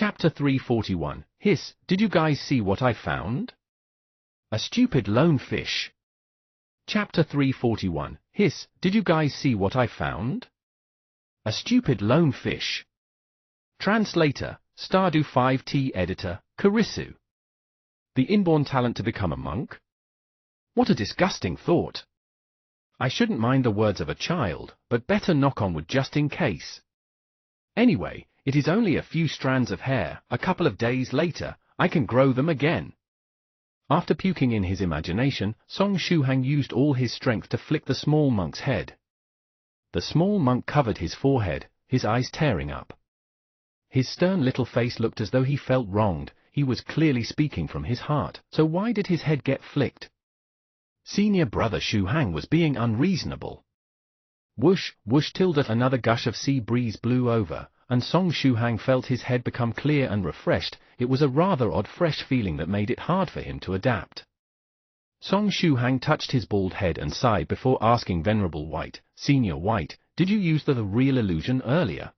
Chapter 341. Hiss, did you guys see what I found? A stupid lone fish. Chapter 341. Hiss, did you guys see what I found? A stupid lone fish. Translator, Stardew 5T Editor, Karisu. The inborn talent to become a monk? What a disgusting thought. I shouldn't mind the words of a child, but better knock on wood just in case. Anyway, it is only a few strands of hair. A couple of days later, I can grow them again. After puking in his imagination, Song Shuhang used all his strength to flick the small monk's head. The small monk covered his forehead, his eyes tearing up. His stern little face looked as though he felt wronged. He was clearly speaking from his heart, so why did his head get flicked? Senior brother Shuhang was being unreasonable. Whoosh, whoosh tilde another gush of sea breeze blew over, and Song Shuhang felt his head become clear and refreshed. It was a rather odd fresh feeling that made it hard for him to adapt. Song Shuhang touched his bald head and sighed before asking Venerable White, Senior White, did you use the real illusion earlier?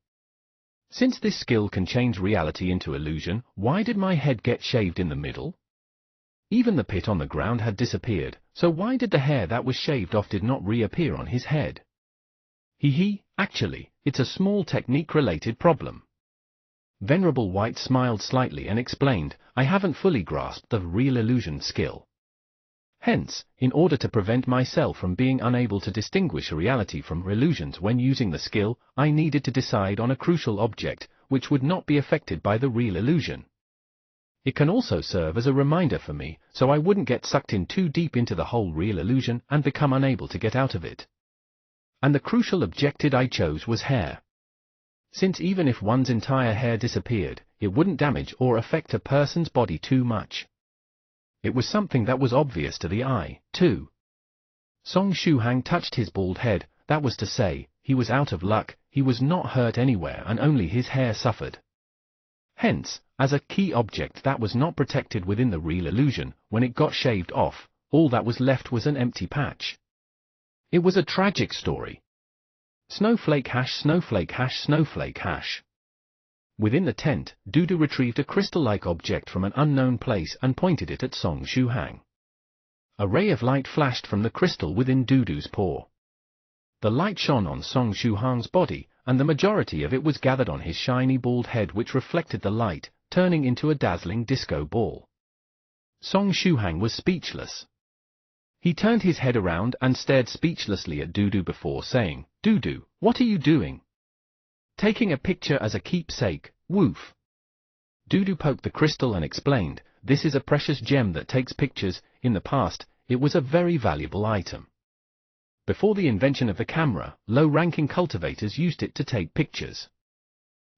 Since this skill can change reality into illusion, why did my head get shaved in the middle? Even the pit on the ground had disappeared, so why did the hair that was shaved off did not reappear on his head? Actually, it's a small technique-related problem. Venerable White smiled slightly and explained, I haven't fully grasped the real illusion skill. Hence, in order to prevent myself from being unable to distinguish reality from illusions when using the skill, I needed to decide on a crucial object, which would not be affected by the real illusion. It can also serve as a reminder for me, so I wouldn't get sucked in too deep into the whole real illusion and become unable to get out of it. And the crucial objective I chose was hair. Since even if one's entire hair disappeared, it wouldn't damage or affect a person's body too much. It was something that was obvious to the eye, too. Song Shuhang touched his bald head, that was to say, he was out of luck, he was not hurt anywhere and only his hair suffered. Hence, as a key object that was not protected within the real illusion, when it got shaved off, all that was left was an empty patch. It was a tragic story. Snowflake hash, snowflake hash, snowflake hash. Within the tent, Dudu retrieved a crystal-like object from an unknown place and pointed it at Song Shuhang. A ray of light flashed from the crystal within Dudu's paw. The light shone on Song Shuhang's body, and the majority of it was gathered on his shiny bald head which reflected the light, turning into a dazzling disco ball. Song Shuhang was speechless. He turned his head around and stared speechlessly at Dudu before saying, Dudu, what are you doing? Taking a picture as a keepsake, woof. Dudu poked the crystal and explained, this is a precious gem that takes pictures. In the past, it was a very valuable item. Before the invention of the camera, low-ranking cultivators used it to take pictures.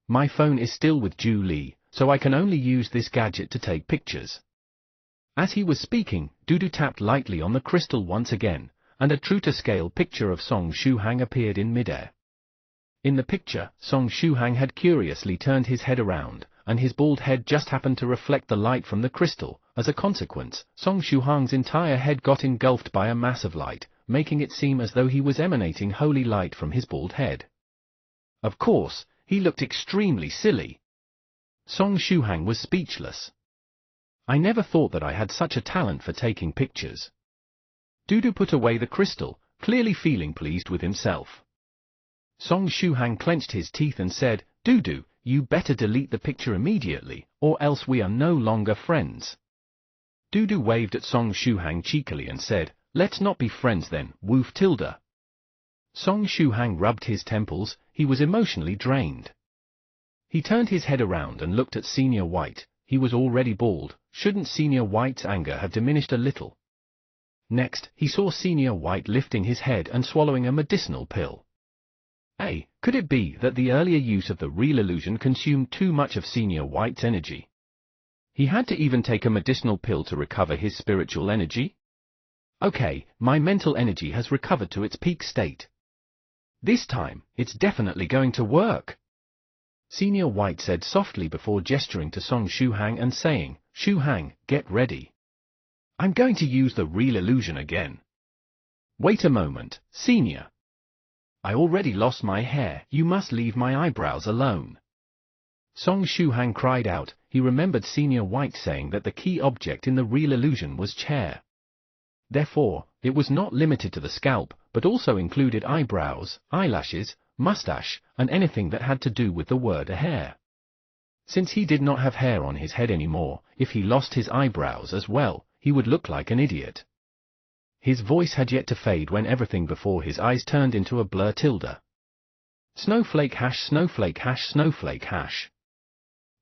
My phone is still with Ju Li, so I can only use this gadget to take pictures. As he was speaking, Dudu tapped lightly on the crystal once again, and a true-to-scale picture of Song Shuhang appeared in midair. In the picture, Song Shuhang had curiously turned his head around, and his bald head just happened to reflect the light from the crystal. As a consequence, Song Shuhang's entire head got engulfed by a mass of light, making it seem as though he was emanating holy light from his bald head. Of course, he looked extremely silly. Song Shuhang was speechless. I never thought that I had such a talent for taking pictures. Dudu put away the crystal, clearly feeling pleased with himself. Song Shuhang clenched his teeth and said, Dudu, you better delete the picture immediately, or else we are no longer friends. Dudu waved at Song Shuhang cheekily and said, let's not be friends then, woof tilde. Song Shuhang rubbed his temples, he was emotionally drained. He turned his head around and looked at Senior White. He was already bald, shouldn't Senior White's anger have diminished a little? Next, he saw Senior White lifting his head and swallowing a medicinal pill. Could it be that the earlier use of the real illusion consumed too much of Senior White's energy? He had to even take a medicinal pill to recover his spiritual energy? Okay, my mental energy has recovered to its peak state. This time, it's definitely going to work. Senior White said softly before gesturing to Song Shuhang and saying, Shuhang, get ready. I'm going to use the real illusion again. Wait a moment, Senior. I already lost my hair, you must leave my eyebrows alone. Song Shuhang cried out. He remembered Senior White saying that the key object in the real illusion was chair. Therefore, it was not limited to the scalp, but also included eyebrows, eyelashes, mustache, and anything that had to do with the word a hair. Since he did not have hair on his head anymore, if he lost his eyebrows as well, he would look like an idiot. His voice had yet to fade when everything before his eyes turned into a blur tilde. Snowflake hash, snowflake hash, snowflake hash.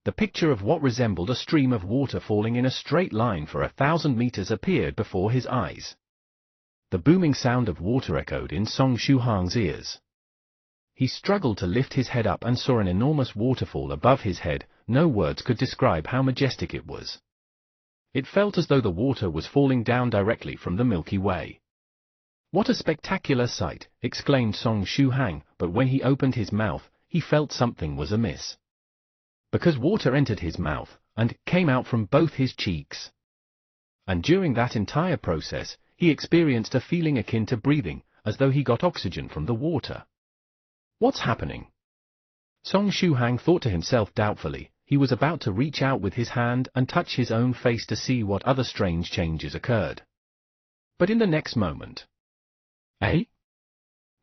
The picture of what resembled a stream of water falling in a straight line for 1,000 meters appeared before his eyes. The booming sound of water echoed in Song Shuhang's ears. He struggled to lift his head up and saw an enormous waterfall above his head. No words could describe how majestic it was. It felt as though the water was falling down directly from the Milky Way. What a spectacular sight, exclaimed Song Shuhang, but when he opened his mouth, he felt something was amiss. Because water entered his mouth, and came out from both his cheeks. And during that entire process, he experienced a feeling akin to breathing, as though he got oxygen from the water. What's happening? Song Shuhang thought to himself doubtfully. He was about to reach out with his hand and touch his own face to see what other strange changes occurred. But in the next moment... Eh?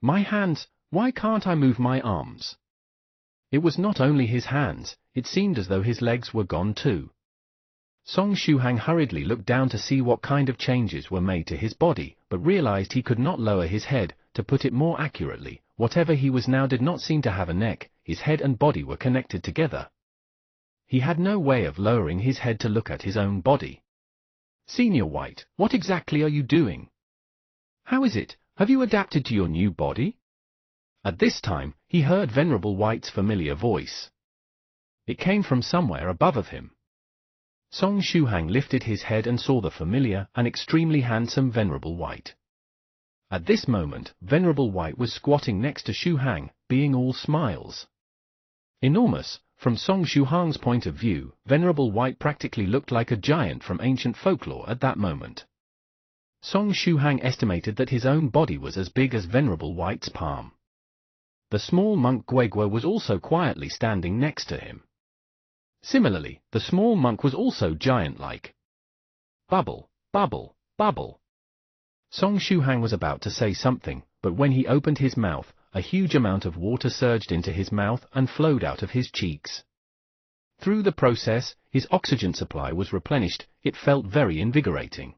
My hands, why can't I move my arms? It was not only his hands, it seemed as though his legs were gone too. Song Shuhang hurriedly looked down to see what kind of changes were made to his body, but realized he could not lower his head. To put it more accurately, whatever he was now did not seem to have a neck. His head and body were connected together. He had no way of lowering his head to look at his own body. Senior White, what exactly are you doing? How is it? Have you adapted to your new body? At this time, he heard Venerable White's familiar voice. It came from somewhere above of him. Song Shuhang lifted his head and saw the familiar and extremely handsome Venerable White. At this moment, Venerable White was squatting next to Shuhang, being all smiles. Enormous, from Song Shuhang's point of view, Venerable White practically looked like a giant from ancient folklore at that moment. Song Shuhang estimated that his own body was as big as Venerable White's palm. The small monk Guegua was also quietly standing next to him. Similarly, the small monk was also giant-like. Bubble, bubble, bubble. Song Shuhang was about to say something, but when he opened his mouth, a huge amount of water surged into his mouth and flowed out of his cheeks. Through the process, his oxygen supply was replenished. It felt very invigorating.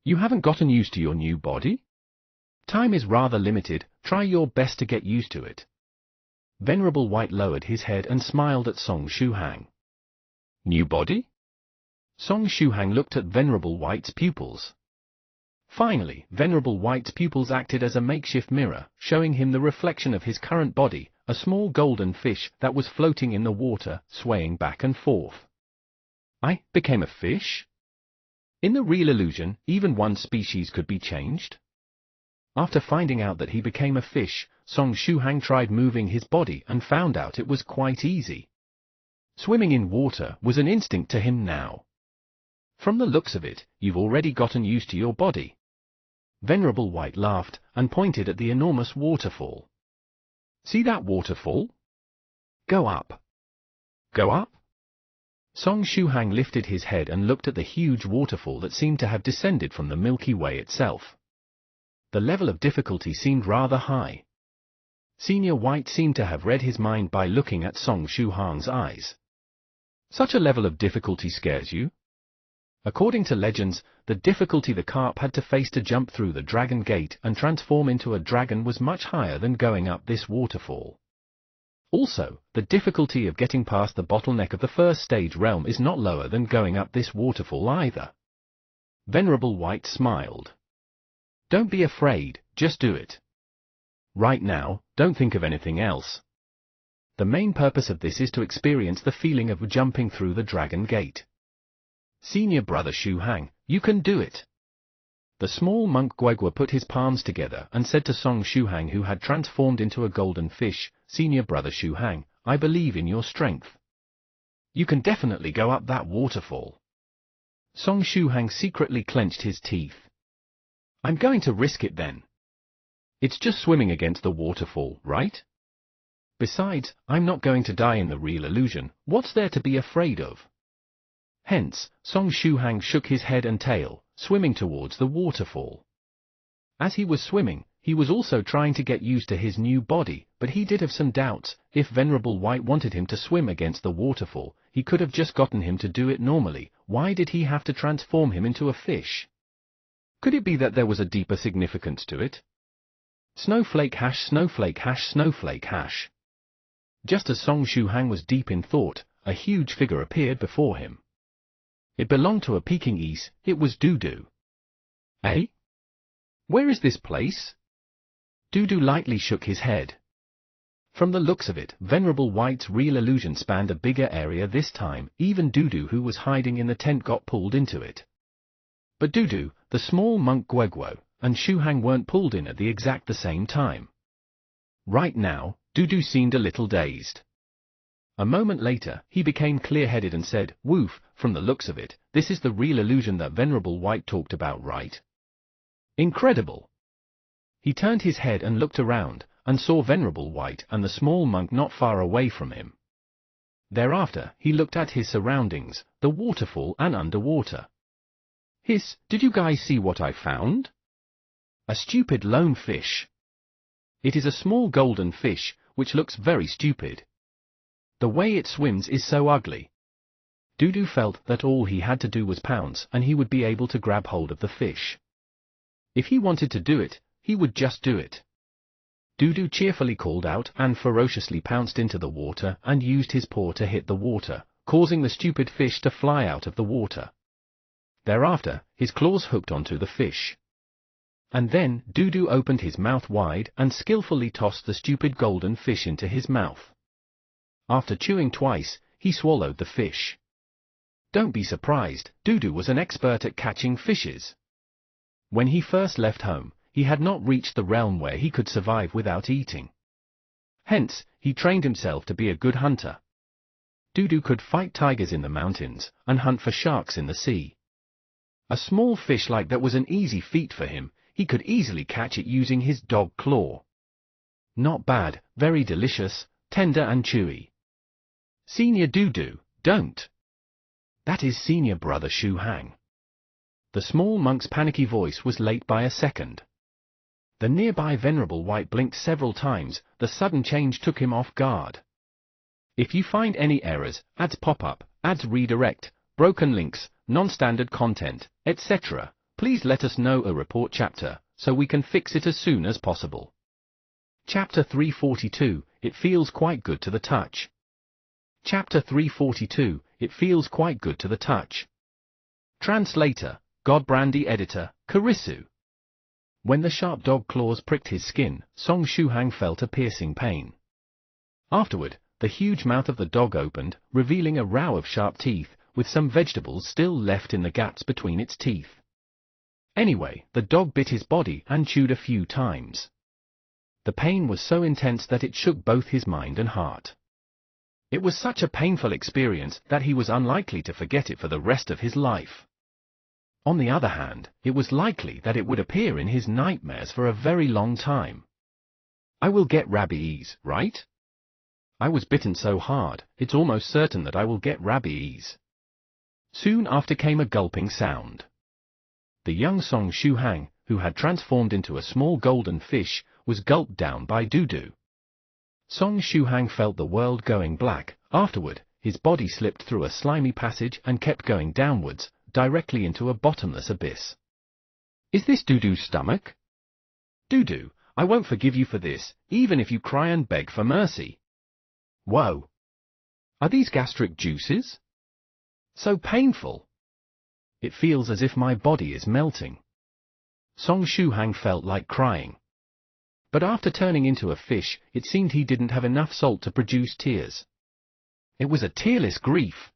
You haven't gotten used to your new body? Time is rather limited, try your best to get used to it. Venerable White lowered his head and smiled at Song Shuhang. New body? Song Shuhang looked at Venerable White's pupils. Finally, Venerable White's pupils acted as a makeshift mirror, showing him the reflection of his current body, a small golden fish that was floating in the water, swaying back and forth. I became a fish? In the real illusion, even one species could be changed? After finding out that he became a fish, Song Shuhang tried moving his body and found out it was quite easy. Swimming in water was an instinct to him now. From the looks of it, you've already gotten used to your body. Venerable White laughed and pointed at the enormous waterfall. See that waterfall? Go up. Go up? Song Shuhang lifted his head and looked at the huge waterfall that seemed to have descended from the Milky Way itself. The level of difficulty seemed rather high. Senior White seemed to have read his mind by looking at Song Shuhang's eyes. Such a level of difficulty scares you? According to legends, the difficulty the carp had to face to jump through the dragon gate and transform into a dragon was much higher than going up this waterfall. Also, the difficulty of getting past the bottleneck of the first stage realm is not lower than going up this waterfall either. Venerable White smiled. Don't be afraid, just do it. Right now, don't think of anything else. The main purpose of this is to experience the feeling of jumping through the dragon gate. Senior Brother Shuhang, you can do it. The small monk Guegua put his palms together and said to Song Shuhang, who had transformed into a golden fish, Senior Brother Shuhang, I believe in your strength. You can definitely go up that waterfall. Song Shuhang secretly clenched his teeth. I'm going to risk it then. It's just swimming against the waterfall, right? Besides, I'm not going to die in the real illusion, what's there to be afraid of? Hence, Song Shuhang shook his head and tail, swimming towards the waterfall. As he was swimming, he was also trying to get used to his new body, but he did have some doubts. If Venerable White wanted him to swim against the waterfall, he could have just gotten him to do it normally. Why did he have to transform him into a fish? Could it be that there was a deeper significance to it? Snowflake hash, snowflake hash, snowflake hash. Just as Song Shuhang was deep in thought, a huge figure appeared before him. It belonged to a Pekingese. It was Dudu. Eh? Where is this place? Dudu lightly shook his head. From the looks of it, Venerable White's real illusion spanned a bigger area this time. Even Dudu, who was hiding in the tent, got pulled into it. But Dudu, the small monk Gueguo, and Shuhang weren't pulled in at the same time. Right now, Dudu seemed a little dazed. A moment later, he became clear-headed and said, "Woof, from the looks of it, this is the real illusion that Venerable White talked about, right? Incredible!" He turned his head and looked around, and saw Venerable White and the small monk not far away from him. Thereafter, he looked at his surroundings, the waterfall and underwater. "Hiss, did you guys see what I found? A stupid lone fish. It is a small golden fish, which looks very stupid. The way it swims is so ugly." Dudu felt that all he had to do was pounce and he would be able to grab hold of the fish. If he wanted to do it, he would just do it. Dudu cheerfully called out and ferociously pounced into the water and used his paw to hit the water, causing the stupid fish to fly out of the water. Thereafter, his claws hooked onto the fish. And then, Dudu opened his mouth wide and skillfully tossed the stupid golden fish into his mouth. After chewing twice, he swallowed the fish. Don't be surprised, Dudu was an expert at catching fishes. When he first left home, he had not reached the realm where he could survive without eating. Hence, he trained himself to be a good hunter. Dudu could fight tigers in the mountains and hunt for sharks in the sea. A small fish like that was an easy feat for him. He could easily catch it using his dog claw. Not bad, very delicious, tender and chewy. Senior Dudu, don't. That is Senior Brother Shuhang. The small monk's panicky voice was late by a second. The nearby Venerable White blinked several times. The sudden change took him off guard. If you find any errors, ads pop up, ads redirect, broken links, non-standard content, etc., please let us know. A report chapter, so we can fix it as soon as possible. Chapter 342, It feels quite good to the touch. Chapter 342, It feels quite good to the touch. Translator, Godbrandy Editor, Karisu. When the sharp dog claws pricked his skin, Song Shuhang felt a piercing pain. Afterward, the huge mouth of the dog opened, revealing a row of sharp teeth, with some vegetables still left in the gaps between its teeth. Anyway, the dog bit his body and chewed a few times. The pain was so intense that it shook both his mind and heart. It was such a painful experience that he was unlikely to forget it for the rest of his life. On the other hand, it was likely that it would appear in his nightmares for a very long time. I will get rabies, right? I was bitten so hard, it's almost certain that I will get rabies. Soon after came a gulping sound. The young Song Shuhang, who had transformed into a small golden fish, was gulped down by Dudu. Song Shuhang felt the world going black. Afterward, his body slipped through a slimy passage and kept going downwards, directly into a bottomless abyss. Is this Dudu's stomach? Dudu, I won't forgive you for this, even if you cry and beg for mercy. Whoa! Are these gastric juices? So painful. It feels as if my body is melting. Song Shuhang felt like crying. But after turning into a fish, it seemed he didn't have enough salt to produce tears. It was a tearless grief.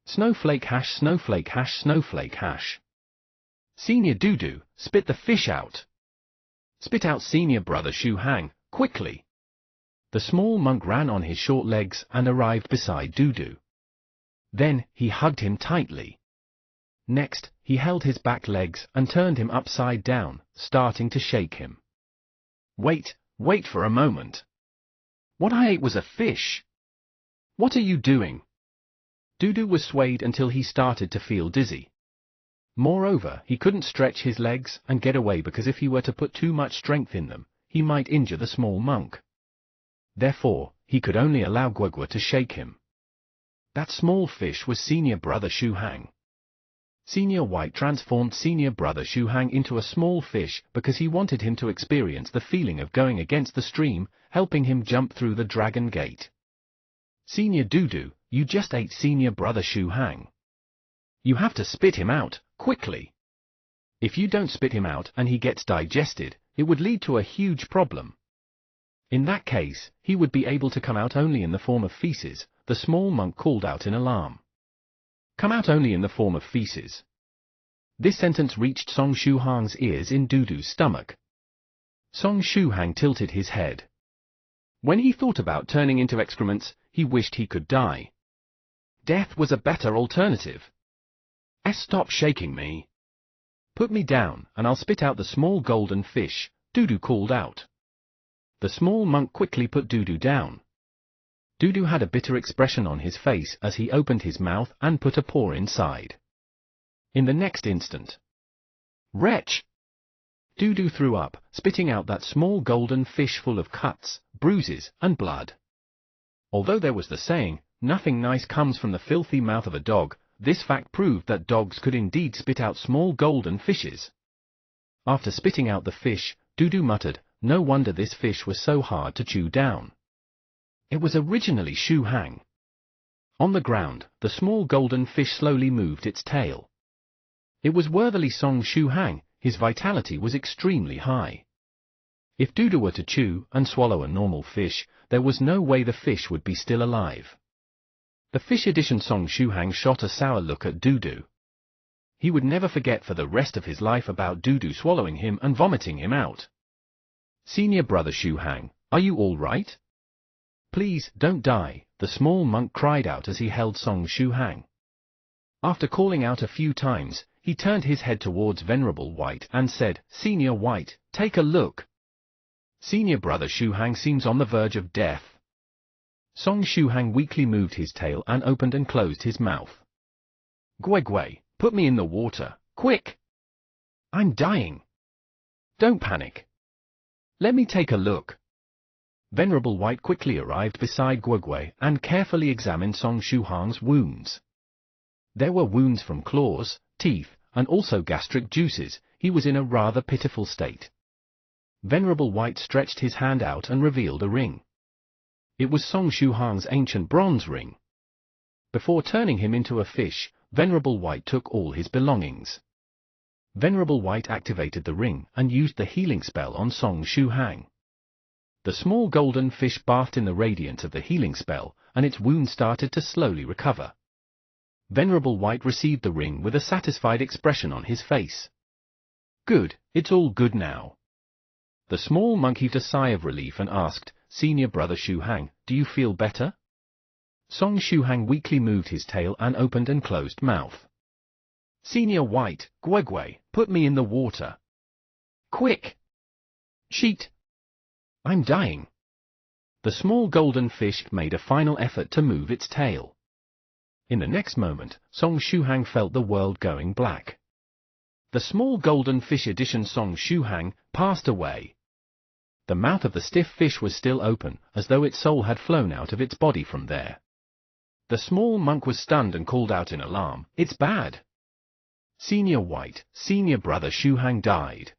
Snowflake hash, snowflake hash, snowflake hash. Senior Dudu, spit the fish out. Spit out Senior Brother Shuhang, quickly. The small monk ran on his short legs and arrived beside Dudu. Then, he hugged him tightly. Next, he held his back legs and turned him upside down, starting to shake him. Wait for a moment. What I ate was a fish. What are you doing? Dudu was swayed until he started to feel dizzy. Moreover, he couldn't stretch his legs and get away because if he were to put too much strength in them, he might injure the small monk. Therefore, he could only allow Guagua to shake him. That small fish was Senior Brother Shu Hang. Senior White transformed Senior Brother Shu Hang into a small fish because he wanted him to experience the feeling of going against the stream, helping him jump through the Dragon Gate. Senior Dudu, you just ate Senior Brother Shu Hang. You have to spit him out, quickly. If you don't spit him out and he gets digested, it would lead to a huge problem. In that case, he would be able to come out only in the form of feces, the small monk called out in alarm. Come out only in the form of feces. This sentence reached Song Shu Hang's ears in Dudu's stomach. Song Shu Hang tilted his head. When he thought about turning into excrements, he wished he could die. Death was a better alternative. Stop shaking me. Put me down, and I'll spit out the small golden fish, Dudu called out. The small monk quickly put Dudu down. Dudu had a bitter expression on his face as he opened his mouth and put a paw inside. In the next instant, wretch! Dudu threw up, spitting out that small golden fish full of cuts, bruises, and blood. Although there was the saying, nothing nice comes from the filthy mouth of a dog, this fact proved that dogs could indeed spit out small golden fishes. After spitting out the fish, Dudu muttered, no wonder this fish was so hard to chew down. It was originally Shu Hang. On the ground, the small golden fish slowly moved its tail. It was worthily Song Shu Hang, his vitality was extremely high. If Dudu were to chew and swallow a normal fish, there was no way the fish would be still alive. The fish edition Song Shu Hang shot a sour look at Dudu. He would never forget for the rest of his life about Dudu swallowing him and vomiting him out. Senior Brother Shu Hang, are you all right? Please, don't die, the small monk cried out as he held Song Shu Hang. After calling out a few times, he turned his head towards Venerable White and said, Senior White, take a look. Senior Brother Shu Hang seems on the verge of death. Song Shu Hang weakly moved his tail and opened and closed his mouth. Guagua, put me in the water, quick! I'm dying. Don't panic. Let me take a look. Venerable White quickly arrived beside Guagua and carefully examined Song Shu Hang's wounds. There were wounds from claws, teeth, and also gastric juices. He was in a rather pitiful state. Venerable White stretched his hand out and revealed a ring. It was Song Shu Hang's ancient bronze ring. Before turning him into a fish, Venerable White took all his belongings. Venerable White activated the ring and used the healing spell on Song Shu Hang. The small golden fish bathed in the radiance of the healing spell, and its wound started to slowly recover. Venerable White received the ring with a satisfied expression on his face. Good, it's all good now. The small monk heaved a sigh of relief and asked, Senior Brother Shu Hang, do you feel better? Song Shu Hang weakly moved his tail and opened and closed mouth. Senior White, Guagua, put me in the water. Quick! Sheet! I'm dying. The small golden fish made a final effort to move its tail. In the next moment, Song Shu Hang felt the world going black. The small golden fish edition Song Shu Hang passed away. The mouth of the stiff fish was still open, as though its soul had flown out of its body from there. The small monk was stunned and called out in alarm, It's bad! Senior White, Senior Brother Shu Hang died.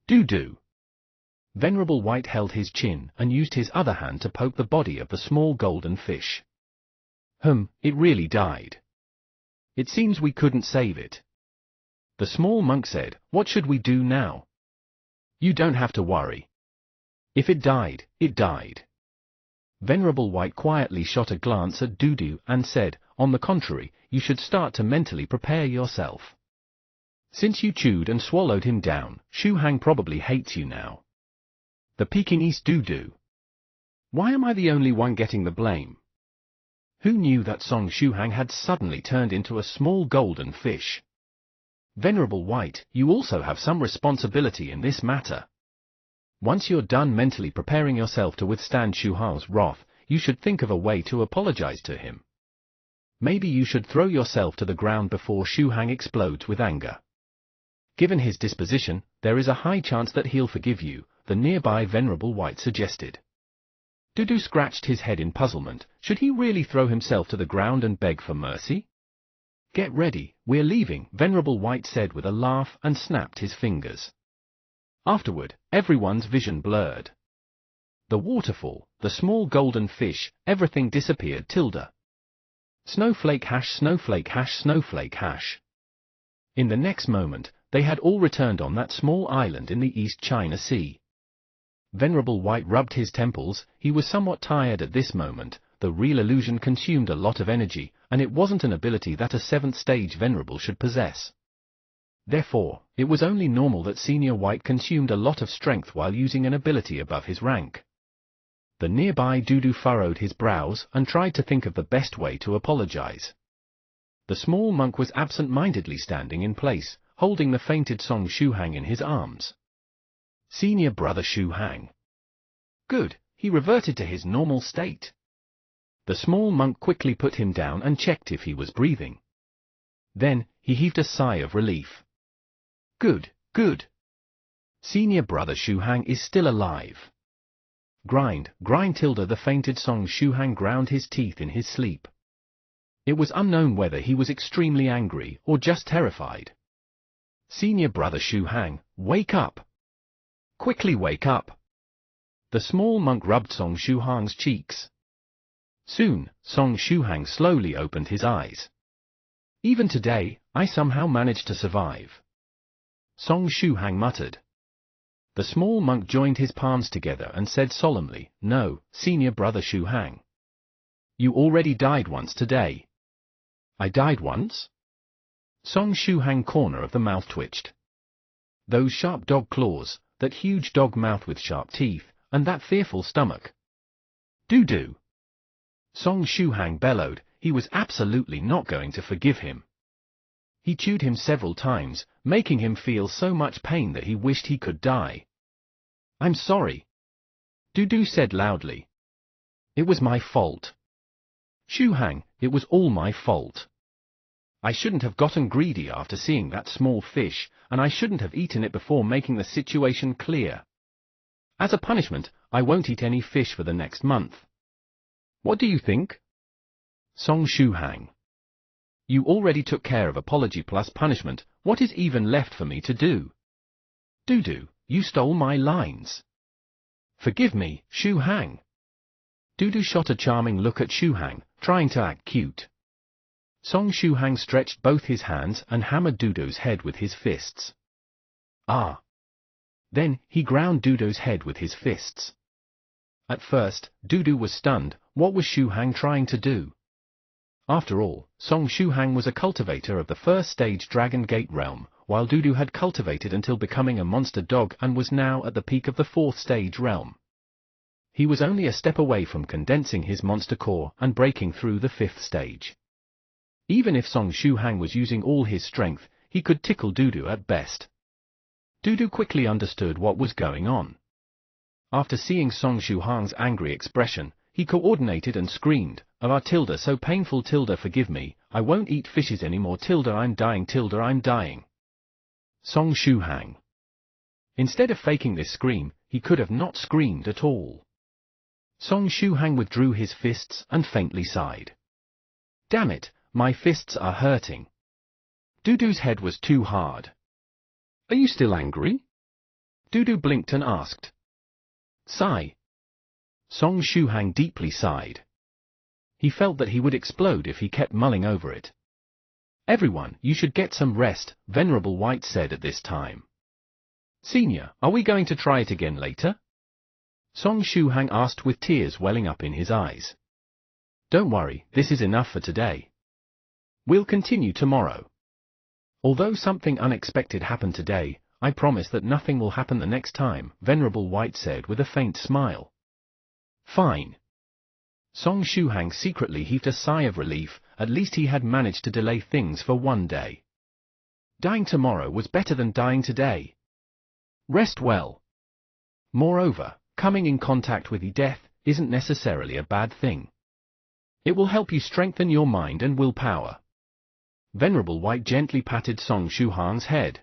Dudu! Venerable White held his chin and used his other hand to poke the body of the small golden fish. It really died. It seems we couldn't save it. The small monk said, What should we do now? You don't have to worry. If it died, it died. Venerable White quietly shot a glance at Dudu and said, On the contrary, you should start to mentally prepare yourself. Since you chewed and swallowed him down, Shu Hang probably hates you now. The Pekingese Dudu. Why am I the only one getting the blame? Who knew that Song Shu Hang had suddenly turned into a small golden fish? Venerable White, you also have some responsibility in this matter. Once you're done mentally preparing yourself to withstand Shu Hang's wrath, you should think of a way to apologize to him. Maybe you should throw yourself to the ground before Shu Hang explodes with anger. Given his disposition, there is a high chance that he'll forgive you, the nearby Venerable White suggested. Dudu scratched his head in puzzlement. Should he really throw himself to the ground and beg for mercy? Get ready, we're leaving, Venerable White said with a laugh and snapped his fingers. Afterward, everyone's vision blurred. The waterfall, the small golden fish, everything disappeared. Snowflake hash, snowflake hash, snowflake hash. In the next moment, they had all returned on that small island in the East China Sea. Venerable White rubbed his temples. He was somewhat tired at this moment. The real illusion consumed a lot of energy, and it wasn't an ability that a 7th stage Venerable should possess. Therefore, it was only normal that Senior White consumed a lot of strength while using an ability above his rank. The nearby Dudu furrowed his brows and tried to think of the best way to apologize. The small monk was absent-mindedly standing in place, holding the fainted Song Shu Hang in his arms. Senior brother Shu Hang. Good, he reverted to his normal state. The small monk quickly put him down and checked if he was breathing. Then, he heaved a sigh of relief. Good, good. Senior brother Shu Hang is still alive. Grind, grind. The fainted Song Shu Hang ground his teeth in his sleep. It was unknown whether he was extremely angry or just terrified. Senior brother Shu Hang, wake up! Quickly wake up! The small monk rubbed Song Shu Hang's cheeks. Soon, Song Shu Hang slowly opened his eyes. Even today, I somehow managed to survive. Song Shu Hang muttered. The small monk joined his palms together and said solemnly, No, Senior brother Shu Hang. You already died once today. I died once? Song Shu Hang corner of the mouth twitched. Those sharp dog claws, that huge dog mouth with sharp teeth, and that fearful stomach. Dudu! Song Shu Hang bellowed. He was absolutely not going to forgive him. He chewed him several times, making him feel so much pain that he wished he could die. I'm sorry. Dudu said loudly. It was my fault. Shu Hang, it was all my fault. I shouldn't have gotten greedy after seeing that small fish, and I shouldn't have eaten it before making the situation clear. As a punishment, I won't eat any fish for the next month. What do you think? Song Shu Hang. You already took care of apology plus punishment. What is even left for me to do? Dudu, you stole my lines. Forgive me, Shu Hang. Dudu shot a charming look at Shu Hang, trying to act cute. Song Shu Hang stretched both his hands and hammered Dudu's head with his fists. Ah! Then, he ground Dudu's head with his fists. At first, Dudu was stunned. What was Shu Hang trying to do? After all, Song Shu Hang was a cultivator of the 1st stage Dragon Gate realm, while Dudu had cultivated until becoming a monster dog and was now at the peak of the 4th stage realm. He was only a step away from condensing his monster core and breaking through the 5th stage. Even if Song Shu Hang was using all his strength, he could tickle Dudu at best. Dudu quickly understood what was going on. After seeing Song Shu Hang's angry expression, he coordinated and screamed, so painful, forgive me, I won't eat fishes anymore, I'm dying, I'm dying. Song Shu Hang. Instead of faking this scream, he could have not screamed at all. Song Shu Hang withdrew his fists and faintly sighed. Damn it, my fists are hurting. Dudu's head was too hard. Are you still angry? Dudu blinked and asked. Sigh. Song Shu Hang deeply sighed. He felt that he would explode if he kept mulling over it. Everyone, you should get some rest, Venerable White said at this time. Senior, are we going to try it again later? Song Shu Hang asked with tears welling up in his eyes. Don't worry, this is enough for today. We'll continue tomorrow. Although something unexpected happened today, I promise that nothing will happen the next time, Venerable White said with a faint smile. Fine. Song Shu Hang secretly heaved a sigh of relief. At least he had managed to delay things for one day. Dying tomorrow was better than dying today. Rest well. Moreover, coming in contact with death isn't necessarily a bad thing. It will help you strengthen your mind and willpower. Venerable White gently patted Song Shuhang's head.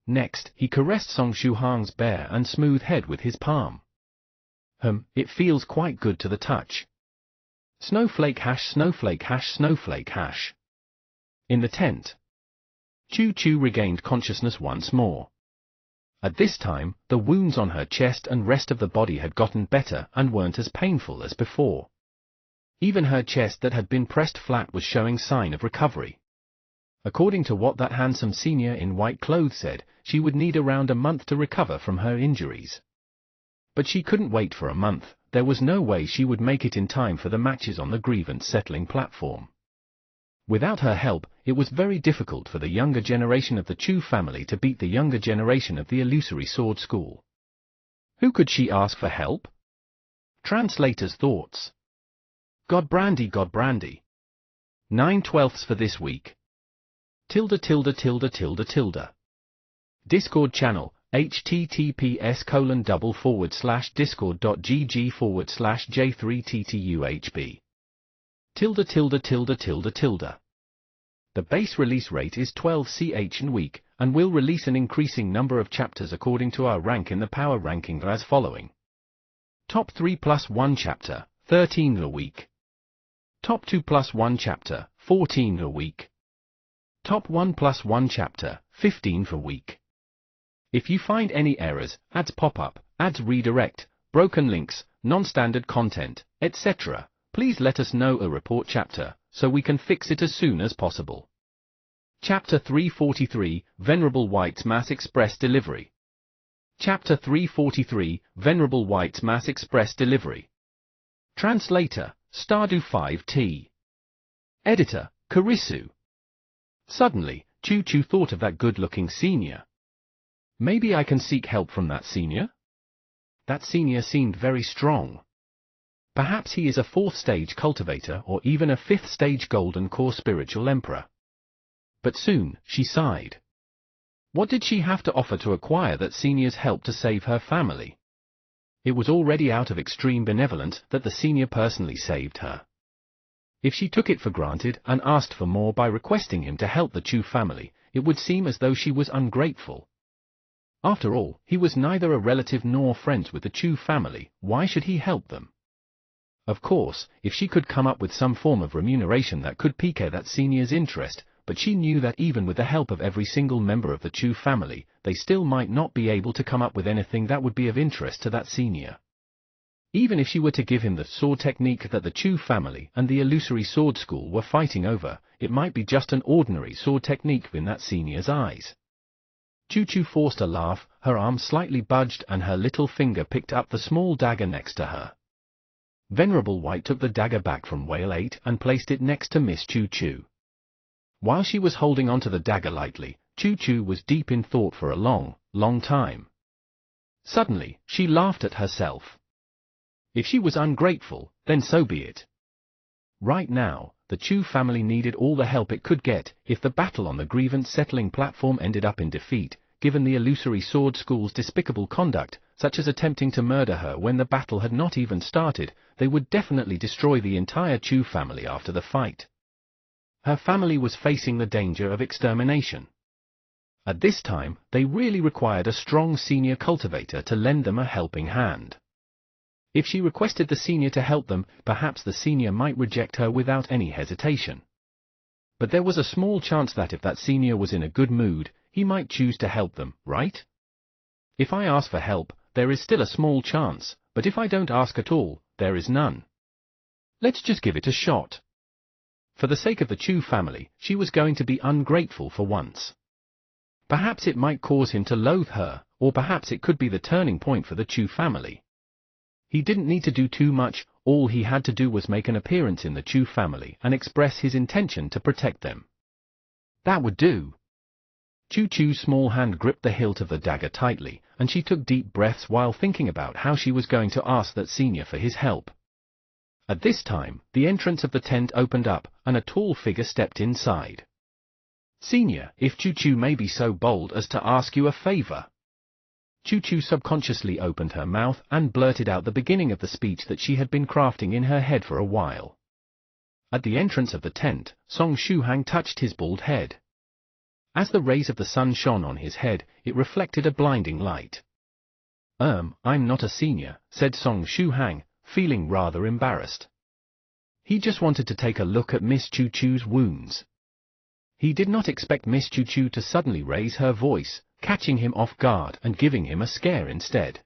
Next, he caressed Song Shuhang's bare and smooth head with his palm. It feels quite good to the touch. Snowflake hash, snowflake hash, snowflake hash. In the tent, Chu Chu regained consciousness once more. At this time, the wounds on her chest and rest of the body had gotten better and weren't as painful as before. Even her chest that had been pressed flat was showing sign of recovery. According to what that handsome senior in white clothes said, she would need around a month to recover from her injuries. But she couldn't wait for a month. There was no way she would make it in time for the matches on the grievance settling platform. Without her help, it was very difficult for the younger generation of the Chu family to beat the younger generation of the Illusory Sword School. Who could she ask for help? Translator's thoughts. God brandy, 9/12 for this week. ______. Discord channel, https://discord.gg/j3ttuhb. The base release rate is 12 ch in week, and will release an increasing number of chapters according to our rank in the power ranking as following. Top 3 plus 1 chapter, 13 a week. Top 2 plus 1 chapter, 14 a week. Top 1 plus 1 chapter, 15 for week. If you find any errors, ads pop up, ads redirect, broken links, non-standard content, etc., please let us know a report chapter, so we can fix it as soon as possible. Chapter 343, Venerable White's Mass Express Delivery. Chapter 343, Venerable White's Mass Express Delivery. Translator, Stardew 5T. Editor, Karisu. Suddenly, Chu Chu thought of that good-looking senior. Maybe I can seek help from that senior? That senior seemed very strong. Perhaps he is a 4th stage cultivator or even a 5th stage golden core spiritual emperor. But soon, she sighed. What did she have to offer to acquire that senior's help to save her family? It was already out of extreme benevolence that the senior personally saved her. If she took it for granted and asked for more by requesting him to help the Chu family, it would seem as though she was ungrateful. After all, he was neither a relative nor friends with the Chu family. Why should he help them? Of course, if she could come up with some form of remuneration that could pique that senior's interest, but she knew that even with the help of every single member of the Chu family, they still might not be able to come up with anything that would be of interest to that senior. Even if she were to give him the sword technique that the Chu family and the Illusory Sword School were fighting over, it might be just an ordinary sword technique in that senior's eyes. Chu Chu forced a laugh, her arm slightly budged and her little finger picked up the small dagger next to her. Venerable White took the dagger back from Whale 8 and placed it next to Miss Chu Chu. While she was holding onto the dagger lightly, Chu Chu was deep in thought for a long, long time. Suddenly, she laughed at herself. If she was ungrateful, then so be it. Right now, the Chu family needed all the help it could get. If the battle on the grievance settling platform ended up in defeat, given the Illusory Sword School's despicable conduct, such as attempting to murder her when the battle had not even started, they would definitely destroy the entire Chu family after the fight. Her family was facing the danger of extermination. At this time, they really required a strong senior cultivator to lend them a helping hand. If she requested the senior to help them, perhaps the senior might reject her without any hesitation. But there was a small chance that if that senior was in a good mood, he might choose to help them, right? If I ask for help, there is still a small chance, but if I don't ask at all, there is none. Let's just give it a shot. For the sake of the Chu family, she was going to be ungrateful for once. Perhaps it might cause him to loathe her, or perhaps it could be the turning point for the Chu family. He didn't need to do too much, all he had to do was make an appearance in the Chu family and express his intention to protect them. That would do. Chu Chu's small hand gripped the hilt of the dagger tightly, and she took deep breaths while thinking about how she was going to ask that senior for his help. At this time, the entrance of the tent opened up, and a tall figure stepped inside. Senior, if Chu Chu may be so bold as to ask you a favor. Chu Chu subconsciously opened her mouth and blurted out the beginning of the speech that she had been crafting in her head for a while. At the entrance of the tent, Song Shuhang touched his bald head. As the rays of the sun shone on his head, it reflected a blinding light. I'm not a senior," said Song Shuhang, feeling rather embarrassed. He just wanted to take a look at Miss Chu Chu's wounds. He did not expect Miss Chu Chu to suddenly raise her voice, catching him off guard and giving him a scare instead.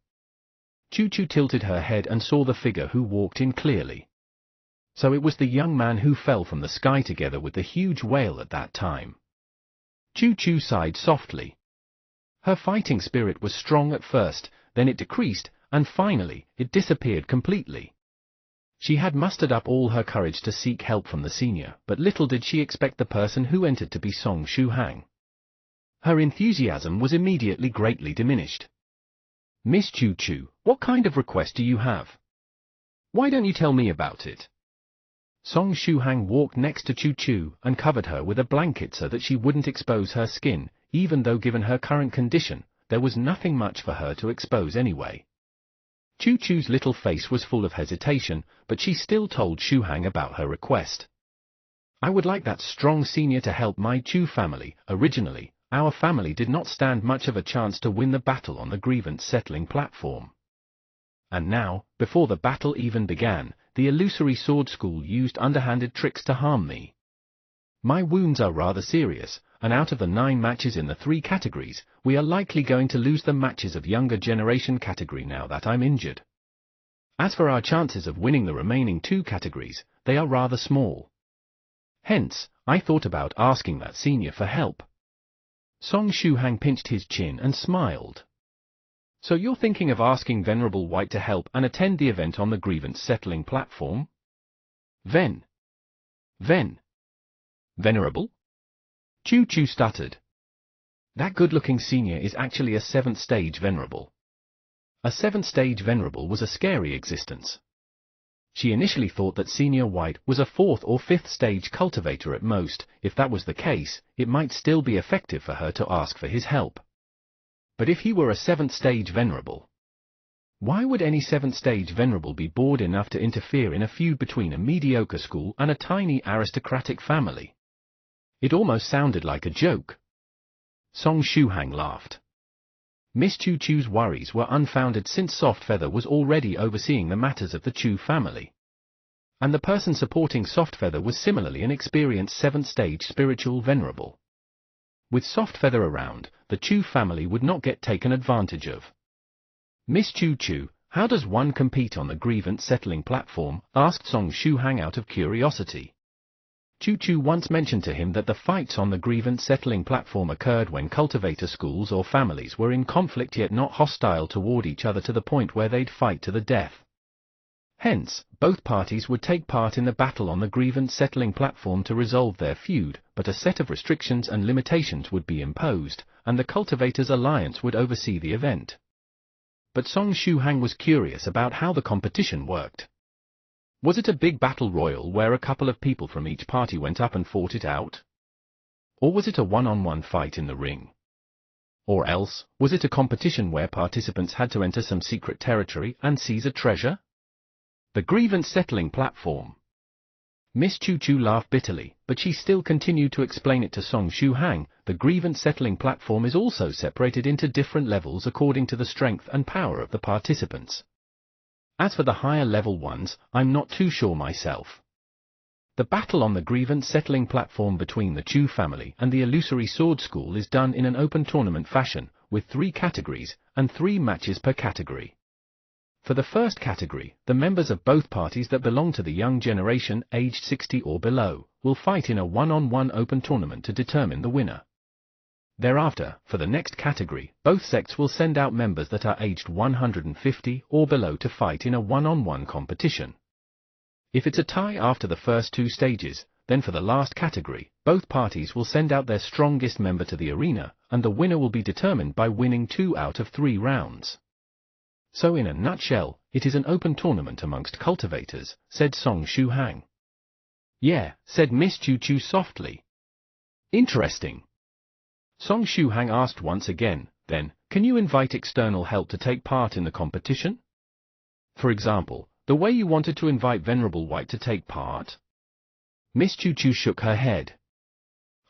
Chu Chu tilted her head and saw the figure who walked in clearly. So it was the young man who fell from the sky together with the huge whale at that time. Chu Chu sighed softly. Her fighting spirit was strong at first, then it decreased, and finally, it disappeared completely. She had mustered up all her courage to seek help from the senior, but little did she expect the person who entered to be Song Shuhang. Her enthusiasm was immediately greatly diminished. "Miss Chu Chu, what kind of request do you have? Why don't you tell me about it?" Song Shuhang walked next to Chu Chu and covered her with a blanket so that she wouldn't expose her skin, even though given her current condition, there was nothing much for her to expose anyway. Chu Chu's little face was full of hesitation, but she still told Shuhang about her request. "I would like that strong senior to help my Chu family. Originally, our family did not stand much of a chance to win the battle on the grievance settling platform. And now, before the battle even began, the illusory sword school used underhanded tricks to harm me. My wounds are rather serious, and out of the 9 matches in the 3 categories, we are likely going to lose the matches of younger generation category now that I'm injured. As for our chances of winning the remaining 2 categories, they are rather small. Hence, I thought about asking that senior for help." Song Shuhang pinched his chin and smiled. "So you're thinking of asking Venerable White to help and attend the event on the grievance settling platform?" Venerable? Chu Chu stuttered. That good-looking senior is actually a 7th stage Venerable. A 7th stage Venerable was a scary existence. She initially thought that Senior White was a 4th or 5th stage cultivator at most. If that was the case, it might still be effective for her to ask for his help. But if he were a 7th stage Venerable, why would any 7th stage Venerable be bored enough to interfere in a feud between a mediocre school and a tiny aristocratic family? It almost sounded like a joke. Song Shuhang laughed. Miss Chu Chu's worries were unfounded since Soft Feather was already overseeing the matters of the Chu family. And the person supporting Soft Feather was similarly an experienced 7th stage spiritual Venerable. With Soft Feather around, the Chu family would not get taken advantage of. "Miss Chu Chu, how does one compete on the grievance settling platform?" asked Song Shuhang out of curiosity. Chu Chu once mentioned to him that the fights on the grievance settling platform occurred when cultivator schools or families were in conflict yet not hostile toward each other to the point where they'd fight to the death. Hence, both parties would take part in the battle on the grievance settling platform to resolve their feud, but a set of restrictions and limitations would be imposed, and the Cultivators Alliance would oversee the event. But Song Shuhang was curious about how the competition worked. Was it a big battle royal where a couple of people from each party went up and fought it out? Or was it a one-on-one fight in the ring? Or else, was it a competition where participants had to enter some secret territory and seize a treasure? The grievance settling platform. Miss Chu Chu laughed bitterly, but she still continued to explain it to Song Shuhang. The grievance settling platform is also separated into different levels according to the strength and power of the participants. As for the higher level ones, I'm not too sure myself. The battle on the grievance settling platform between the Chu family and the illusory sword school is done in an open tournament fashion, with 3 categories, and 3 matches per category. For the first category, the members of both parties that belong to the young generation, aged 60 or below, will fight in a one-on-one open tournament to determine the winner. Thereafter, for the next category, both sects will send out members that are aged 150 or below to fight in a one-on-one competition. If it's a tie after the first 2 stages, then for the last category, both parties will send out their strongest member to the arena, and the winner will be determined by winning 2 out of 3 rounds. So in a nutshell, it is an open tournament amongst cultivators, said Song Shuhang. Yeah, said Miss Chu Chu softly. Interesting. Song Shuhang asked once again, Then, can you invite external help to take part in the competition? For example, the way you wanted to invite Venerable White to take part? Miss Choo Choo shook her head.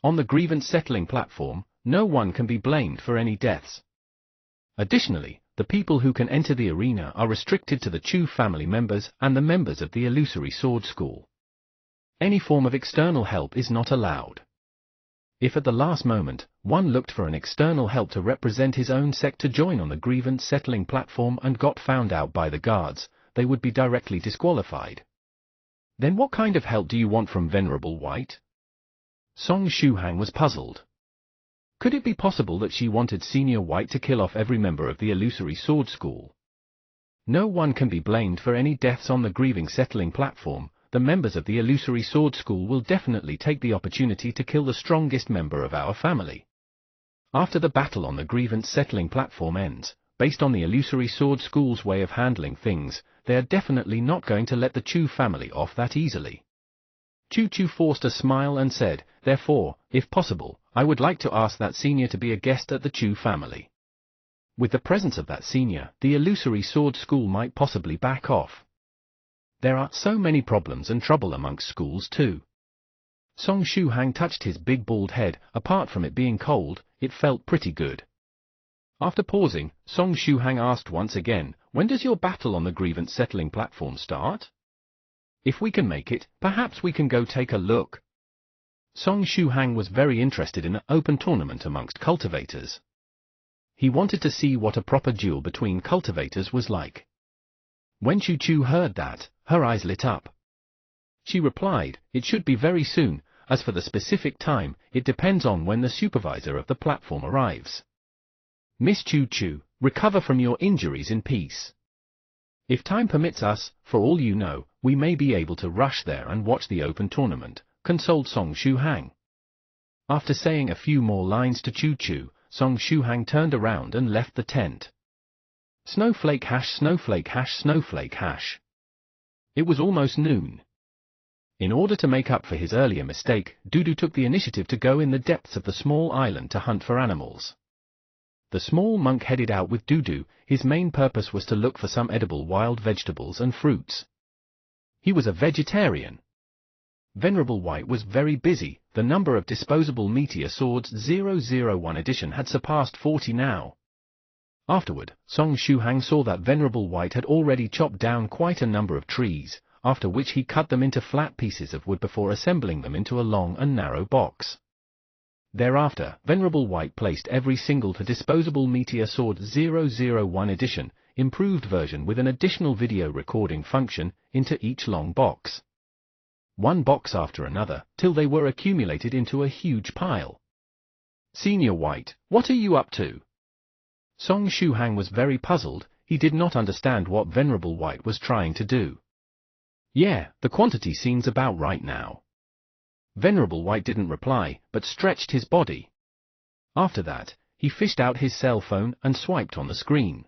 On the grievance settling platform, no one can be blamed for any deaths. Additionally, the people who can enter the arena are restricted to the Chu family members and the members of the Illusory Sword School. Any form of external help is not allowed. If at the last moment, one looked for an external help to represent his own sect to join on the grievance settling platform and got found out by the guards, they would be directly disqualified. Then what kind of help do you want from Venerable White? Song Shuhang was puzzled. Could it be possible that she wanted Senior White to kill off every member of the Illusory Sword School? No one can be blamed for any deaths on the grieving settling platform. The members of the Illusory Sword School will definitely take the opportunity to kill the strongest member of our family. After the battle on the grievance settling platform ends, based on the Illusory Sword School's way of handling things, they are definitely not going to let the Chu family off that easily. Choo Choo forced a smile and said, therefore, if possible, I would like to ask that senior to be a guest at the Chu family. With the presence of that senior, the Illusory Sword School might possibly back off. There are so many problems and trouble amongst schools too. Song Shuhang touched his big bald head. Apart from it being cold, it felt pretty good. After pausing, Song Shuhang asked once again, when does your battle on the grievance settling platform start? If we can make it, perhaps we can go take a look. Song Shuhang was very interested in an open tournament amongst cultivators. He wanted to see what a proper duel between cultivators was like. When Choo Choo heard that, her eyes lit up. She replied, it should be very soon. As for the specific time, it depends on when the supervisor of the platform arrives. Miss Choo Choo, recover from your injuries in peace. If time permits us, for all you know, we may be able to rush there and watch the open tournament, consoled Song Shuhang. After saying a few more lines to Choo Choo, Song Shuhang turned around and left the tent. Snowflake hash, snowflake hash, snowflake hash. It was almost noon. In order to make up for his earlier mistake, Dudu took the initiative to go in the depths of the small island to hunt for animals. The small monk headed out with Dudu. His main purpose was to look for some edible wild vegetables and fruits. He was a vegetarian. Venerable White was very busy. The number of disposable meteor swords 001 edition had surpassed 40 now. Afterward, Song Shuhang saw that Venerable White had already chopped down quite a number of trees, after which he cut them into flat pieces of wood before assembling them into a long and narrow box. Thereafter, Venerable White placed every single disposable meteor sword 001 edition, improved version with an additional video recording function, into each long box. One box after another, till they were accumulated into a huge pile. Senior White, what are you up to? Song Shuhang was very puzzled. He did not understand what Venerable White was trying to do. Yeah, the quantity seems about right now. Venerable White didn't reply, but stretched his body. After that, he fished out his cell phone and swiped on the screen.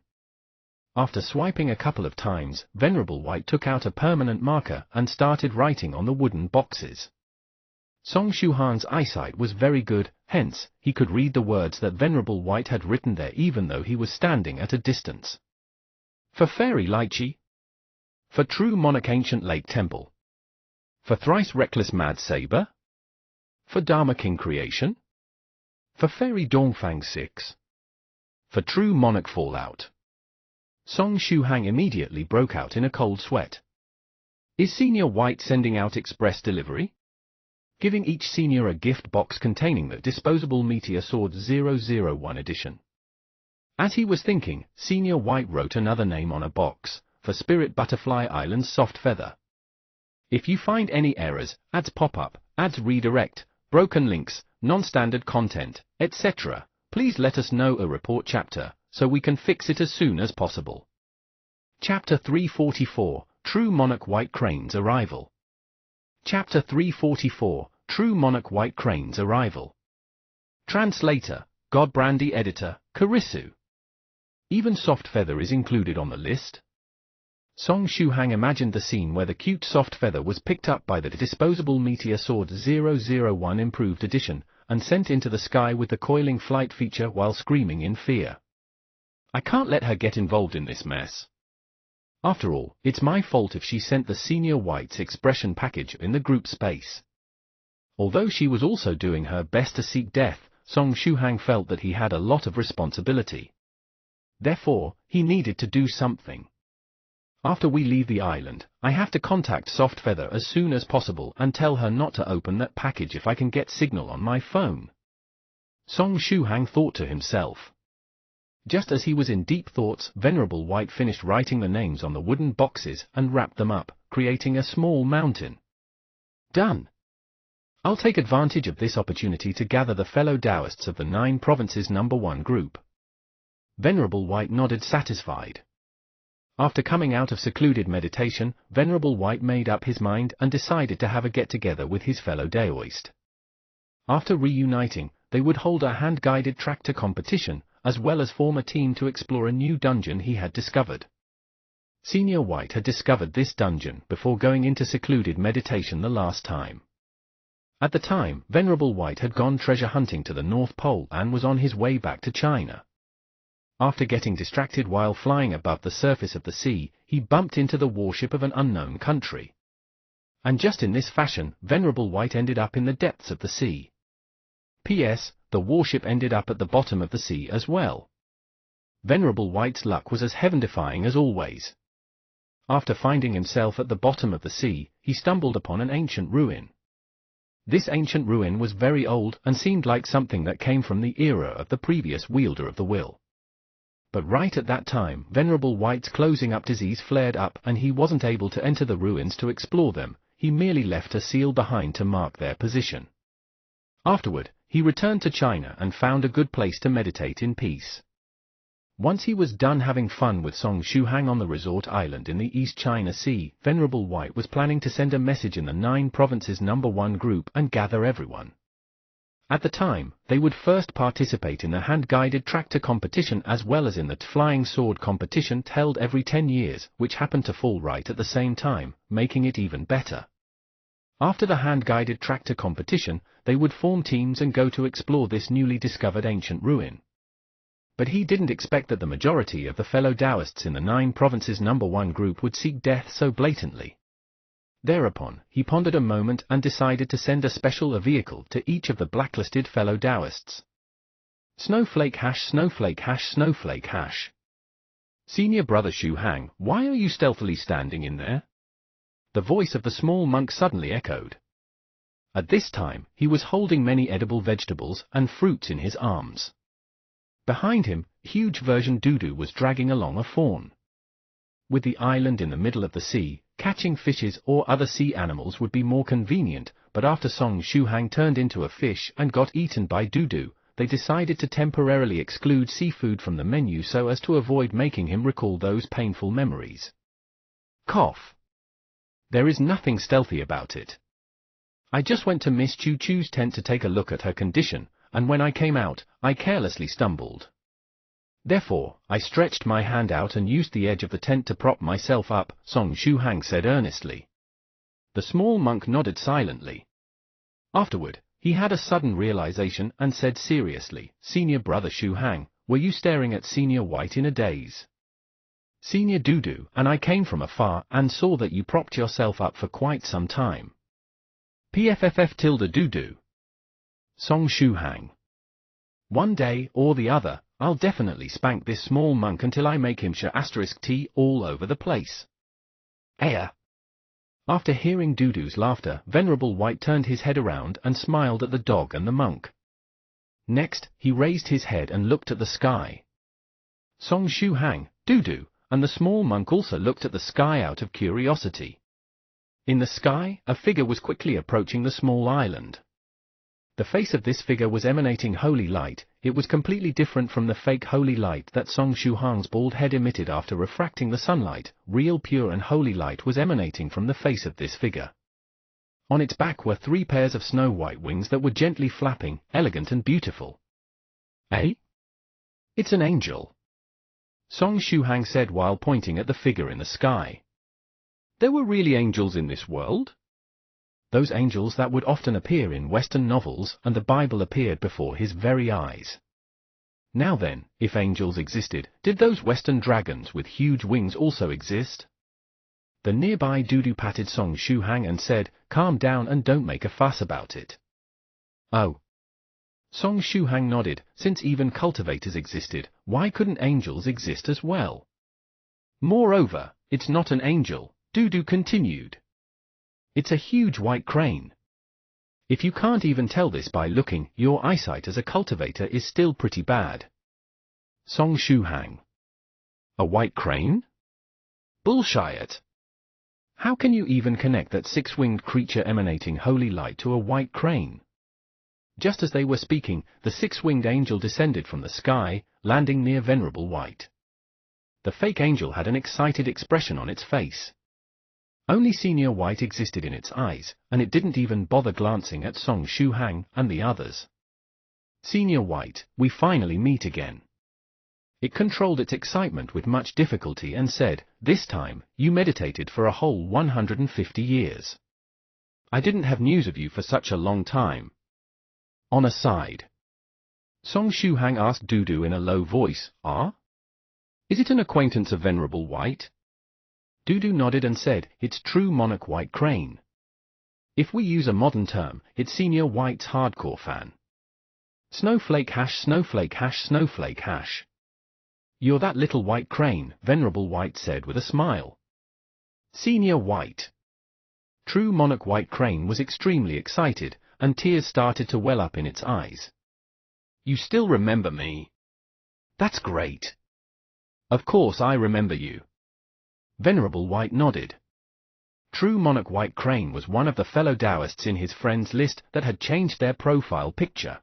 After swiping a couple of times, Venerable White took out a permanent marker and started writing on the wooden boxes. Song Shuhang's eyesight was very good, hence, he could read the words that Venerable White had written there even though he was standing at a distance. For Fairy Lychee. For True Monarch Ancient Lake Temple. For Thrice Reckless Mad Saber. For Dharma King Creation. For Fairy Dongfang 6. For True Monarch Fallout. Song Shuhang immediately broke out in a cold sweat. Is Senior White sending out express delivery? Giving each senior a gift box containing the disposable meteor sword 001 edition. As he was thinking, Senior White wrote another name on a box, for Spirit Butterfly Island's Soft Feather. If you find any errors, ads pop up, ads redirect, broken links, non-standard content, etc., please let us know a report chapter, so we can fix it as soon as possible. Chapter 344, True Monarch White Crane's Arrival. Chapter 344, True Monarch White Crane's Arrival. Translator, Godbrandy Editor, Karisu. Even Soft Feather is included on the list. Song Shuhang imagined the scene where the cute Soft Feather was picked up by the disposable meteor sword 001 improved edition, and sent into the sky with the coiling flight feature while screaming in fear. I can't let her get involved in this mess. After all, it's my fault if she sent the Senior White's expression package in the group space. Although she was also doing her best to seek death, Song Shuhang felt that he had a lot of responsibility. Therefore, he needed to do something. After we leave the island, I have to contact Soft Feather as soon as possible and tell her not to open that package if I can get signal on my phone. Song Shuhang thought to himself. Just as he was in deep thoughts, Venerable White finished writing the names on the wooden boxes and wrapped them up, creating a small mountain. Done. I'll take advantage of this opportunity to gather the fellow Taoists of the 9 provinces #1 group. Venerable White nodded satisfied. After coming out of secluded meditation, Venerable White made up his mind and decided to have a get-together with his fellow Daoist. After reuniting, they would hold a hand-guided tractor competition, as well as form a team to explore a new dungeon he had discovered. Senior White had discovered this dungeon before going into secluded meditation the last time. At the time, Venerable White had gone treasure hunting to the North Pole and was on his way back to China. After getting distracted while flying above the surface of the sea, he bumped into the warship of an unknown country. And just in this fashion, Venerable White ended up in the depths of the sea. P.S. The warship ended up at the bottom of the sea as well. Venerable White's luck was as heaven-defying as always. After finding himself at the bottom of the sea, he stumbled upon an ancient ruin. This ancient ruin was very old and seemed like something that came from the era of the previous wielder of the will. But right at that time, Venerable White's closing up disease flared up and he wasn't able to enter the ruins to explore them, he merely left a seal behind to mark their position. Afterward, he returned to China and found a good place to meditate in peace. Once he was done having fun with Song Shuhang on the resort island in the East China Sea, Venerable White was planning to send a message in the 9 provinces #1 group and gather everyone. At the time, they would first participate in the hand-guided tractor competition as well as in the flying sword competition held every 10 years, which happened to fall right at the same time, making it even better. After the hand-guided tractor competition, they would form teams and go to explore this newly discovered ancient ruin. But he didn't expect that the majority of the fellow Taoists in the 9 provinces #1 group would seek death so blatantly. Thereupon, he pondered a moment and decided to send a special vehicle to each of the blacklisted fellow Taoists. Snowflake hash, snowflake hash, snowflake hash. Senior Brother Shuhang, why are you stealthily standing in there? The voice of the small monk suddenly echoed. At this time, he was holding many edible vegetables and fruits in his arms. Behind him, huge version Dudu was dragging along a fawn. With the island in the middle of the sea, catching fishes or other sea animals would be more convenient, but after Song Shuhang turned into a fish and got eaten by Dudu, they decided to temporarily exclude seafood from the menu so as to avoid making him recall those painful memories. Cough. There is nothing stealthy about it. I just went to Miss Choo Choo's tent to take a look at her condition, and when I came out, I carelessly stumbled. Therefore, I stretched my hand out and used the edge of the tent to prop myself up, Song Shuhang said earnestly. The small monk nodded silently. Afterward, he had a sudden realization and said seriously, Senior Brother Shuhang, were you staring at Senior White in a daze? Senior Dudu, and I came from afar and saw that you propped yourself up for quite some time. PFFF tilde Dudu. Song Shuhang. One day or the other, I'll definitely spank this small monk until I make him *T all over the place. Aya. After hearing Dudu's laughter, Venerable White turned his head around and smiled at the dog and the monk. Next, he raised his head and looked at the sky. Song Shuhang, Dudu, and the small monk also looked at the sky out of curiosity. In the sky, a figure was quickly approaching the small island. The face of this figure was emanating holy light. It was completely different from the fake holy light that Song Shuhang's bald head emitted after refracting the sunlight. Real pure and holy light was emanating from the face of this figure. On its back were 3 pairs of snow-white wings that were gently flapping, elegant and beautiful. Eh? It's an angel. Song Shuhang said while pointing at the figure in the sky. There were really angels in this world? those angels that would often appear in Western novels, and the Bible appeared before his very eyes. Now then, if angels existed, did those Western dragons with huge wings also exist? The nearby Dudu patted Song Shuhang and said, "Calm down and don't make a fuss about it." Oh. Song Shuhang nodded. Since even cultivators existed, why couldn't angels exist as well? Moreover, it's not an angel, Dudu continued. It's a huge white crane. If you can't even tell this by looking, your eyesight as a cultivator is still pretty bad. Song Shuhang. A white crane? Bullshit. How can you even connect that six-winged creature emanating holy light to a white crane? Just as they were speaking, the six-winged angel descended from the sky, landing near Venerable White. The fake angel had an excited expression on its face. Only Senior White existed in its eyes, and it didn't even bother glancing at Song Shuhang and the others. Senior White, we finally meet again. It controlled its excitement with much difficulty and said, "This time, you meditated for a whole 150 years. I didn't have news of you for such a long time." On a side, Song Shuhang asked Dudu in a low voice, "Ah? Is it an acquaintance of Venerable White?" Dudu nodded and said, "It's true Monarch White Crane. If we use a modern term, it's Senior White's hardcore fan. Snowflake hash snowflake hash snowflake hash. You're that little white crane," Venerable White said with a smile. Senior White. True Monarch White Crane was extremely excited, and tears started to well up in its eyes. "You still remember me? That's great. Of course I remember you." Venerable White nodded. True Monarch White Crane was one of the fellow Taoists in his friends list that had changed their profile picture.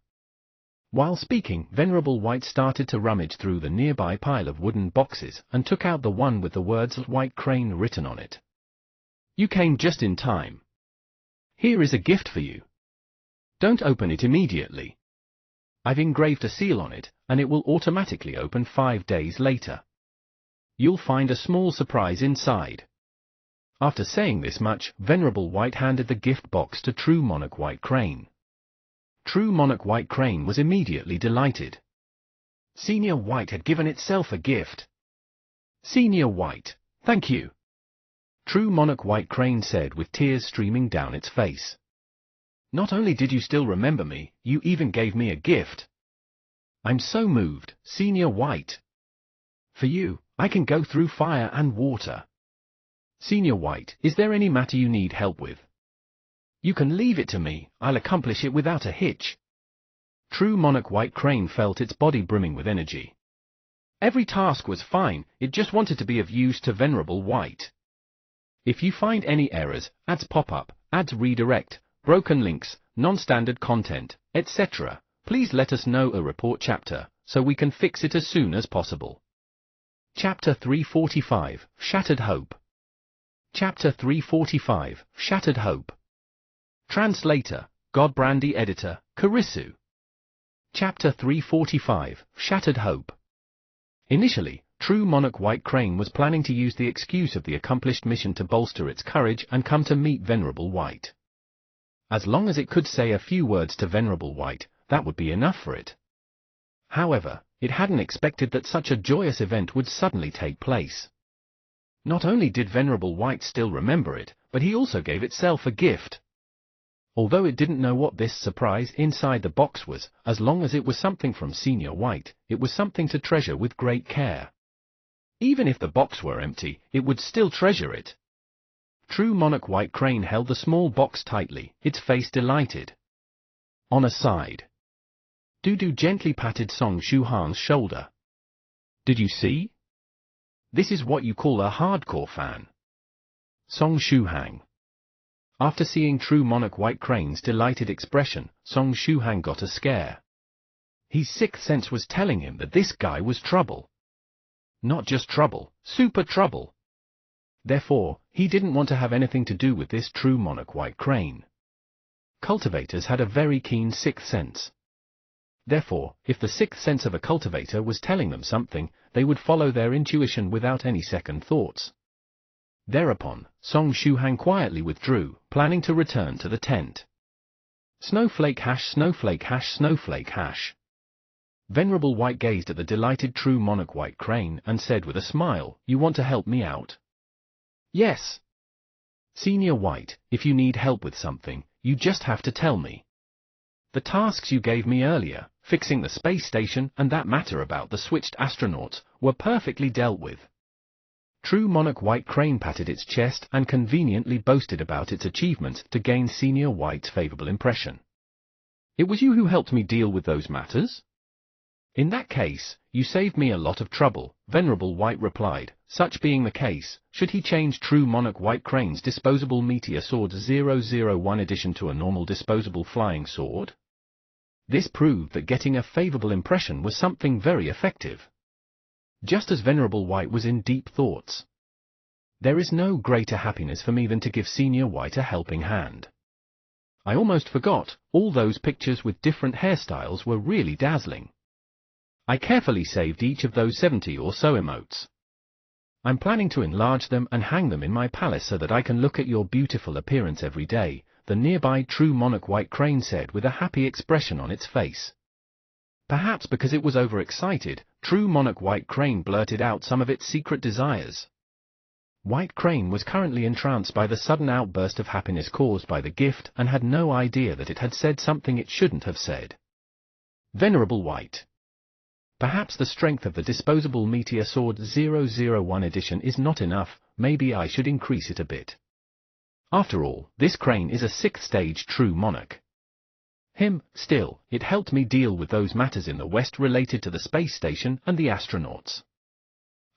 While speaking, Venerable White started to rummage through the nearby pile of wooden boxes and took out the one with the words "White Crane" written on it. "You came just in time. Here is a gift for you. Don't open it immediately. I've engraved a seal on it, and it will automatically open 5 days later. You'll find a small surprise inside." After saying this much, Venerable White handed the gift box to True Monarch White Crane. True Monarch White Crane was immediately delighted. Senior White had given itself a gift. "Senior White, thank you," True Monarch White Crane said with tears streaming down its face. "Not only did you still remember me, you even gave me a gift. I'm so moved, Senior White. For you, I can go through fire and water. Senior White, is there any matter you need help with? You can leave it to me, I'll accomplish it without a hitch." True Monarch White Crane felt its body brimming with energy. Every task was fine, it just wanted to be of use to Venerable White. If you find any errors, ads pop up, ads redirect, broken links, non-standard content, etc., please let us know a report chapter, so we can fix it as soon as possible. Chapter 345, Shattered Hope. Chapter 345, Shattered Hope. Translator, Godbrandy Editor, Karisu. Chapter 345, Shattered Hope. Initially, True Monarch White Crane was planning to use the excuse of the accomplished mission to bolster its courage and come to meet Venerable White. As long as it could say a few words to Venerable White, that would be enough for it. However, it hadn't expected that such a joyous event would suddenly take place. Not only did Venerable White still remember it, but he also gave itself a gift. Although it didn't know what this surprise inside the box was, as long as it was something from Senior White, it was something to treasure with great care. Even if the box were empty, it would still treasure it. True Monarch White Crane held the small box tightly, its face delighted. On a side, Dudu gently patted Song Shuhang's shoulder. "Did you see? This is what you call a hardcore fan." Song Shuhang. After seeing True Monarch White Crane's delighted expression, Song Shuhang got a scare. His sixth sense was telling him that this guy was trouble. Not just trouble, super trouble. Therefore, he didn't want to have anything to do with this True Monarch White Crane. Cultivators had a very keen sixth sense. Therefore, if the sixth sense of a cultivator was telling them something, they would follow their intuition without any second thoughts. Thereupon, Song Shuhang quietly withdrew, planning to return to the tent. Snowflake hash, snowflake hash, snowflake hash. Venerable White gazed at the delighted true monarch White Crane and said with a smile, "You want to help me out?" "Yes. Senior White, if you need help with something, you just have to tell me. The tasks you gave me earlier, fixing the space station and that matter about the switched astronauts, were perfectly dealt with." True monarch White Crane patted its chest and conveniently boasted about its achievements to gain Senior White's favorable impression. "It was you who helped me deal with those matters?" "In that case, you saved me a lot of trouble," Venerable White replied. Such being the case, should he change True Monarch White Crane's disposable Meteor Sword 001 edition to a normal disposable flying sword? This proved that getting a favorable impression was something very effective. Just as Venerable White was in deep thoughts. There is no greater happiness for me than to give Senior White a helping hand. I almost forgot, all those pictures with different hairstyles were really dazzling. I carefully saved each of those 70 or so emotes. I'm planning to enlarge them and hang them in my palace so that I can look at your beautiful appearance every day, the nearby True Monarch White Crane said with a happy expression on its face. Perhaps because it was overexcited, True Monarch White Crane blurted out some of its secret desires. White Crane was currently entranced by the sudden outburst of happiness caused by the gift and had no idea that it had said something it shouldn't have said. Venerable White. Perhaps the strength of the disposable Meteor Sword 001 edition is not enough, maybe I should increase it a bit. After all, this crane is a 6th stage True Monarch. Still, it helped me deal with those matters in the West related to the space station and the astronauts.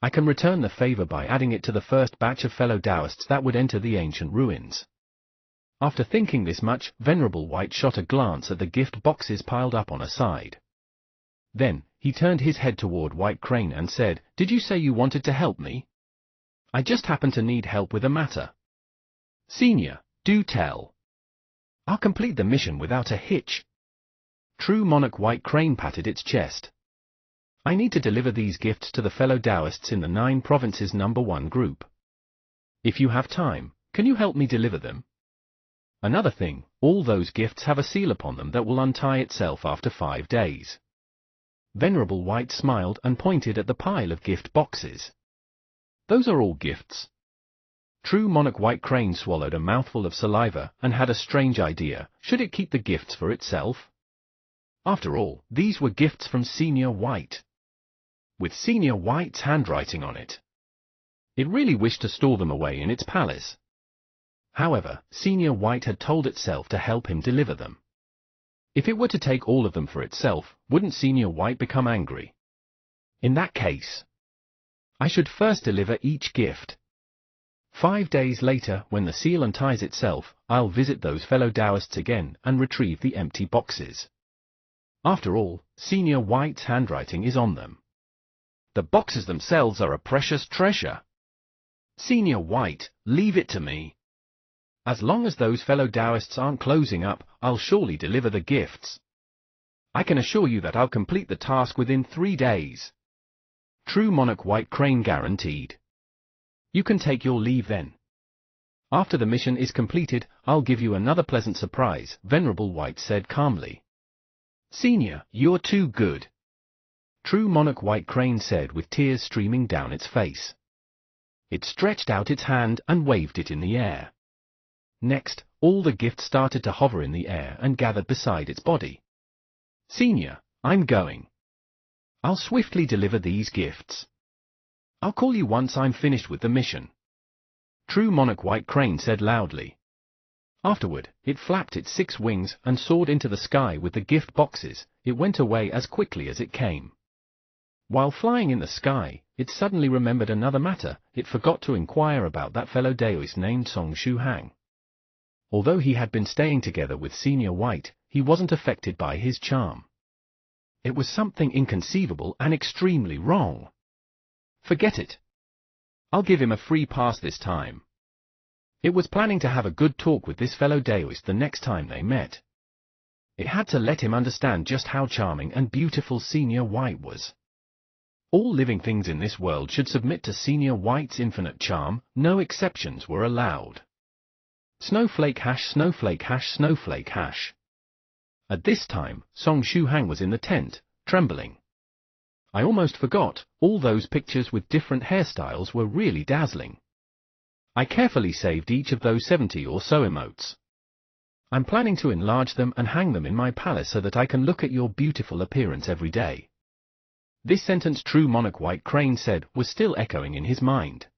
I can return the favor by adding it to the first batch of fellow Taoists that would enter the ancient ruins. After thinking this much, Venerable White shot a glance at the gift boxes piled up on a side. Then, he turned his head toward White Crane and said, "Did you say you wanted to help me? I just happen to need help with a matter." "Senior, do tell. I'll complete the mission without a hitch." True Monarch White Crane patted its chest. "I need to deliver these gifts to the fellow Taoists in the 9 provinces #1 group. If you have time, can you help me deliver them? Another thing, all those gifts have a seal upon them that will untie itself after 5 days. Venerable White smiled and pointed at the pile of gift boxes. "Those are all gifts?" True Monarch White Crane swallowed a mouthful of saliva and had a strange idea. Should it keep the gifts for itself? After all, these were gifts from Senior White, with Senior White's handwriting on it. It really wished to store them away in its palace. However, Senior White had told itself to help him deliver them. If it were to take all of them for itself, wouldn't Senior White become angry? In that case, I should first deliver each gift. 5 days later, when the seal unties itself, I'll visit those fellow Taoists again and retrieve the empty boxes. After all, Senior White's handwriting is on them. The boxes themselves are a precious treasure. Senior White, leave it to me. As long as those fellow Taoists aren't closing up, I'll surely deliver the gifts. I can assure you that I'll complete the task within 3 days. True Monarch White Crane guaranteed. You can take your leave then. After the mission is completed, I'll give you another pleasant surprise, Venerable White said calmly. Senior, you're too good. True Monarch White Crane said with tears streaming down its face. It stretched out its hand and waved it in the air. Next, all the gifts started to hover in the air and gathered beside its body. Senior, I'm going. I'll swiftly deliver these gifts. I'll call you once I'm finished with the mission. True Monarch White Crane said loudly. Afterward, it flapped its 6 wings and soared into the sky with the gift boxes. It went away as quickly as it came. While flying in the sky, it suddenly remembered another matter. It forgot to inquire about that fellow Taoist named Song Shuhang. Although he had been staying together with Senior White, he wasn't affected by his charm. It was something inconceivable and extremely wrong. Forget it. I'll give him a free pass this time. It was planning to have a good talk with this fellow Taoist the next time they met. It had to let him understand just how charming and beautiful Senior White was. All living things in this world should submit to Senior White's infinite charm, no exceptions were allowed. Snowflake hash, snowflake hash, snowflake hash. At this time, Song Shuhang was in the tent, trembling. I almost forgot, all those pictures with different hairstyles were really dazzling. I carefully saved each of those 70 or so emotes. I'm planning to enlarge them and hang them in my palace so that I can look at your beautiful appearance every day. This sentence True Monarch White Crane said was still echoing in his mind.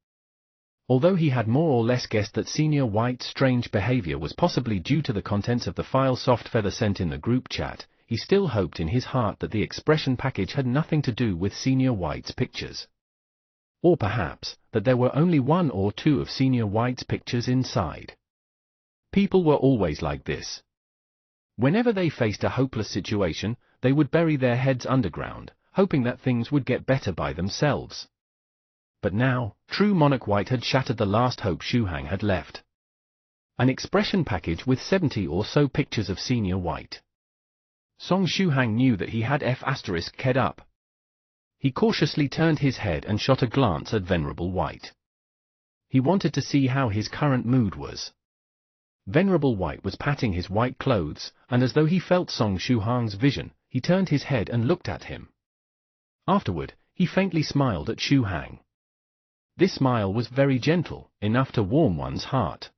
Although he had more or less guessed that Senior White's strange behavior was possibly due to the contents of the file Soft Feather sent in the group chat, he still hoped in his heart that the expression package had nothing to do with Senior White's pictures. Or perhaps, that there were only 1 or 2 of Senior White's pictures inside. People were always like this. Whenever they faced a hopeless situation, they would bury their heads underground, hoping that things would get better by themselves. But now, True Monarch White had shattered the last hope Shuhang had left. An expression package with 70 or so pictures of Senior White. Song Shuhang knew that he had F***ed up. He cautiously turned his head and shot a glance at Venerable White. He wanted to see how his current mood was. Venerable White was patting his white clothes, and as though he felt Song Shuhang's vision, he turned his head and looked at him. Afterward, he faintly smiled at Shuhang. This smile was very gentle, enough to warm one's heart.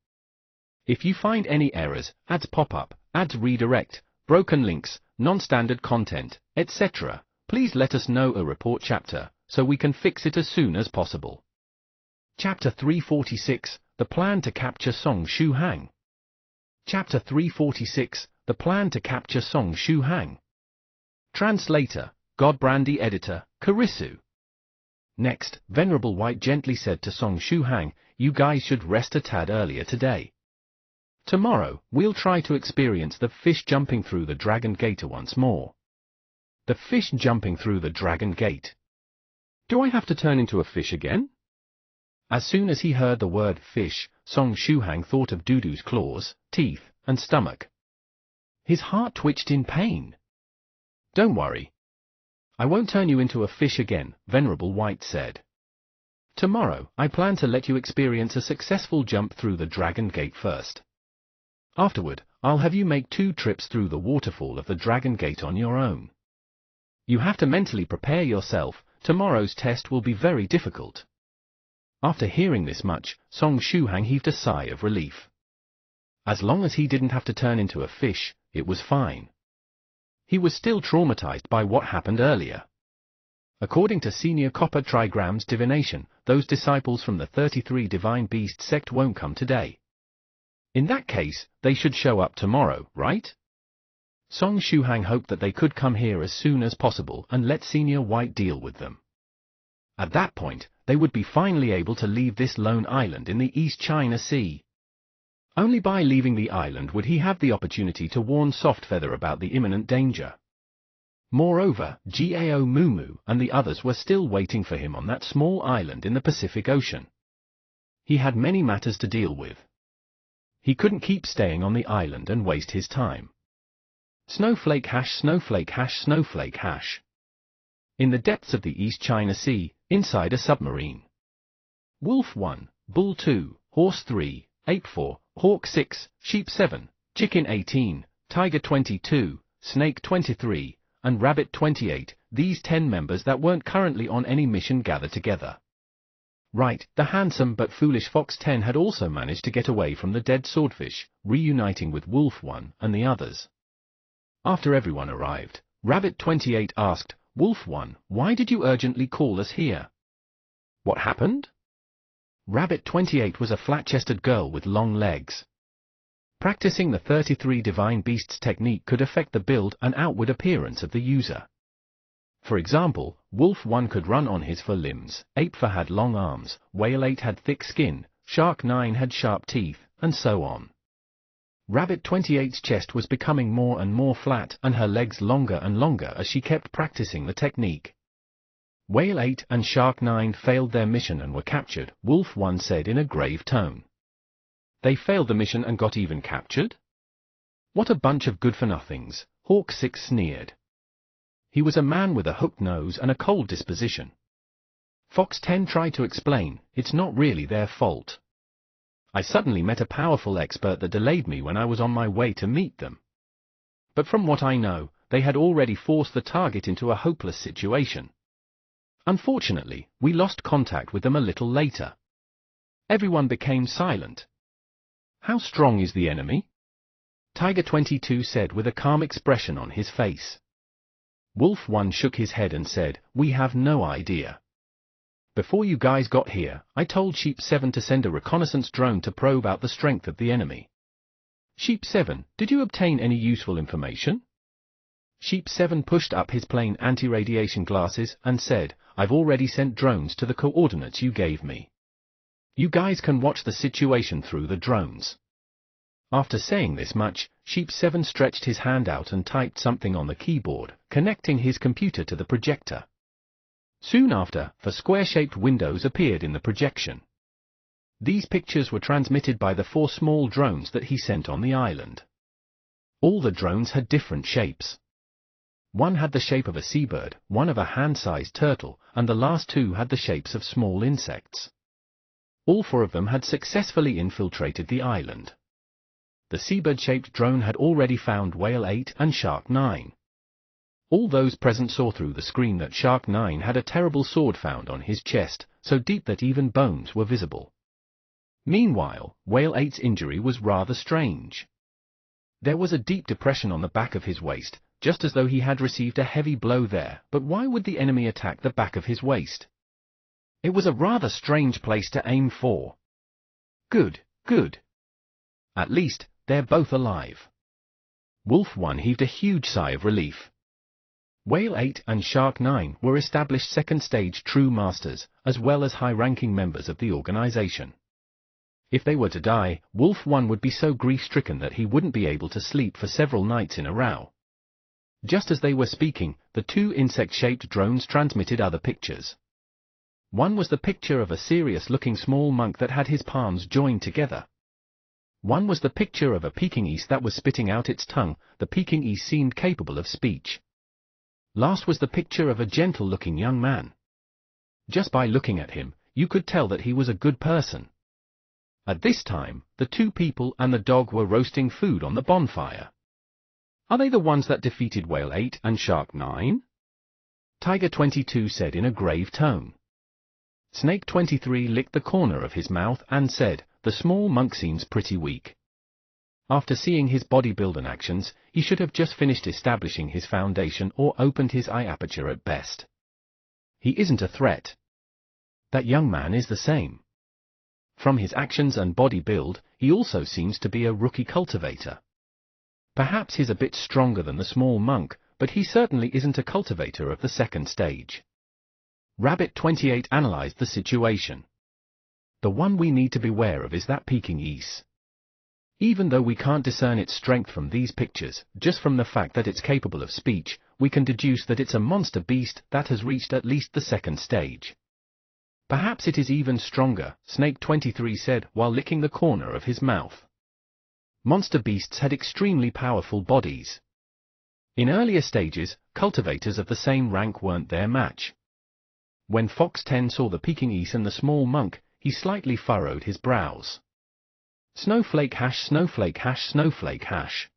If you find any errors, ads pop-up, ads redirect, broken links, non-standard content, etc., please let us know a report chapter, so we can fix it as soon as possible. Chapter 346, The Plan to Capture Song Shuhang. Chapter 346, The Plan to Capture Song Shuhang. Translator, Godbrandy Editor, Karisu. Next, Venerable White gently said to Song Shuhang, "You guys should rest a tad earlier today. Tomorrow, we'll try to experience the fish jumping through the Dragon Gate once more." The fish jumping through the Dragon Gate. Do I have to turn into a fish again? As soon as he heard the word fish, Song Shuhang thought of Dudu's claws, teeth, and stomach. His heart twitched in pain. Don't worry. I won't turn you into a fish again, Venerable White said. Tomorrow, I plan to let you experience a successful jump through the Dragon Gate first. Afterward, I'll have you make 2 trips through the waterfall of the Dragon Gate on your own. You have to mentally prepare yourself, tomorrow's test will be very difficult. After hearing this much, Song Shuhang heaved a sigh of relief. As long as he didn't have to turn into a fish, it was fine. He was still traumatized by what happened earlier. According to Senior Copper Trigram's divination, those disciples from the 33 Divine Beast sect won't come today. In that case, they should show up tomorrow, right? Song Shuhang hoped that they could come here as soon as possible and let Senior White deal with them. At that point, they would be finally able to leave this lone island in the East China Sea. Only by leaving the island would he have the opportunity to warn Soft Feather about the imminent danger. Moreover, Gao Mumu and the others were still waiting for him on that small island in the Pacific Ocean. He had many matters to deal with. He couldn't keep staying on the island and waste his time. Snowflake hash, snowflake hash, snowflake hash. In the depths of the East China Sea, inside a submarine. Wolf 1, Bull 2, Horse 3, Ape 4, Hawk 6, Sheep 7, Chicken 18, Tiger 22, Snake 23, and Rabbit 28, these 10 members that weren't currently on any mission gathered together. Right, the handsome but foolish Fox 10 had also managed to get away from the dead swordfish, reuniting with Wolf 1 and the others. After everyone arrived, Rabbit 28 asked, "Wolf 1, why did you urgently call us here? What happened?" Rabbit 28 was a flat-chested girl with long legs. Practicing the 33 Divine Beasts technique could affect the build and outward appearance of the user. For example, Wolf 1 could run on his 4 limbs, Ape 4 had long arms, Whale 8 had thick skin, Shark 9 had sharp teeth, and so on. Rabbit 28's chest was becoming more and more flat and her legs longer and longer as she kept practicing the technique. Whale 8 and Shark 9 failed their mission and were captured, Wolf 1 said in a grave tone. They failed the mission and got even captured? What a bunch of good-for-nothings, Hawk 6 sneered. He was a man with a hooked nose and a cold disposition. Fox 10 tried to explain, it's not really their fault. I suddenly met a powerful expert that delayed me when I was on my way to meet them. But from what I know, they had already forced the target into a hopeless situation. Unfortunately, we lost contact with them a little later. Everyone became silent. How strong is the enemy? Tiger 22 said with a calm expression on his face. Wolf 1 shook his head and said, we have no idea. Before you guys got here, I told Sheep 7 to send a reconnaissance drone to probe out the strength of the enemy. Sheep 7, did you obtain any useful information? Sheep 7 pushed up his plain anti-radiation glasses and said, I've already sent drones to the coordinates you gave me. You guys can watch the situation through the drones. After saying this much, Sheep 7 stretched his hand out and typed something on the keyboard, connecting his computer to the projector. Soon after, 4 square-shaped windows appeared in the projection. These pictures were transmitted by the 4 small drones that he sent on the island. All the drones had different shapes. One had the shape of a seabird, one of a hand-sized turtle, and the last 2 had the shapes of small insects. All 4 of them had successfully infiltrated the island. The seabird-shaped drone had already found Whale 8 and Shark 9. All those present saw through the screen that Shark 9 had a terrible sword found on his chest, so deep that even bones were visible. Meanwhile, Whale 8's injury was rather strange. There was a deep depression on the back of his waist, just as though he had received a heavy blow there, but why would the enemy attack the back of his waist? It was a rather strange place to aim for. Good, good. At least, they're both alive. Wolf 1 heaved a huge sigh of relief. Whale 8 and Shark 9 were established second-stage true masters, as well as high-ranking members of the organization. If they were to die, Wolf 1 would be so grief-stricken that he wouldn't be able to sleep for several nights in a row. Just as they were speaking, the 2 insect-shaped drones transmitted other pictures. One was the picture of a serious-looking small monk that had his palms joined together. One was the picture of a Pekingese that was spitting out its tongue. The Pekingese seemed capable of speech. Last was the picture of a gentle-looking young man. Just by looking at him, you could tell that he was a good person. At this time, the 2 people and the dog were roasting food on the bonfire. Are they the ones that defeated Whale 8 and Shark 9? Tiger 22 said in a grave tone. Snake 23 licked the corner of his mouth and said, the small monk seems pretty weak. After seeing his bodybuild and actions, he should have just finished establishing his foundation or opened his eye aperture at best. He isn't a threat. That young man is the same. From his actions and body build, he also seems to be a rookie cultivator. Perhaps he's a bit stronger than the small monk, but he certainly isn't a cultivator of the second stage. Rabbit 28 analyzed the situation. The one we need to beware of is that Pekingese. Even though we can't discern its strength from these pictures, just from the fact that it's capable of speech, we can deduce that it's a monster beast that has reached at least the second stage. Perhaps it is even stronger, Snake 23 said while licking the corner of his mouth. Monster beasts had extremely powerful bodies. In earlier stages, cultivators of the same rank weren't their match. When Fox 10 saw the Pekingese and the small monk, he slightly furrowed his brows. Snowflake hash snowflake hash snowflake hash.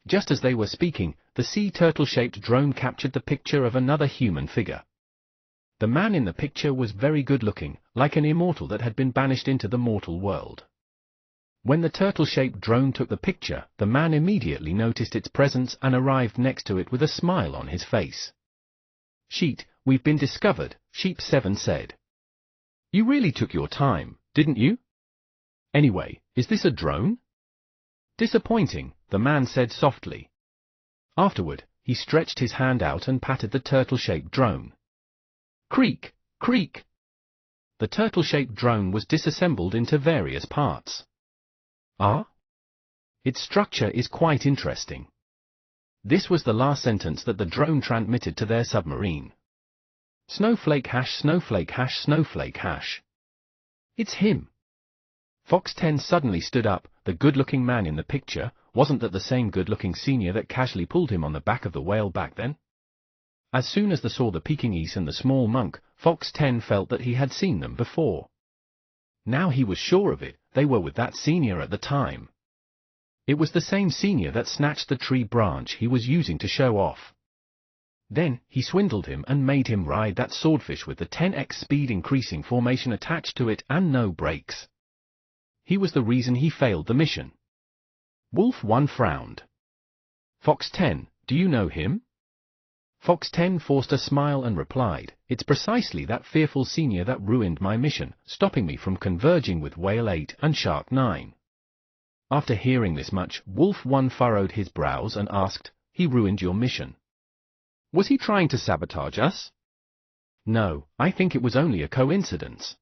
Just as they were speaking, the sea turtle-shaped drone captured the picture of another human figure. The man in the picture was very good-looking, like an immortal that had been banished into the mortal world. When the turtle-shaped drone took the picture, the man immediately noticed its presence and arrived next to it with a smile on his face. Sheet, we've been discovered, Sheep 7 said. You really took your time, didn't you? Anyway, is this a drone? Disappointing, the man said softly. Afterward, he stretched his hand out and patted the turtle-shaped drone. Creak, creak. The turtle-shaped drone was disassembled into various parts. Ah? Its structure is quite interesting. This was the last sentence that the drone transmitted to their submarine. Snowflake hash snowflake hash snowflake hash. It's him. Fox 10 suddenly stood up. The good-looking man in the picture, wasn't that the same good-looking senior that casually pulled him on the back of the whale back then? As soon as they saw the Pekingese and the small monk, Fox 10 felt that he had seen them before. Now he was sure of it, they were with that senior at the time. It was the same senior that snatched the tree branch he was using to show off. Then, he swindled him and made him ride that swordfish with the 10x speed increasing formation attached to it and no brakes. He was the reason he failed the mission. Wolf 1 frowned. Fox 10, do you know him? Fox 10 forced a smile and replied, it's precisely that fearful senior that ruined my mission, stopping me from converging with Whale 8 and Shark 9. After hearing this much, Wolf 1 furrowed his brows and asked, he ruined your mission? Was he trying to sabotage us? No, I think it was only a coincidence.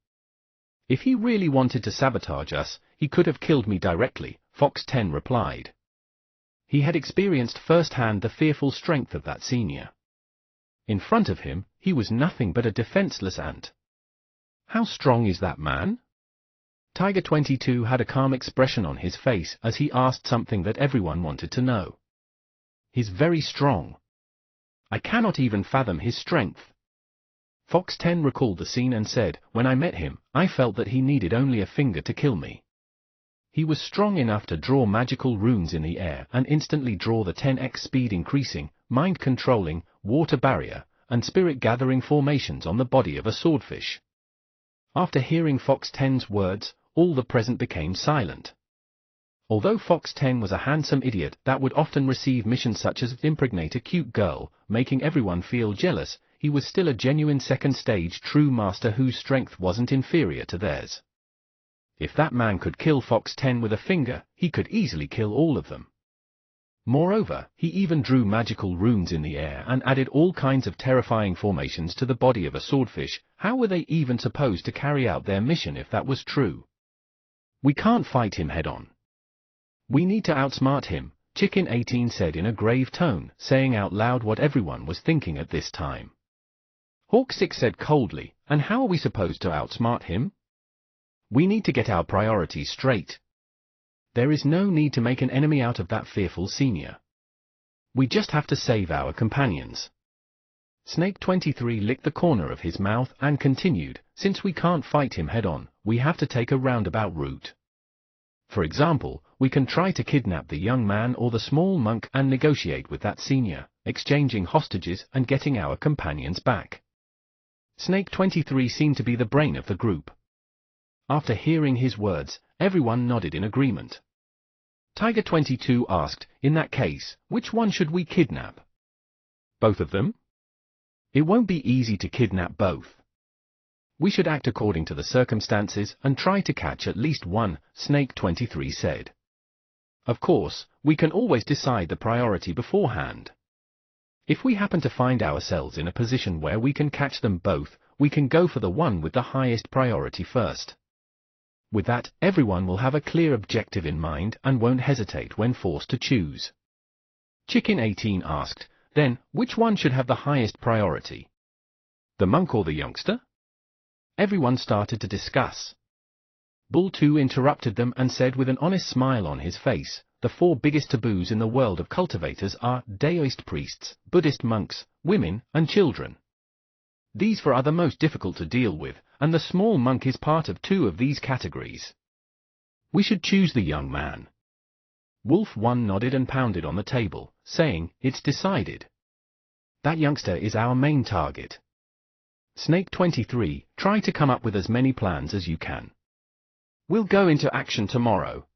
If he really wanted to sabotage us, he could have killed me directly, Fox 10 replied. He had experienced firsthand the fearful strength of that senior. In front of him, he was nothing but a defenseless ant. How strong is that man? Tiger 22 had a calm expression on his face as he asked something that everyone wanted to know. He's very strong. I cannot even fathom his strength. Fox 10 recalled the scene and said, when I met him, I felt that he needed only a finger to kill me. He was strong enough to draw magical runes in the air and instantly draw the 10x speed increasing, mind-controlling, water barrier, and spirit-gathering formations on the body of a swordfish. After hearing Fox 10's words, all the present became silent. Although Fox 10 was a handsome idiot that would often receive missions such as impregnate a cute girl, making everyone feel jealous, he was still a genuine second-stage true master whose strength wasn't inferior to theirs. If that man could kill Fox 10 with a finger, he could easily kill all of them. Moreover, he even drew magical runes in the air and added all kinds of terrifying formations to the body of a swordfish. How were they even supposed to carry out their mission if that was true? We can't fight him head-on. We need to outsmart him, Chicken 18 said in a grave tone, saying out loud what everyone was thinking at this time. Hawk 6 said coldly, and how are we supposed to outsmart him? We need to get our priorities straight. There is no need to make an enemy out of that fearful senior. We just have to save our companions. Snake 23 licked the corner of his mouth and continued, since we can't fight him head-on, we have to take a roundabout route. For example, we can try to kidnap the young man or the small monk and negotiate with that senior, exchanging hostages and getting our companions back. Snake 23 seemed to be the brain of the group. After hearing his words, everyone nodded in agreement. Tiger 22 asked, in that case, which one should we kidnap? Both of them? It won't be easy to kidnap both. We should act according to the circumstances and try to catch at least one, Snake 23 said. Of course, we can always decide the priority beforehand. If we happen to find ourselves in a position where we can catch them both, we can go for the one with the highest priority first. With that, everyone will have a clear objective in mind and won't hesitate when forced to choose. Chicken 18 asked, then, which one should have the highest priority? The monk or the youngster? Everyone started to discuss. Bull 2 interrupted them and said with an honest smile on his face, the 4 biggest taboos in the world of cultivators are Daoist priests, Buddhist monks, women, and children. These 4 are the most difficult to deal with, and the small monk is part of 2 of these categories. We should choose the young man. Wolf 1 nodded and pounded on the table, saying, it's decided. That youngster is our main target. Snake 23, try to come up with as many plans as you can. We'll go into action tomorrow.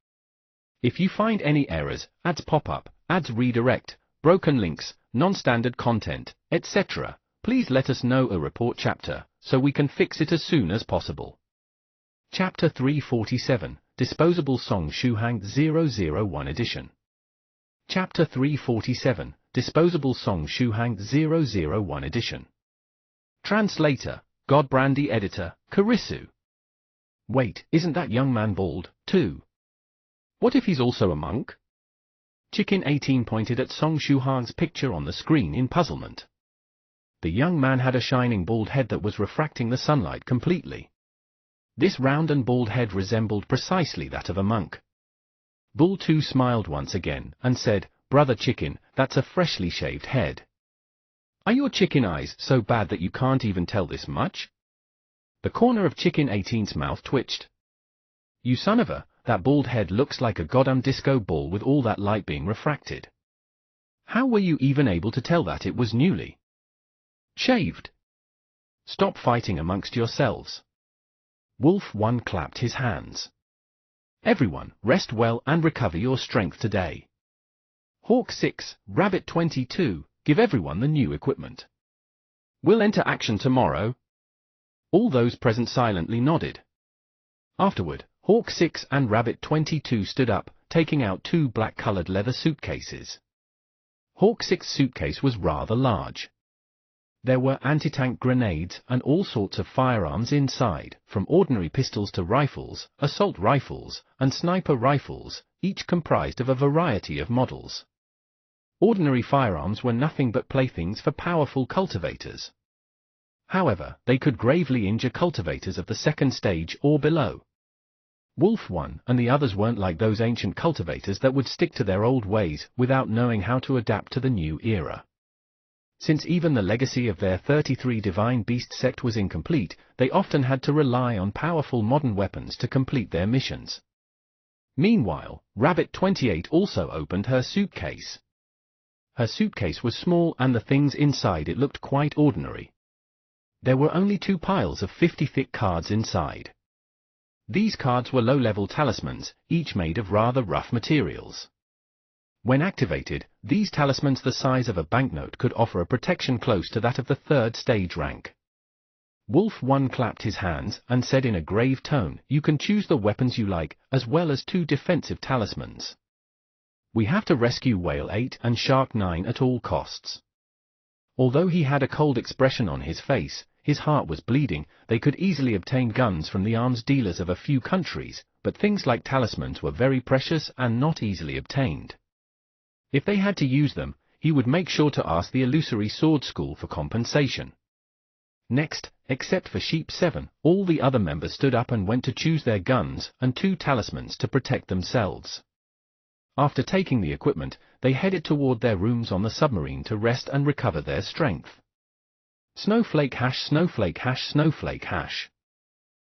If you find any errors, ads pop up, ads redirect, broken links, non-standard content, etc., please let us know a report chapter, so we can fix it as soon as possible. Chapter 347, Disposable Song Shuhang 001 Edition. Chapter 347, Disposable Song Shuhang 001 Edition. Translator, Godbrandy Editor, Karisu. Wait, isn't that young man bald, too? What if he's also a monk? Chicken 18 pointed at Song Shuhang's picture on the screen in puzzlement. The young man had a shining bald head that was refracting the sunlight completely. This round and bald head resembled precisely that of a monk. Bull 2 smiled once again and said, Brother Chicken, that's a freshly shaved head. Are your chicken eyes so bad that you can't even tell this much? The corner of Chicken 18's mouth twitched. You son of a, that bald head looks like a goddamn disco ball with all that light being refracted. How were you even able to tell that it was newly shaved? Stop fighting amongst yourselves. Wolf 1 clapped his hands. Everyone, rest well and recover your strength today. Hawk 6, Rabbit 22, give everyone the new equipment. We'll enter action tomorrow. All those present silently nodded. Afterward, Hawk 6 and Rabbit 22 stood up, taking out 2 black-colored leather suitcases. Hawk 6's suitcase was rather large. There were anti-tank grenades and all sorts of firearms inside, from ordinary pistols to rifles, assault rifles, and sniper rifles, each comprised of a variety of models. Ordinary firearms were nothing but playthings for powerful cultivators. However, they could gravely injure cultivators of the second stage or below. Wolf 1 and the others weren't like those ancient cultivators that would stick to their old ways without knowing how to adapt to the new era. Since even the legacy of their 33 Divine Beast sect was incomplete, they often had to rely on powerful modern weapons to complete their missions. Meanwhile, Rabbit 28 also opened her suitcase. Her suitcase was small and the things inside it looked quite ordinary. There were only 2 piles of 50 thick cards inside. These cards were low-level talismans, each made of rather rough materials. When activated, these talismans the size of a banknote could offer a protection close to that of the 3rd stage rank. Wolf 1 clapped his hands and said in a grave tone, you can choose the weapons you like, as well as 2 defensive talismans. We have to rescue Whale 8 and Shark 9 at all costs. Although he had a cold expression on his face, his heart was bleeding. They could easily obtain guns from the arms dealers of a few countries, but things like talismans were very precious and not easily obtained. If they had to use them, he would make sure to ask the Illusory Sword School for compensation. Next, except for Sheep 7, all the other members stood up and went to choose their guns and 2 talismans to protect themselves. After taking the equipment, they headed toward their rooms on the submarine to rest and recover their strength. Snowflake hash snowflake hash snowflake hash.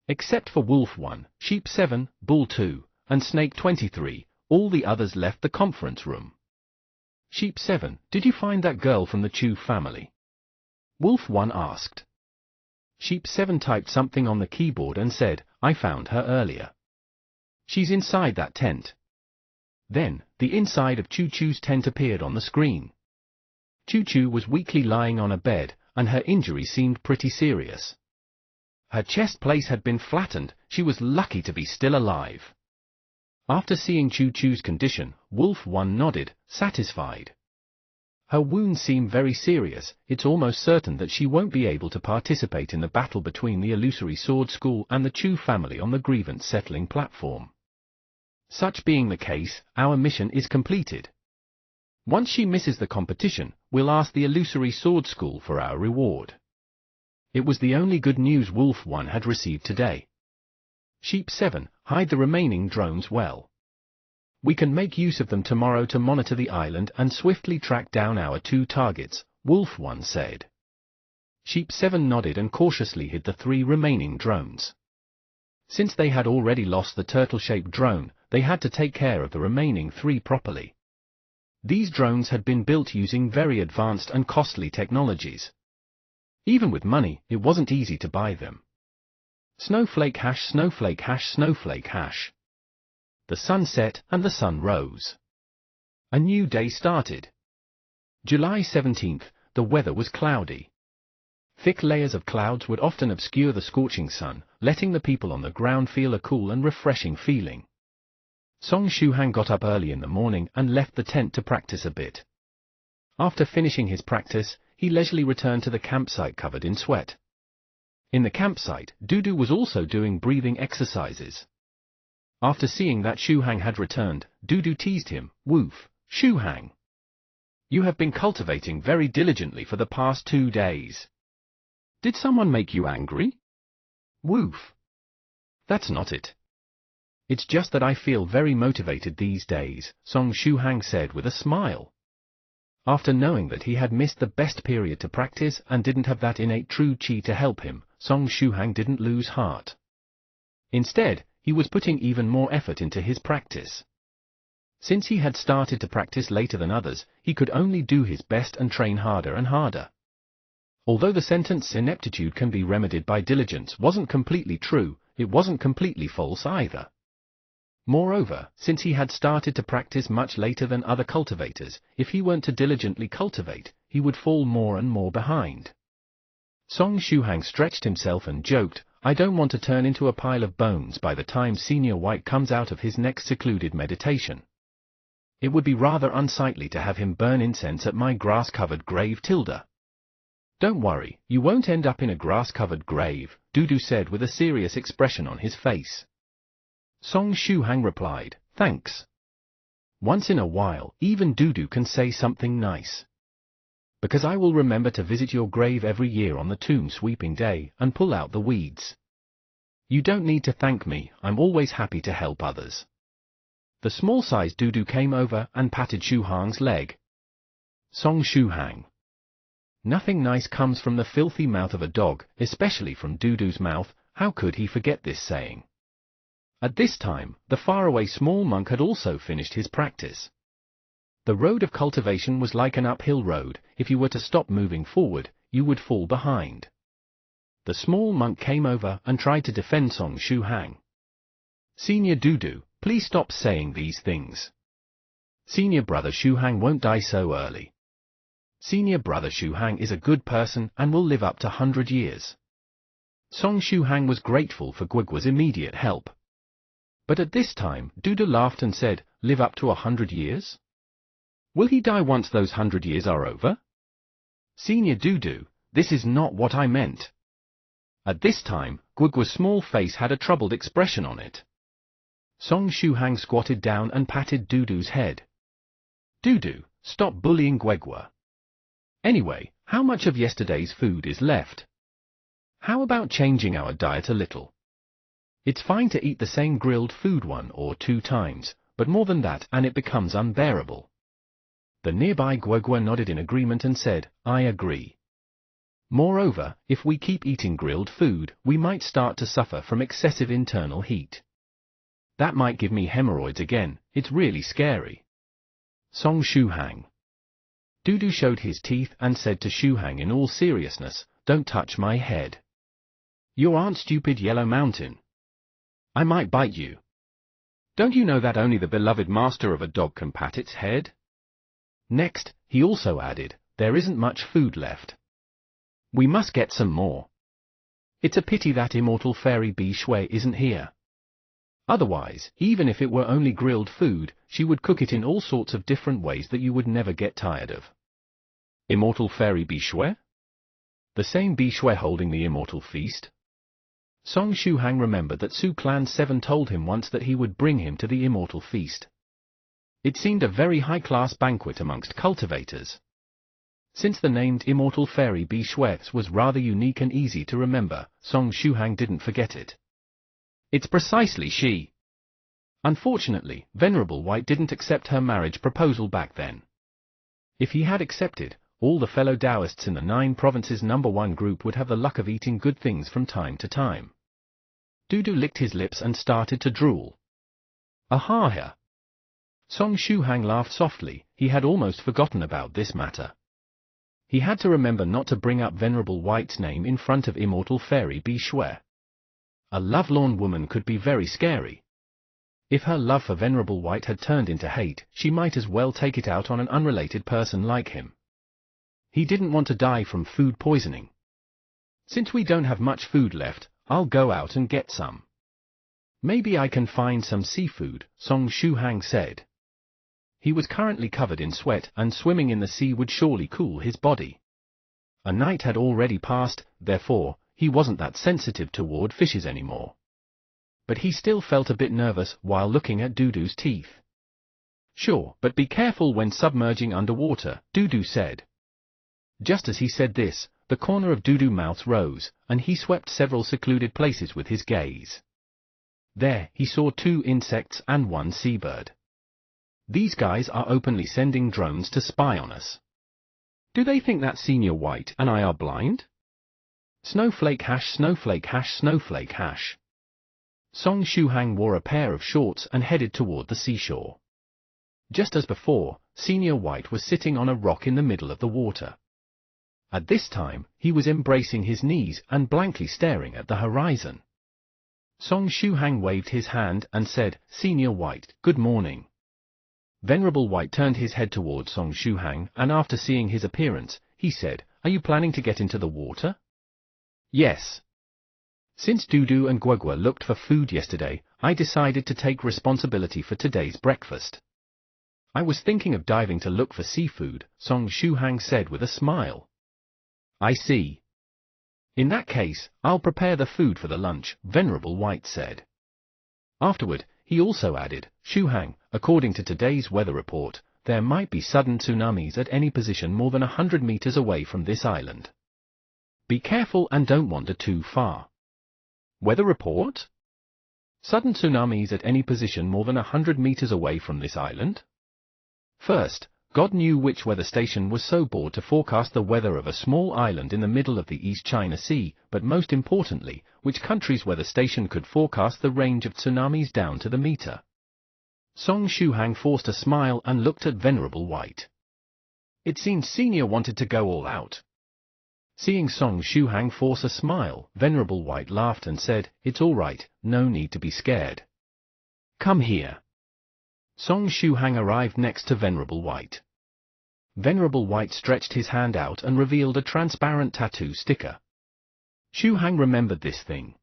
Except for Wolf 1, Sheep 7, Bull 2, and Snake 23, all the others left the conference room. Sheep 7, did you find that girl from the Chew family? Wolf 1 asked. Sheep 7 typed something on the keyboard and said, I found her earlier. She's inside that tent. Then, the inside of Choo Choo's tent appeared on the screen. Choo Choo was weakly lying on a bed, and her injury seemed pretty serious. Her chest plate had been flattened. She was lucky to be still alive. After seeing Choo Choo's condition, Wolf 1 nodded, satisfied. Her wounds seem very serious. It's almost certain that she won't be able to participate in the battle between the Illusory Sword School and the Chew family on the grievance settling platform. Such being the case, our mission is completed. Once she misses the competition, we'll ask the Illusory Sword School for our reward. It was the only good news Wolf 1 had received today. Sheep 7, hide the remaining drones well. We can make use of them tomorrow to monitor the island and swiftly track down our 2 targets, Wolf 1 said. Sheep 7 nodded and cautiously hid the 3 remaining drones. Since they had already lost the turtle-shaped drone, they had to take care of the remaining 3 properly. These drones had been built using very advanced and costly technologies. Even with money, it wasn't easy to buy them. Snowflake hash snowflake hash snowflake hash. The sun set and the sun rose. A new day started. July 17th, the weather was cloudy. Thick layers of clouds would often obscure the scorching sun, letting the people on the ground feel a cool and refreshing feeling. Song Shuhang got up early in the morning and left the tent to practice a bit. After finishing his practice, he leisurely returned to the campsite covered in sweat. In the campsite, Dudu was also doing breathing exercises. After seeing that Shuhang had returned, Dudu teased him, "Woof, Shuhang. You have been cultivating very diligently for the past 2 days. Did someone make you angry?" "Woof. That's not it. It's just that I feel very motivated these days," Song Shuhang said with a smile. After knowing that he had missed the best period to practice and didn't have that innate true chi to help him, Song Shuhang didn't lose heart. Instead, he was putting even more effort into his practice. Since he had started to practice later than others, he could only do his best and train harder and harder. Although the sentence ineptitude can be remedied by diligence wasn't completely true, it wasn't completely false either. Moreover, since he had started to practice much later than other cultivators, if he weren't to diligently cultivate, he would fall more and more behind. Song Shuhang stretched himself and joked, "I don't want to turn into a pile of bones by the time Senior White comes out of his next secluded meditation. It would be rather unsightly to have him burn incense at my grass-covered grave tilde." "Don't worry, you won't end up in a grass-covered grave," Dudu said with a serious expression on his face. Song Shuhang replied, "Thanks. Once in a while, even Dudu can say something nice. Because I will remember to visit your grave every year on the tomb sweeping day and pull out the weeds. You don't need to thank me, I'm always happy to help others." The small-sized Dudu came over and patted Shuhang's leg. Song Shuhang. Nothing nice comes from the filthy mouth of a dog, especially from Dudu's mouth. How could he forget this saying? At this time, the faraway small monk had also finished his practice. The road of cultivation was like an uphill road. If you were to stop moving forward, you would fall behind. The small monk came over and tried to defend Song Shuhang. "Senior Dudu, please stop saying these things. Senior brother Shuhang won't die so early. Senior brother Shuhang is a good person and will live up to 100 years. Song Shuhang was grateful for Guigua's immediate help. But at this time, Dudu laughed and said, "Live up to 100 years? Will he die once those 100 years are over? Senior Dudu, this is not what I meant." At this time, Guigua's small face had a troubled expression on it. Song Shuhang squatted down and patted Dudu's head. "Dudu, stop bullying Guigua. Anyway, how much of yesterday's food is left? How about changing our diet a little? It's fine to eat the same grilled food 1 or 2 times, but more than that and it becomes unbearable." The nearby Guigua nodded in agreement and said, "I agree. Moreover, if we keep eating grilled food, we might start to suffer from excessive internal heat. That might give me hemorrhoids again, it's really scary." Song Shuhang. Dudu showed his teeth and said to Shuhang in all seriousness, "Don't touch my head. You aren't stupid Yellow Mountain. I might bite you. Don't you know that only the beloved master of a dog can pat its head?" Next, he also added, "There isn't much food left. We must get some more. It's a pity that immortal fairy Bi Shui isn't here. Otherwise, even if it were only grilled food, she would cook it in all sorts of different ways that you would never get tired of." Immortal fairy Bi Shui? The same Bi Shui holding the immortal feast? Song Shuhang remembered that Su Clan 7 told him once that he would bring him to the immortal feast. It seemed a very high-class banquet amongst cultivators. Since the named immortal fairy Bi Shui was rather unique and easy to remember, Song Shuhang didn't forget it. It's precisely she. Unfortunately, Venerable White didn't accept her marriage proposal back then. If he had accepted, all the fellow Taoists in the 9 provinces #1 group would have the luck of eating good things from time to time. Dudu licked his lips and started to drool. "Aha!" Song Shuhang laughed softly. He had almost forgotten about this matter. He had to remember not to bring up Venerable White's name in front of immortal fairy Bi Shui. A lovelorn woman could be very scary. If her love for Venerable White had turned into hate, she might as well take it out on an unrelated person like him. He didn't want to die from food poisoning. "Since we don't have much food left, I'll go out and get some. Maybe I can find some seafood," Song Shuhang said. He was currently covered in sweat, and swimming in the sea would surely cool his body. A night had already passed, therefore, he wasn't that sensitive toward fishes anymore. But he still felt a bit nervous while looking at Dudu's teeth. "Sure, but be careful when submerging underwater," Dudu said. Just as he said this, the corner of Dudu's mouth rose, and he swept several secluded places with his gaze. There, he saw 2 insects and 1 seabird. "These guys are openly sending drones to spy on us. Do they think that Senior White and I are blind?" Snowflake hash snowflake hash snowflake hash. Song Shuhang wore a pair of shorts and headed toward the seashore. Just as before, Senior White was sitting on a rock in the middle of the water. At this time, he was embracing his knees and blankly staring at the horizon. Song Shuhang waved his hand and said, "Senior White, good morning." Venerable White turned his head toward Song Shuhang, and after seeing his appearance, he said, "Are you planning to get into the water?" "Yes. Since Dudu and Guagua looked for food yesterday, I decided to take responsibility for today's breakfast." "I was thinking of diving to look for seafood," Song Shuhang said with a smile. "I see. In that case, I'll prepare the food for the lunch," Venerable White said. Afterward, he also added, "Shuhang, according to today's weather report, there might be sudden tsunamis at any position more than 100 meters away from this island. Be careful and don't wander too far." "Weather report? Sudden tsunamis at any position more than 100 meters away from this island?" First, God knew which weather station was so bored to forecast the weather of a small island in the middle of the East China Sea, but most importantly, which country's weather station could forecast the range of tsunamis down to the meter. Song Shuhang forced a smile and looked at Venerable White. It seemed Senior wanted to go all out. Seeing Song Shuhang force a smile, Venerable White laughed and said, "It's all right, no need to be scared. Come here." Song Shuhang arrived next to Venerable White. Venerable White stretched his hand out and revealed a transparent tattoo sticker. Shuhang remembered this thing.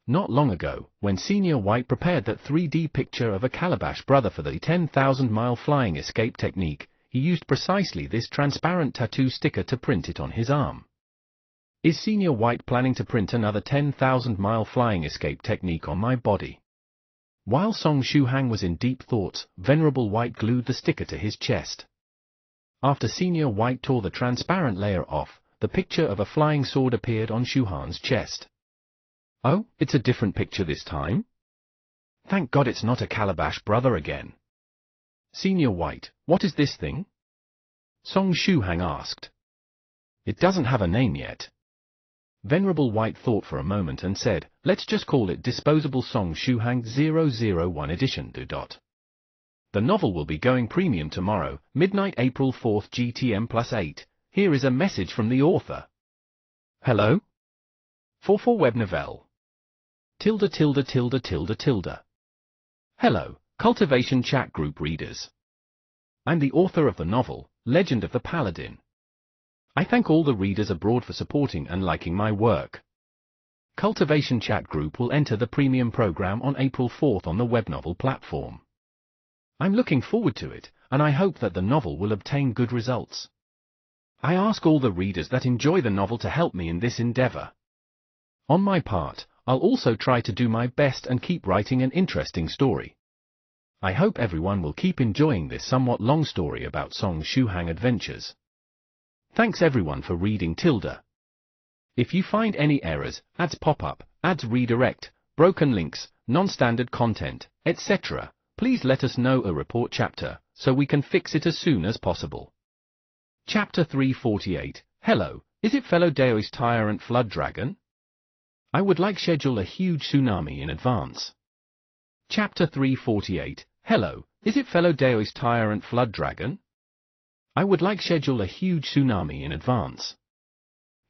Not long ago, when Senior White prepared that 3D picture of a Calabash brother for the 10,000-mile flying escape technique, he used precisely this transparent tattoo sticker to print it on his arm. Is Senior White planning to print another 10,000-mile flying escape technique on my body? While Song Shuhang was in deep thoughts, Venerable White glued the sticker to his chest. After Senior White tore the transparent layer off, the picture of a flying sword appeared on Shuhang's chest. "Oh, it's a different picture this time? Thank God it's not a Calabash brother again." "Senior White, what is this thing?" Song Shuhang asked. "It doesn't have a name yet." Venerable White thought for a moment and said, "Let's just call it Disposable Song Shuhang 001 Edition. The novel will be going premium tomorrow, midnight April 4th GTM+8. Here is a message from the author. Hello? For web novel. Tilde. Hello, Cultivation Chat Group readers. I'm the author of the novel, Legend of the Paladin. I thank all the readers abroad for supporting and liking my work. Cultivation Chat Group will enter the premium program on April 4th on the web novel platform. I'm looking forward to it, and I hope that the novel will obtain good results. I ask all the readers that enjoy the novel to help me in this endeavor. On my part, I'll also try to do my best and keep writing an interesting story. I hope everyone will keep enjoying this somewhat long story about Song Shuhang adventures. Thanks everyone for reading Tilde. If you find any errors, ads pop up, ads redirect, broken links, non-standard content, etc., please let us know a report chapter, so we can fix it as soon as possible. Chapter 348, Hello, is it fellow Daoist Tyrant Flood Dragon? I would like schedule a huge tsunami in advance. Chapter 348, Hello, is it fellow Daoist Tyrant Flood Dragon? I would like schedule a huge tsunami in advance.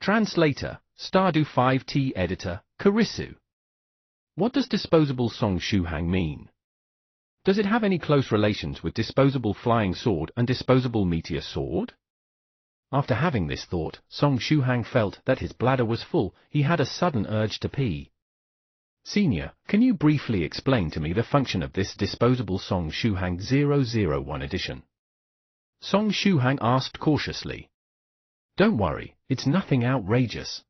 Translator, Stardew 5T Editor, Karisu. What does Disposable Song Shuhang mean? Does it have any close relations with Disposable Flying Sword and Disposable Meteor Sword? After having this thought, Song Shuhang felt that his bladder was full. He had a sudden urge to pee. Senior, can you briefly explain to me the function of this Disposable Song Shuhang 001 edition? Song Shuhang asked cautiously. Don't worry, it's nothing outrageous.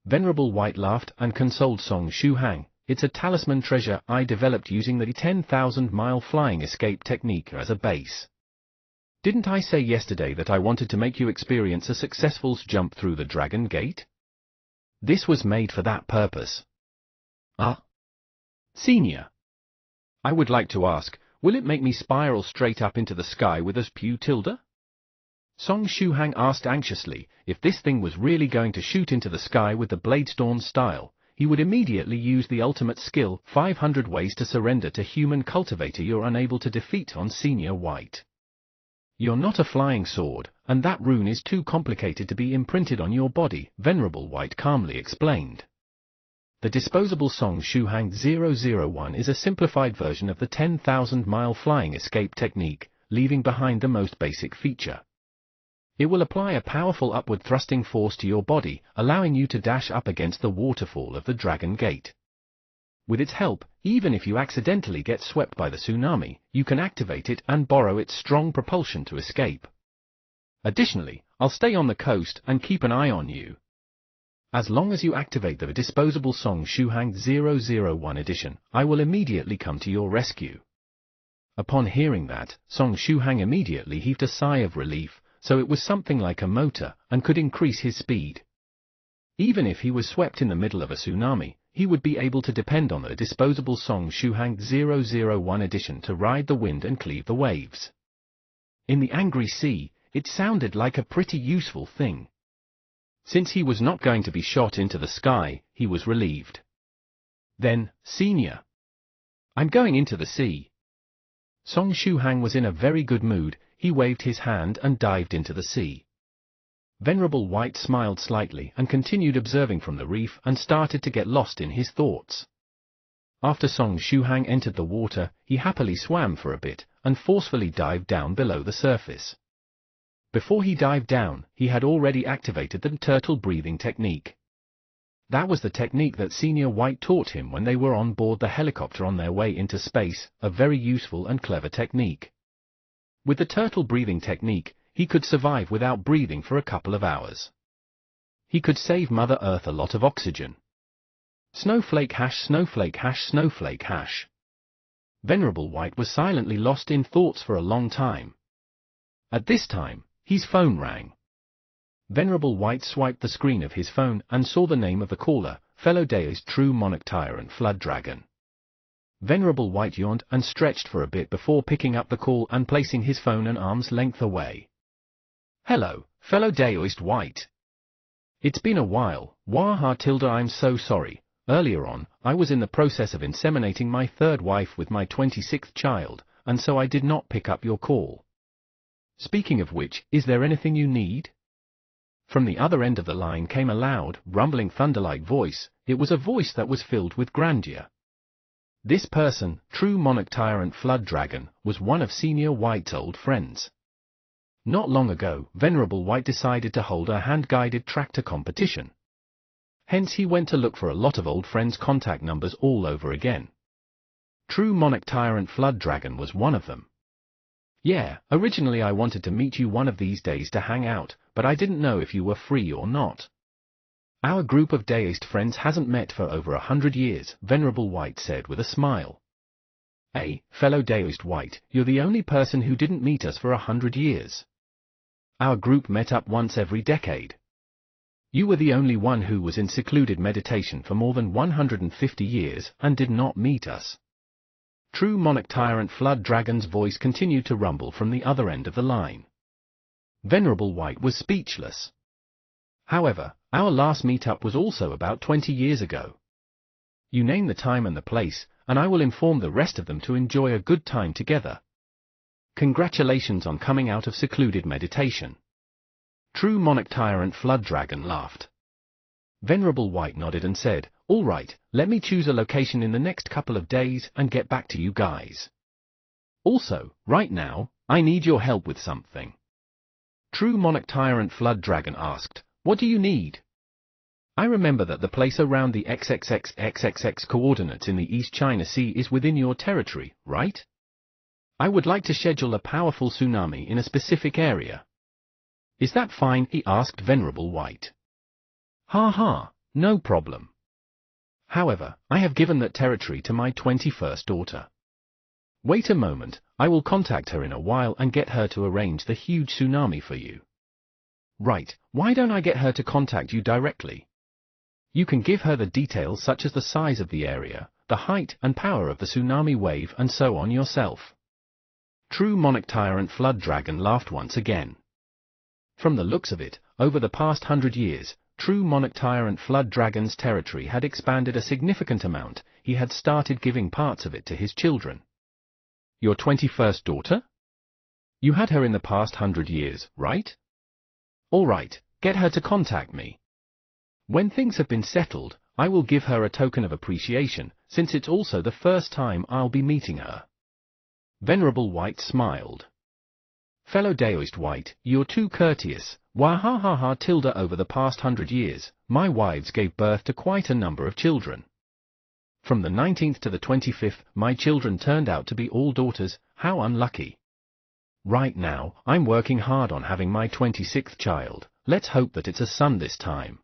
Venerable White laughed and consoled Song Shuhang. It's a talisman treasure I developed using the 10,000-mile flying escape technique as a base. Didn't I say yesterday that I wanted to make you experience a successful jump through the Dragon Gate? This was made for that purpose. Ah? Senior. I would like to ask, will it make me spiral straight up into the sky with us Pew Tilde? Song Shuhang asked anxiously. If this thing was really going to shoot into the sky with the Bladestone style, he would immediately use the ultimate skill, 500 ways to surrender to human cultivator you're unable to defeat on Senior White. You're not a flying sword, and that rune is too complicated to be imprinted on your body, Venerable White calmly explained. The disposable Song Shuhang 001 is a simplified version of the 10,000-mile flying escape technique, leaving behind the most basic feature. It will apply a powerful upward thrusting force to your body, allowing you to dash up against the waterfall of the Dragon Gate. With its help, even if you accidentally get swept by the tsunami, you can activate it and borrow its strong propulsion to escape. Additionally, I'll stay on the coast and keep an eye on you. As long as you activate the disposable Song Shuhang 001 edition, I will immediately come to your rescue. Upon hearing that, Song Shuhang immediately heaved a sigh of relief, so it was something like a motor, and could increase his speed. Even if he was swept in the middle of a tsunami, he would be able to depend on the disposable Song Shuhang 001 edition to ride the wind and cleave the waves. In the angry sea, it sounded like a pretty useful thing. Since he was not going to be shot into the sky, he was relieved. Then, Senior, I'm going into the sea. Song Shuhang was in a very good mood. He waved his hand and dived into the sea. Venerable White smiled slightly and continued observing from the reef and started to get lost in his thoughts. After Song Shuhang entered the water, he happily swam for a bit and forcefully dived down below the surface. Before he dived down, he had already activated the turtle breathing technique. That was the technique that Senior White taught him when they were on board the helicopter on their way into space, a very useful and clever technique. With the turtle breathing technique, he could survive without breathing for a couple of hours. He could save Mother Earth a lot of oxygen. Snowflake hash snowflake hash snowflake hash. Venerable White was silently lost in thoughts for a long time. At this time, his phone rang. Venerable White swiped the screen of his phone and saw the name of the caller, fellow Daoist True Monarch Tyrant Flood Dragon. Venerable White yawned and stretched for a bit before picking up the call and placing his phone an arm's length away. Hello, fellow Daoist White. It's been a while, Waha Tilda, I'm so sorry. Earlier on, I was in the process of inseminating my third wife with my 26th child, and so I did not pick up your call. Speaking of which, is there anything you need? From the other end of the line came a loud, rumbling thunder-like voice. It was a voice that was filled with grandeur. This person, True Monarch Tyrant Flood Dragon, was one of Senior White's old friends. Not long ago, Venerable White decided to hold a hand-guided tractor competition. Hence he went to look for a lot of old friends' contact numbers all over again. True Monarch Tyrant Flood Dragon was one of them. Yeah, originally I wanted to meet you one of these days to hang out, but I didn't know if you were free or not. Our group of Daoist friends hasn't met for over 100 years, Venerable White said with a smile. Hey, fellow Daoist White, you're the only person who didn't meet us for 100 years. Our group met up once every decade. You were the only one who was in secluded meditation for more than 150 years and did not meet us. True Monarch Tyrant Flood Dragon's voice continued to rumble from the other end of the line. Venerable White was speechless. However, our last meetup was also about 20 years ago. You name the time and the place, and I will inform the rest of them to enjoy a good time together. Congratulations on coming out of secluded meditation. True Monarch Tyrant Flood Dragon laughed. Venerable White nodded and said, all right, let me choose a location in the next couple of days and get back to you guys. Also, right now, I need your help with something. True Monarch Tyrant Flood Dragon asked, what do you need? I remember that the place around the XXXXXX coordinates in the East China Sea is within your territory, right? I would like to schedule a powerful tsunami in a specific area. Is that fine? He asked Venerable White. Ha ha, no problem. However, I have given that territory to my 21st daughter. Wait a moment, I will contact her in a while and get her to arrange the huge tsunami for you. Right, why don't I get her to contact you directly? You can give her the details such as the size of the area, the height and power of the tsunami wave and so on yourself. True Monarch Tyrant Flood Dragon laughed once again. From the looks of it, over the past 100 years, true monarch tyrant Flood Dragon's territory had expanded a significant amount. He had started giving parts of it to his children. Your 21st daughter? You had her in the past 100 years, right? All right, get her to contact me. When things have been settled, I will give her a token of appreciation, since it's also the first time I'll be meeting her. Venerable White smiled. Fellow Daoist White, you're too courteous. Wahahaha tilde over the past 100 years, my wives gave birth to quite a number of children. From the 19th to the 25th, my children turned out to be all daughters. How unlucky. Right now, I'm working hard on having my 26th child. Let's hope that it's a son this time.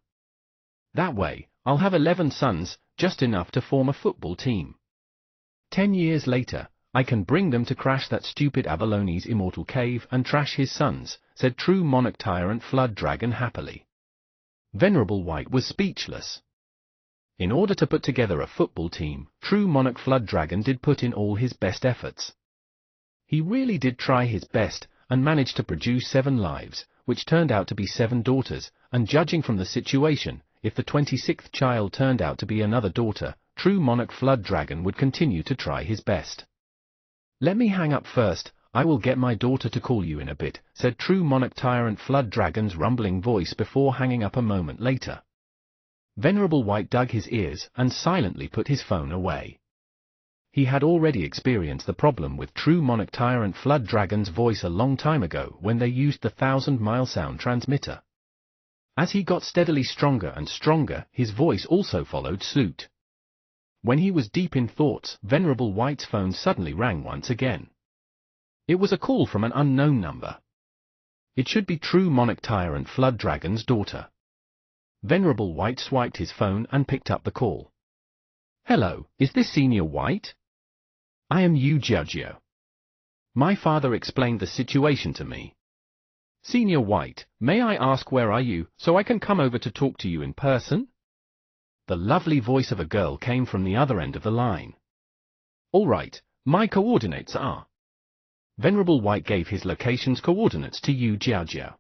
That way, I'll have 11 sons, just enough to form a football team. 10 years later, I can bring them to crash that stupid Avallone's immortal cave and trash his sons, said true monarch tyrant Flood Dragon happily. Venerable White was speechless. In order to put together a football team, true monarch Flood Dragon did put in all his best efforts. He really did try his best, and managed to produce 7 lives, which turned out to be 7 daughters, and judging from the situation, if the 26th child turned out to be another daughter, true monarch Flood Dragon would continue to try his best. Let me hang up first, I will get my daughter to call you in a bit, said true monarch tyrant Flood Dragon's rumbling voice before hanging up a moment later. Venerable White dug his ears and silently put his phone away. He had already experienced the problem with true monarch tyrant Flood Dragon's voice a long time ago when they used the 1,000-mile sound transmitter. As he got steadily stronger and stronger, his voice also followed suit. When he was deep in thoughts, Venerable White's phone suddenly rang once again. It was a call from an unknown number. It should be true monarch tyrant Flood Dragon's daughter. Venerable White swiped his phone and picked up the call. Hello, is this Senior White? I am Yu Jiajiao. My father explained the situation to me. Senior White, may I ask where are you, so I can come over to talk to you in person? The lovely voice of a girl came from the other end of the line. All right, my coordinates are. Venerable White gave his location's coordinates to Yu Jiajiao.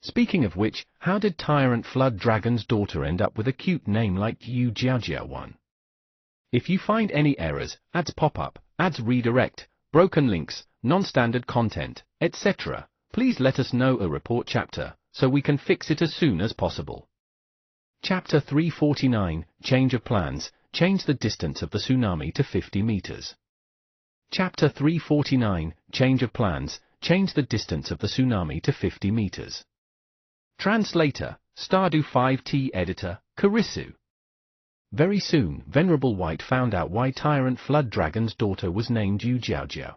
Speaking of which, how did Tyrant Flood Dragon's daughter end up with a cute name like Yu Jiajiao one? If you find any errors, ads pop up, ads redirect, broken links, non-standard content, etc., please let us know a report chapter, so we can fix it as soon as possible. Chapter 349, Change of Plans, change the distance of the tsunami to 50 meters. Chapter 349, Change of Plans, change the distance of the tsunami to 50 meters. Translator, Stardew 5T Editor, Karisu. Very soon, Venerable White found out why Tyrant Flood Dragon's daughter was named Yu Jiajiao.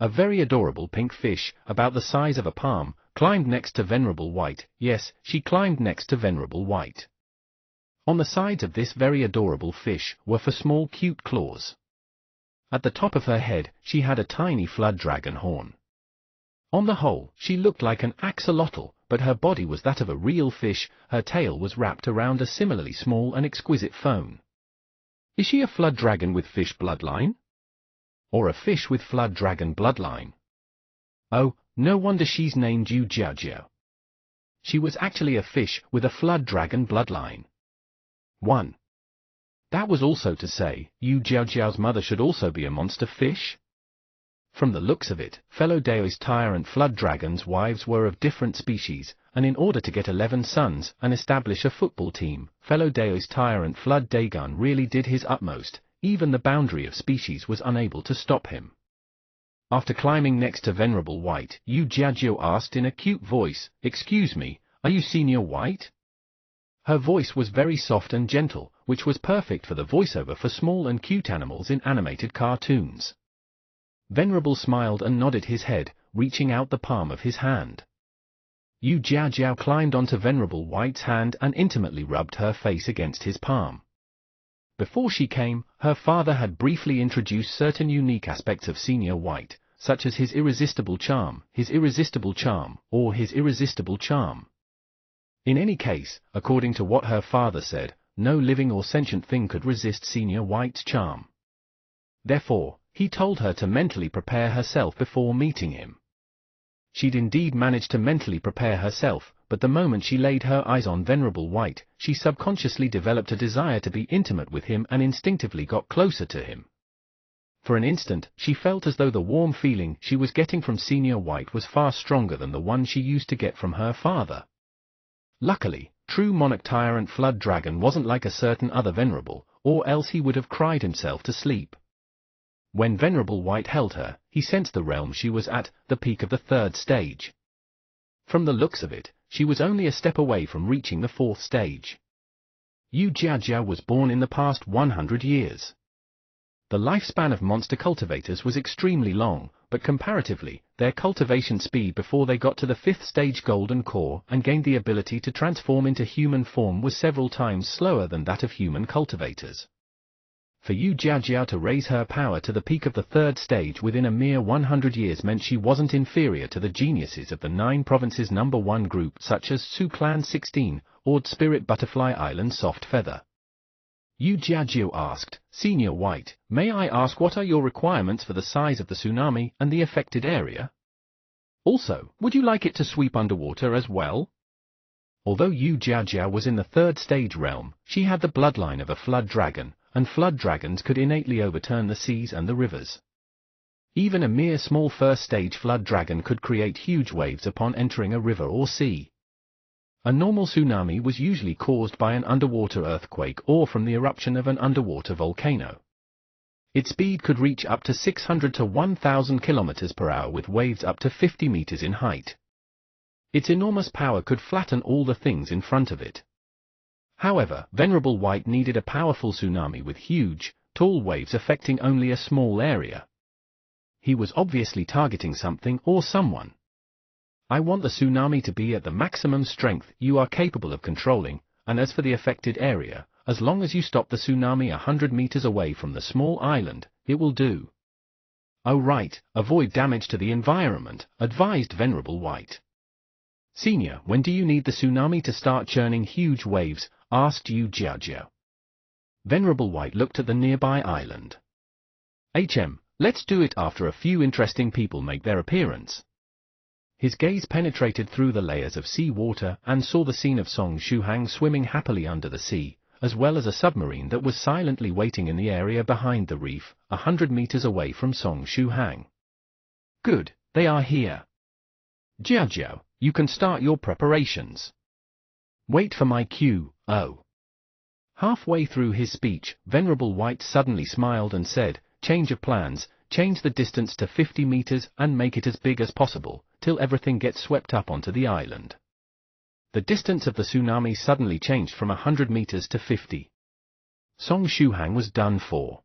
A very adorable pink fish, about the size of a palm, climbed next to Venerable White. Yes, she climbed next to Venerable White. On the sides of this very adorable fish were 4 small cute claws. At the top of her head, she had a tiny flood dragon horn. On the whole, she looked like an axolotl, but her body was that of a real fish. Her tail was wrapped around a similarly small and exquisite phone. Is she a flood dragon with fish bloodline? Or a fish with flood dragon bloodline? Oh, no wonder she's named Yu Jiajiao. She was actually a fish with a flood dragon bloodline. 1. That was also to say, Yu Jiajiao's mother should also be a monster fish? From the looks of it, fellow Daoist Tyrant Flood Dragon's wives were of different species, and in order to get 11 sons and establish a football team, fellow Daoist Tyrant Flood Dagon really did his utmost. Even the boundary of species was unable to stop him. After climbing next to Venerable White, Yu Jiajiao asked in a cute voice, "Excuse me, are you Senior White?" Her voice was very soft and gentle, which was perfect for the voiceover for small and cute animals in animated cartoons. Venerable smiled and nodded his head, reaching out the palm of his hand. Yu Jiajiao climbed onto Venerable White's hand and intimately rubbed her face against his palm. Before she came, her father had briefly introduced certain unique aspects of Senior White, such as his irresistible charm, or his irresistible charm. In any case, according to what her father said, no living or sentient thing could resist Senior White's charm. Therefore, he told her to mentally prepare herself before meeting him. she'd indeed managed to mentally prepare herself, but the moment she laid her eyes on Venerable White, she subconsciously developed a desire to be intimate with him and instinctively got closer to him. For an instant, she felt as though the warm feeling she was getting from Senior White was far stronger than the one she used to get from her father. Luckily, true monarch tyrant Flood Dragon wasn't like a certain other Venerable, or else he would have cried himself to sleep. When Venerable White held her, he sensed the realm she was at, the peak of the 3rd stage. From the looks of it, she was only a step away from reaching the 4th stage. Yu Jiajia was born in the past 100 years. The lifespan of monster cultivators was extremely long, but comparatively, their cultivation speed before they got to the 5th stage Golden Core and gained the ability to transform into human form was several times slower than that of human cultivators. For Yu Jiajia to raise her power to the peak of the 3rd stage within a mere 100 years meant she wasn't inferior to the geniuses of the 9 provinces number 1 group such as Su Clan 16, or Spirit Butterfly Island Soft Feather. Yu Jiajia asked, Senior White, may I ask what are your requirements for the size of the tsunami and the affected area? Also, would you like it to sweep underwater as well? Although Yu Jiajia was in the 3rd stage realm, she had the bloodline of a flood dragon, and flood dragons could innately overturn the seas and the rivers. Even a mere small 1st stage flood dragon could create huge waves upon entering a river or sea. A normal tsunami was usually caused by an underwater earthquake or from the eruption of an underwater volcano. Its speed could reach up to 600 to 1000 km per hour with waves up to 50 meters in height. Its enormous power could flatten all the things in front of it. However, Venerable White needed a powerful tsunami with huge, tall waves affecting only a small area. He was obviously targeting something or someone. I want the tsunami to be at the maximum strength you are capable of controlling, and as for the affected area, as long as you stop the tsunami 100 meters away from the small island, it will do. Oh right, avoid damage to the environment, advised Venerable White. Senior, when do you need the tsunami to start churning huge waves? Asked Yu Jiajia. Venerable White looked at the nearby island. Let's do it after a few interesting people make their appearance. His gaze penetrated through the layers of sea water and saw the scene of Song Shuhang swimming happily under the sea, as well as a submarine that was silently waiting in the area behind the reef, 100 meters away from Song Shuhang. Good, they are here. Jiajia, you can start your preparations. Wait for my cue, oh. Halfway through his speech, Venerable White suddenly smiled and said, change of plans, change the distance to 50 meters and make it as big as possible, till everything gets swept up onto the island. The distance of the tsunami suddenly changed from 100 meters to 50. Song Shuhang was done for.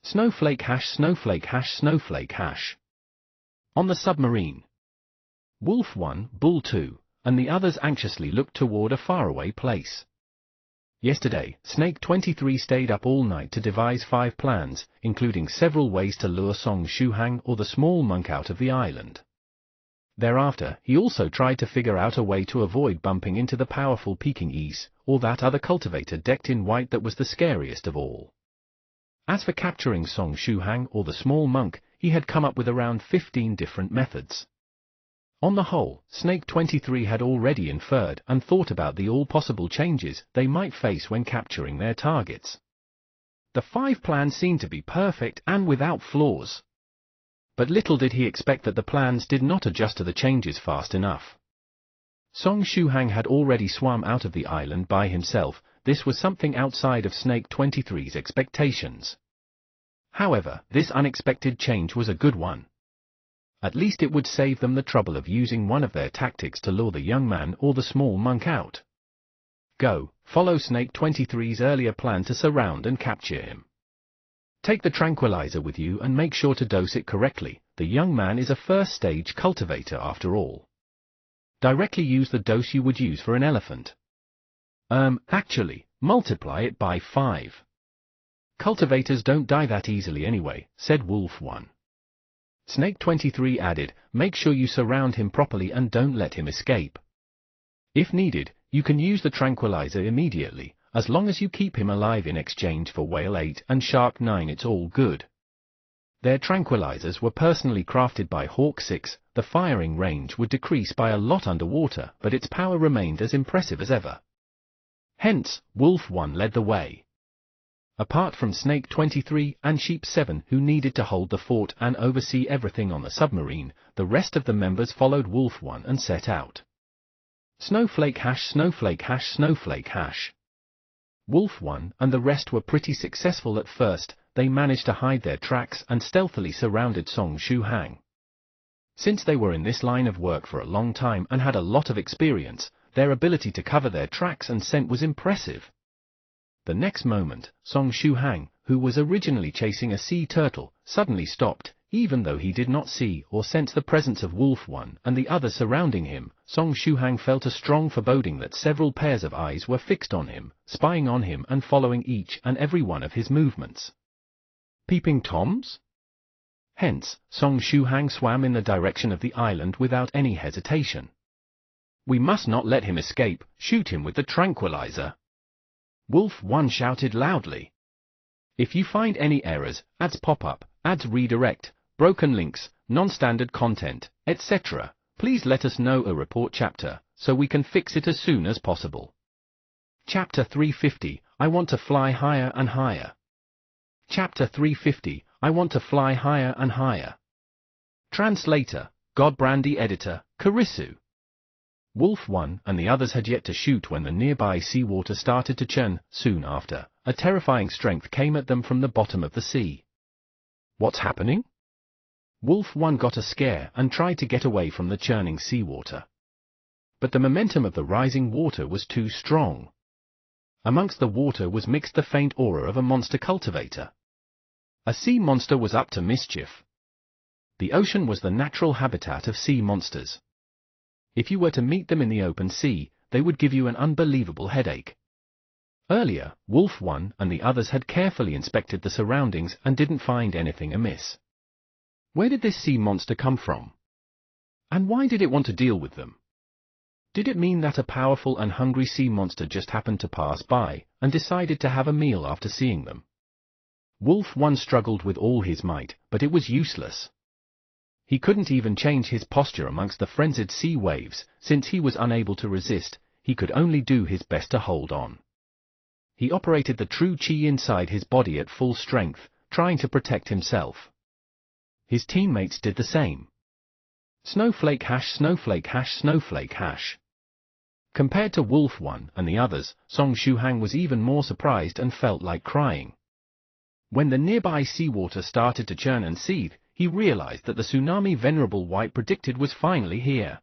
Snowflake hash snowflake hash snowflake hash. On the submarine. Wolf 1, Bull 2, and the others anxiously looked toward a faraway place. Yesterday, Snake 23 stayed up all night to devise 5 plans, including several ways to lure Song Shuhang or the small monk out of the island. Thereafter, he also tried to figure out a way to avoid bumping into the powerful Pekingese, or that other cultivator decked in white that was the scariest of all. As for capturing Song Shuhang or the small monk, he had come up with around 15 different methods. On the whole, Snake 23 had already inferred and thought about the all possible changes they might face when capturing their targets. The 5 plans seemed to be perfect and without flaws. But little did he expect that the plans did not adjust to the changes fast enough. Song Shuhang had already swum out of the island by himself. This was something outside of Snake 23's expectations. However, this unexpected change was a good one. At least it would save them the trouble of using one of their tactics to lure the young man or the small monk out. Go, follow Snake 23's earlier plan to surround and capture him. Take the tranquilizer with you and make sure to dose it correctly. The young man is a 1st stage cultivator after all. Directly use the dose you would use for an elephant. Actually, multiply it by 5. Cultivators don't die that easily anyway, said Wolf 1. Snake 23 added, make sure you surround him properly and don't let him escape. If needed, you can use the tranquilizer immediately, as long as you keep him alive in exchange for Whale 8 and Shark 9 it's all good. Their tranquilizers were personally crafted by Hawk 6, the firing range would decrease by a lot underwater, but its power remained as impressive as ever. Hence, Wolf 1 led the way. Apart from Snake 23 and Sheep 7, who needed to hold the fort and oversee everything on the submarine, the rest of the members followed Wolf 1 and set out. Snowflake hash snowflake hash snowflake hash. Wolf 1 and the rest were pretty successful at first. They managed to hide their tracks and stealthily surrounded Song Shuhang. Since they were in this line of work for a long time and had a lot of experience, their ability to cover their tracks and scent was impressive. The next moment, Song Shuhang, who was originally chasing a sea turtle, suddenly stopped. Even though he did not see or sense the presence of Wolf 1 and the others surrounding him, Song Shuhang felt a strong foreboding that several pairs of eyes were fixed on him, spying on him and following each and every one of his movements. Peeping Toms? Hence, Song Shuhang swam in the direction of the island without any hesitation. We must not let him escape. Shoot him with the tranquilizer. Wolf 1 shouted loudly. If you find any errors, ads pop up, ads redirect, broken links, non-standard content, etc., please let us know. A report chapter, so we can fix it as soon as possible. Chapter 350, I want to fly higher and higher. Chapter 350, I want to fly higher and higher. Translator, Godbrandy Editor, Karisu. Wolf 1 and the others had yet to shoot when the nearby seawater started to churn. Soon after, a terrifying strength came at them from the bottom of the sea. What's happening? Wolf 1 got a scare and tried to get away from the churning seawater. But the momentum of the rising water was too strong. Amongst the water was mixed the faint aura of a monster cultivator. A sea monster was up to mischief. The ocean was the natural habitat of sea monsters. If you were to meet them in the open sea, they would give you an unbelievable headache. Earlier, Wolf 1 and the others had carefully inspected the surroundings and didn't find anything amiss. Where did this sea monster come from? And why did it want to deal with them? Did it mean that a powerful and hungry sea monster just happened to pass by and decided to have a meal after seeing them? Wolf 1 struggled with all his might, but it was useless. He couldn't even change his posture amongst the frenzied sea waves. Since he was unable to resist, he could only do his best to hold on. He operated the true chi inside his body at full strength, trying to protect himself. His teammates did the same. Snowflake hash snowflake hash snowflake hash. Compared to Wolf 1 and the others, Song Shuhang was even more surprised and felt like crying. When the nearby seawater started to churn and seethe, he realized that the tsunami Venerable White predicted was finally here.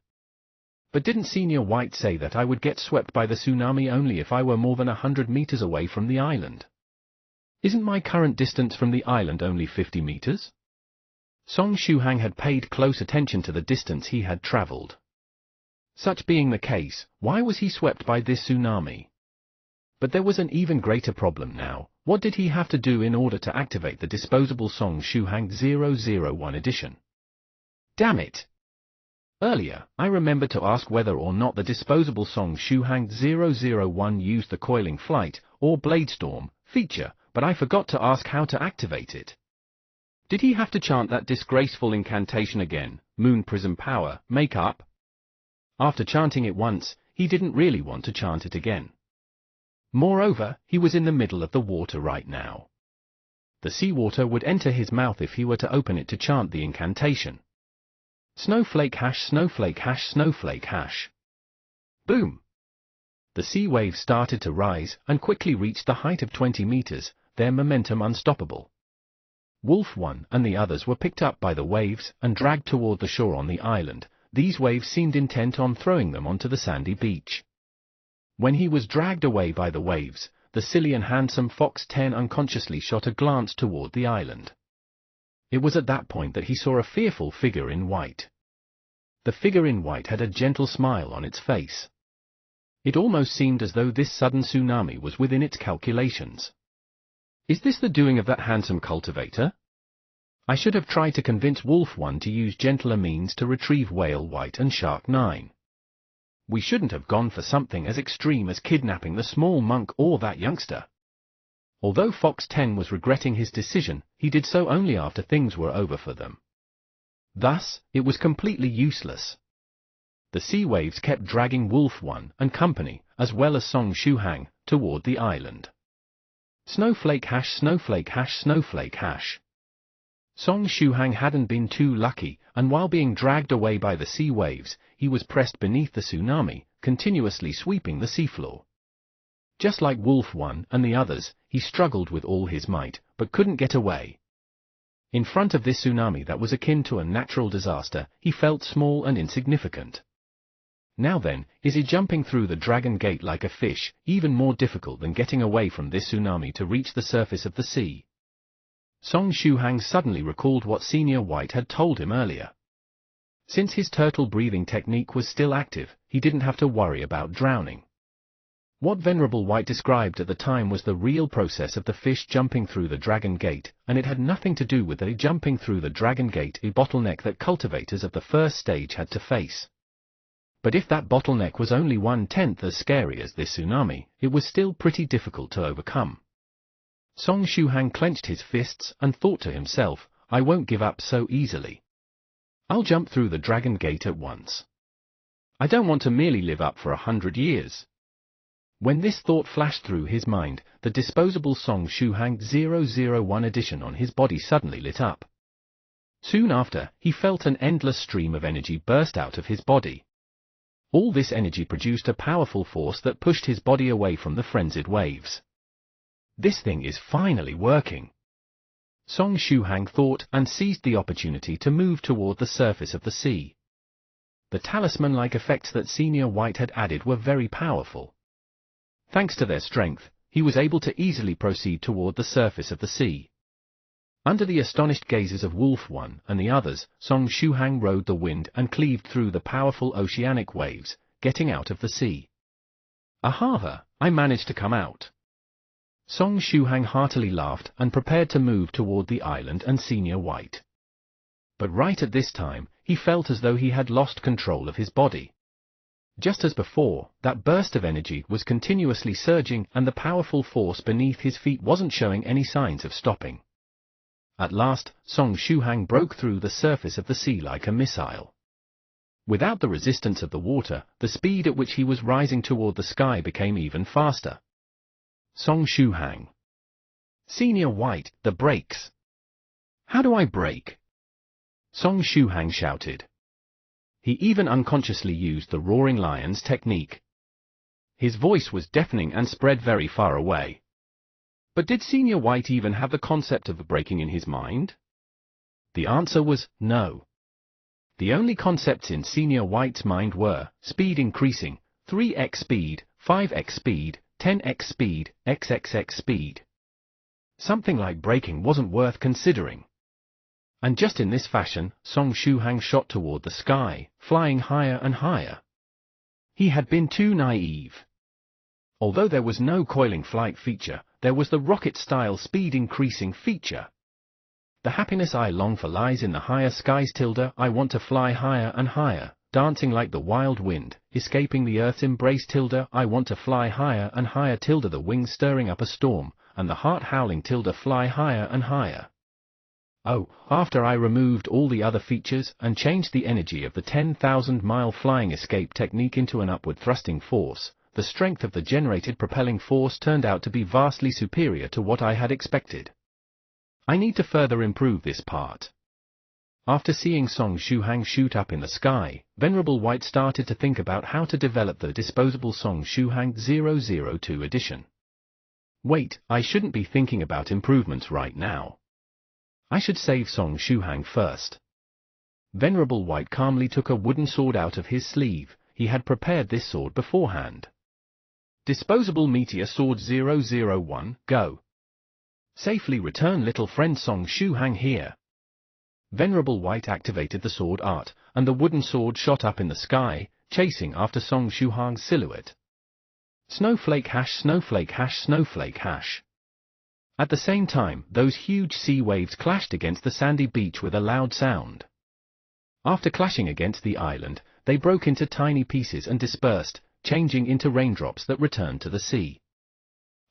But didn't Senior White say that I would get swept by the tsunami only if I were more than 100 meters away from the island? Isn't my current distance from the island only 50 meters? Song Shuhang had paid close attention to the distance he had traveled. Such being the case, why was he swept by this tsunami? But there was an even greater problem now. What did he have to do in order to activate the disposable Song Shuhang 001 edition? Damn it! Earlier, I remembered to ask whether or not the disposable Song Shuhang 001 used the Coiling Flight, or Bladestorm, feature, but I forgot to ask how to activate it. Did he have to chant that disgraceful incantation again, Moon Prism Power, make up? After chanting it once, he didn't really want to chant it again. Moreover, he was in the middle of the water right now. The seawater would enter his mouth if he were to open it to chant the incantation. Snowflake hash snowflake hash snowflake hash. Boom! The sea waves started to rise and quickly reached the height of 20 meters, their momentum unstoppable. Wolf 1 and the others were picked up by the waves and dragged toward the shore on the island. These waves seemed intent on throwing them onto the sandy beach. When he was dragged away by the waves, the silly and handsome Fox 10 unconsciously shot a glance toward the island. It was at that point that he saw a fearful figure in white. The figure in white had a gentle smile on its face. It almost seemed as though this sudden tsunami was within its calculations. Is this the doing of that handsome cultivator? I should have tried to convince Wolf 1 to use gentler means to retrieve Whale White and Shark 9. We shouldn't have gone for something as extreme as kidnapping the small monk or that youngster. Although Fox 10 was regretting his decision, he did so only after things were over for them. Thus, it was completely useless. The sea waves kept dragging Wolf One and company, as well as Song Shuhang, toward the island. Snowflake hash, snowflake hash, snowflake hash. Song Shuhang hadn't been too lucky, and while being dragged away by the sea waves, he was pressed beneath the tsunami, continuously sweeping the seafloor. Just like Wolf One and the others, he struggled with all his might, but couldn't get away. In front of this tsunami that was akin to a natural disaster, he felt small and insignificant. Now then, is he jumping through the Dragon Gate like a fish, even more difficult than getting away from this tsunami to reach the surface of the sea? Song Shuhang suddenly recalled what Senior White had told him earlier. Since his turtle breathing technique was still active, he didn't have to worry about drowning. What Venerable White described at the time was the real process of the fish jumping through the Dragon Gate, and it had nothing to do with the jumping through the Dragon Gate, a bottleneck that cultivators of the first stage had to face. But if that bottleneck was only 1/10 as scary as this tsunami, it was still pretty difficult to overcome. Song Shuhang clenched his fists and thought to himself, I won't give up so easily. I'll jump through the Dragon Gate at once. I don't want to merely live up for 100 years. When this thought flashed through his mind, the disposable Song Shuhang 001 edition on his body suddenly lit up. Soon after, he felt an endless stream of energy burst out of his body. All this energy produced a powerful force that pushed his body away from the frenzied waves. This thing is finally working. Song Shuhang thought and seized the opportunity to move toward the surface of the sea. The talisman-like effects that Senior White had added were very powerful. Thanks to their strength, he was able to easily proceed toward the surface of the sea. Under the astonished gazes of Wolf One and the others, Song Shuhang rode the wind and cleaved through the powerful oceanic waves, getting out of the sea. Aha! I managed to come out. Song Shuhang heartily laughed and prepared to move toward the island and Senior White. But right at this time, he felt as though he had lost control of his body. Just as before, that burst of energy was continuously surging and the powerful force beneath his feet wasn't showing any signs of stopping. At last, Song Shuhang broke through the surface of the sea like a missile. Without the resistance of the water, the speed at which he was rising toward the sky became even faster. Song Shuhang. Senior White, the brakes. How do I brake? Song Shuhang shouted. He even unconsciously used the roaring lion's technique. His voice was deafening and spread very far away. But did Senior White even have the concept of braking in his mind? The answer was no. The only concepts in Senior White's mind were speed increasing, 3x speed, 5x speed, 10x speed, xxx speed. Something like braking wasn't worth considering. And just in this fashion, Song Shuhang shot toward the sky, flying higher and higher. He had been too naive. Although there was no coiling flight feature, there was the rocket-style speed-increasing feature. The happiness I long for lies in the higher skies. I want to fly higher and higher, dancing like the wild wind, escaping the earth's embrace. I want to fly higher and higher. The wings stirring up a storm, and the heart howling. Fly higher and higher. Oh, after I removed all the other features and changed the energy of the 10,000-mile flying escape technique into an upward thrusting force, the strength of the generated propelling force turned out to be vastly superior to what I had expected. I need to further improve this part. After seeing Song Shuhang shoot up in the sky, Venerable White started to think about how to develop the disposable Song Shuhang 002 edition. Wait, I shouldn't be thinking about improvements right now. I should save Song Shuhang first. Venerable White calmly took a wooden sword out of his sleeve. He had prepared this sword beforehand. Disposable Meteor Sword 001, go. Safely return little friend Song Shuhang here. Venerable White activated the sword art, and the wooden sword shot up in the sky, chasing after Song Shuhang's silhouette. Snowflake hash, snowflake hash, snowflake hash. At the same time, those huge sea waves clashed against the sandy beach with a loud sound. After clashing against the island, they broke into tiny pieces and dispersed, changing into raindrops that returned to the sea.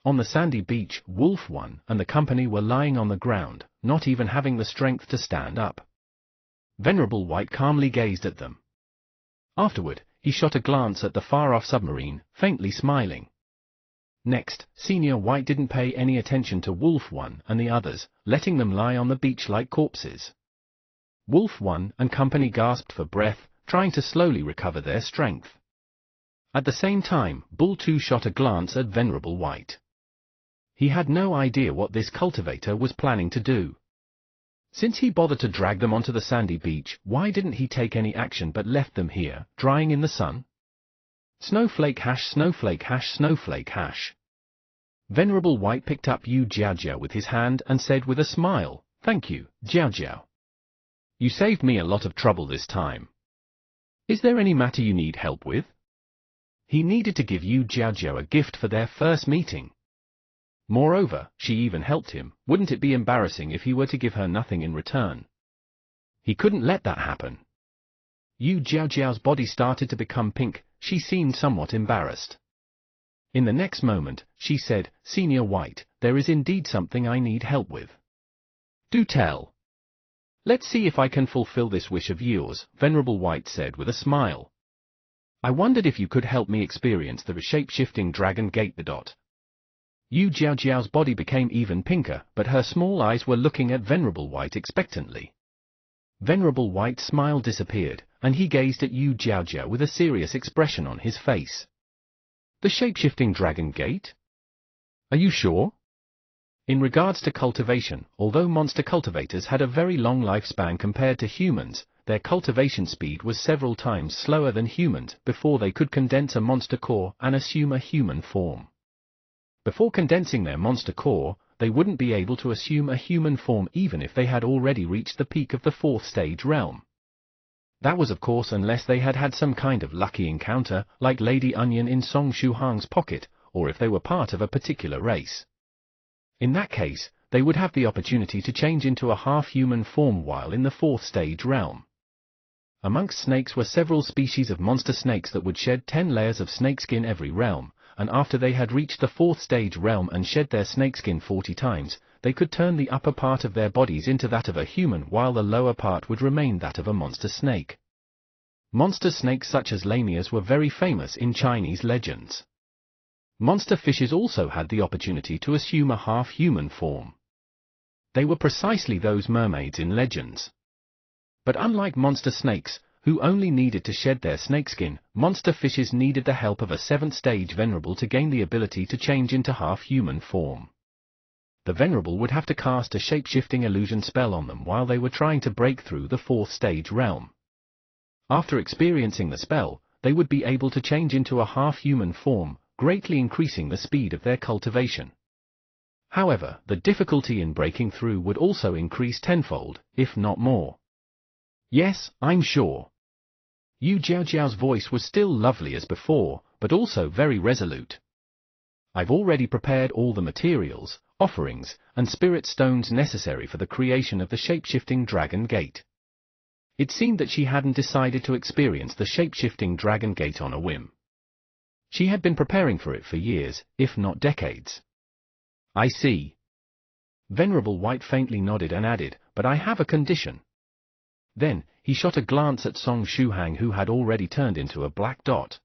On the sandy beach, Wolf One and the company were lying on the ground, not even having the strength to stand up. Venerable White calmly gazed at them. Afterward, he shot a glance at the far-off submarine, faintly smiling. Next, Senior White didn't pay any attention to Wolf 1 and the others, letting them lie on the beach like corpses. Wolf 1 and company gasped for breath, trying to slowly recover their strength. At the same time, Bull 2 shot a glance at Venerable White. He had no idea what this cultivator was planning to do. Since he bothered to drag them onto the sandy beach, why didn't he take any action but left them here, drying in the sun? Snowflake hash, snowflake hash, snowflake hash. Venerable White picked up Yu Jiajiao with his hand and said with a smile, "Thank you, Jiajiao. You saved me a lot of trouble this time. Is there any matter you need help with?" He needed to give Yu Jiajiao a gift for their first meeting. Moreover, she even helped him. Wouldn't it be embarrassing if he were to give her nothing in return? He couldn't let that happen. Yu Jiajiao's body started to become pink. She seemed somewhat embarrassed. In the next moment, she said, "Senior White, there is indeed something I need help with." "Do tell." "Let's see if I can fulfill this wish of yours," Venerable White said with a smile. "I wondered if you could help me experience the shape-shifting Dragon Gate." Yu Jiajiao's body became even pinker, but her small eyes were looking at Venerable White expectantly. Venerable White's smile disappeared, and he gazed at Yu Jiajiao with a serious expression on his face. "The shape-shifting Dragon Gate? Are you sure?" In regards to cultivation, although monster cultivators had a very long lifespan compared to humans, their cultivation speed was several times slower than humans before they could condense a monster core and assume a human form. Before condensing their monster core, they wouldn't be able to assume a human form even if they had already reached the peak of the 4th stage realm. That was of course unless they had had some kind of lucky encounter, like Lady Onion in Song Shuhang's pocket, or if they were part of a particular race. In that case, they would have the opportunity to change into a half-human form while in the 4th stage realm. Amongst snakes were several species of monster snakes that would shed 10 layers of snakeskin every realm, and after they had reached the 4th stage realm and shed their snakeskin 40 times, they could turn the upper part of their bodies into that of a human while the lower part would remain that of a monster snake. Monster snakes such as lamias were very famous in Chinese legends. Monster fishes also had the opportunity to assume a half-human form. They were precisely those mermaids in legends. But unlike monster snakes, who only needed to shed their snakeskin, monster fishes needed the help of a 7th stage Venerable to gain the ability to change into half-human form. The Venerable would have to cast a shape-shifting illusion spell on them while they were trying to break through the 4th stage realm. After experiencing the spell, they would be able to change into a half-human form, greatly increasing the speed of their cultivation. However, the difficulty in breaking through would also increase tenfold, if not more. "Yes, I'm sure." Yu Jiajiao's voice was still lovely as before, but also very resolute. "I've already prepared all the materials, offerings, and spirit stones necessary for the creation of the shape-shifting Dragon Gate." It seemed that she hadn't decided to experience the shape-shifting Dragon Gate on a whim. She had been preparing for it for years, if not decades. "I see." Venerable White faintly nodded and added, "But I have a condition." Then, he shot a glance at Song Shuhang, who had already turned into a black dot.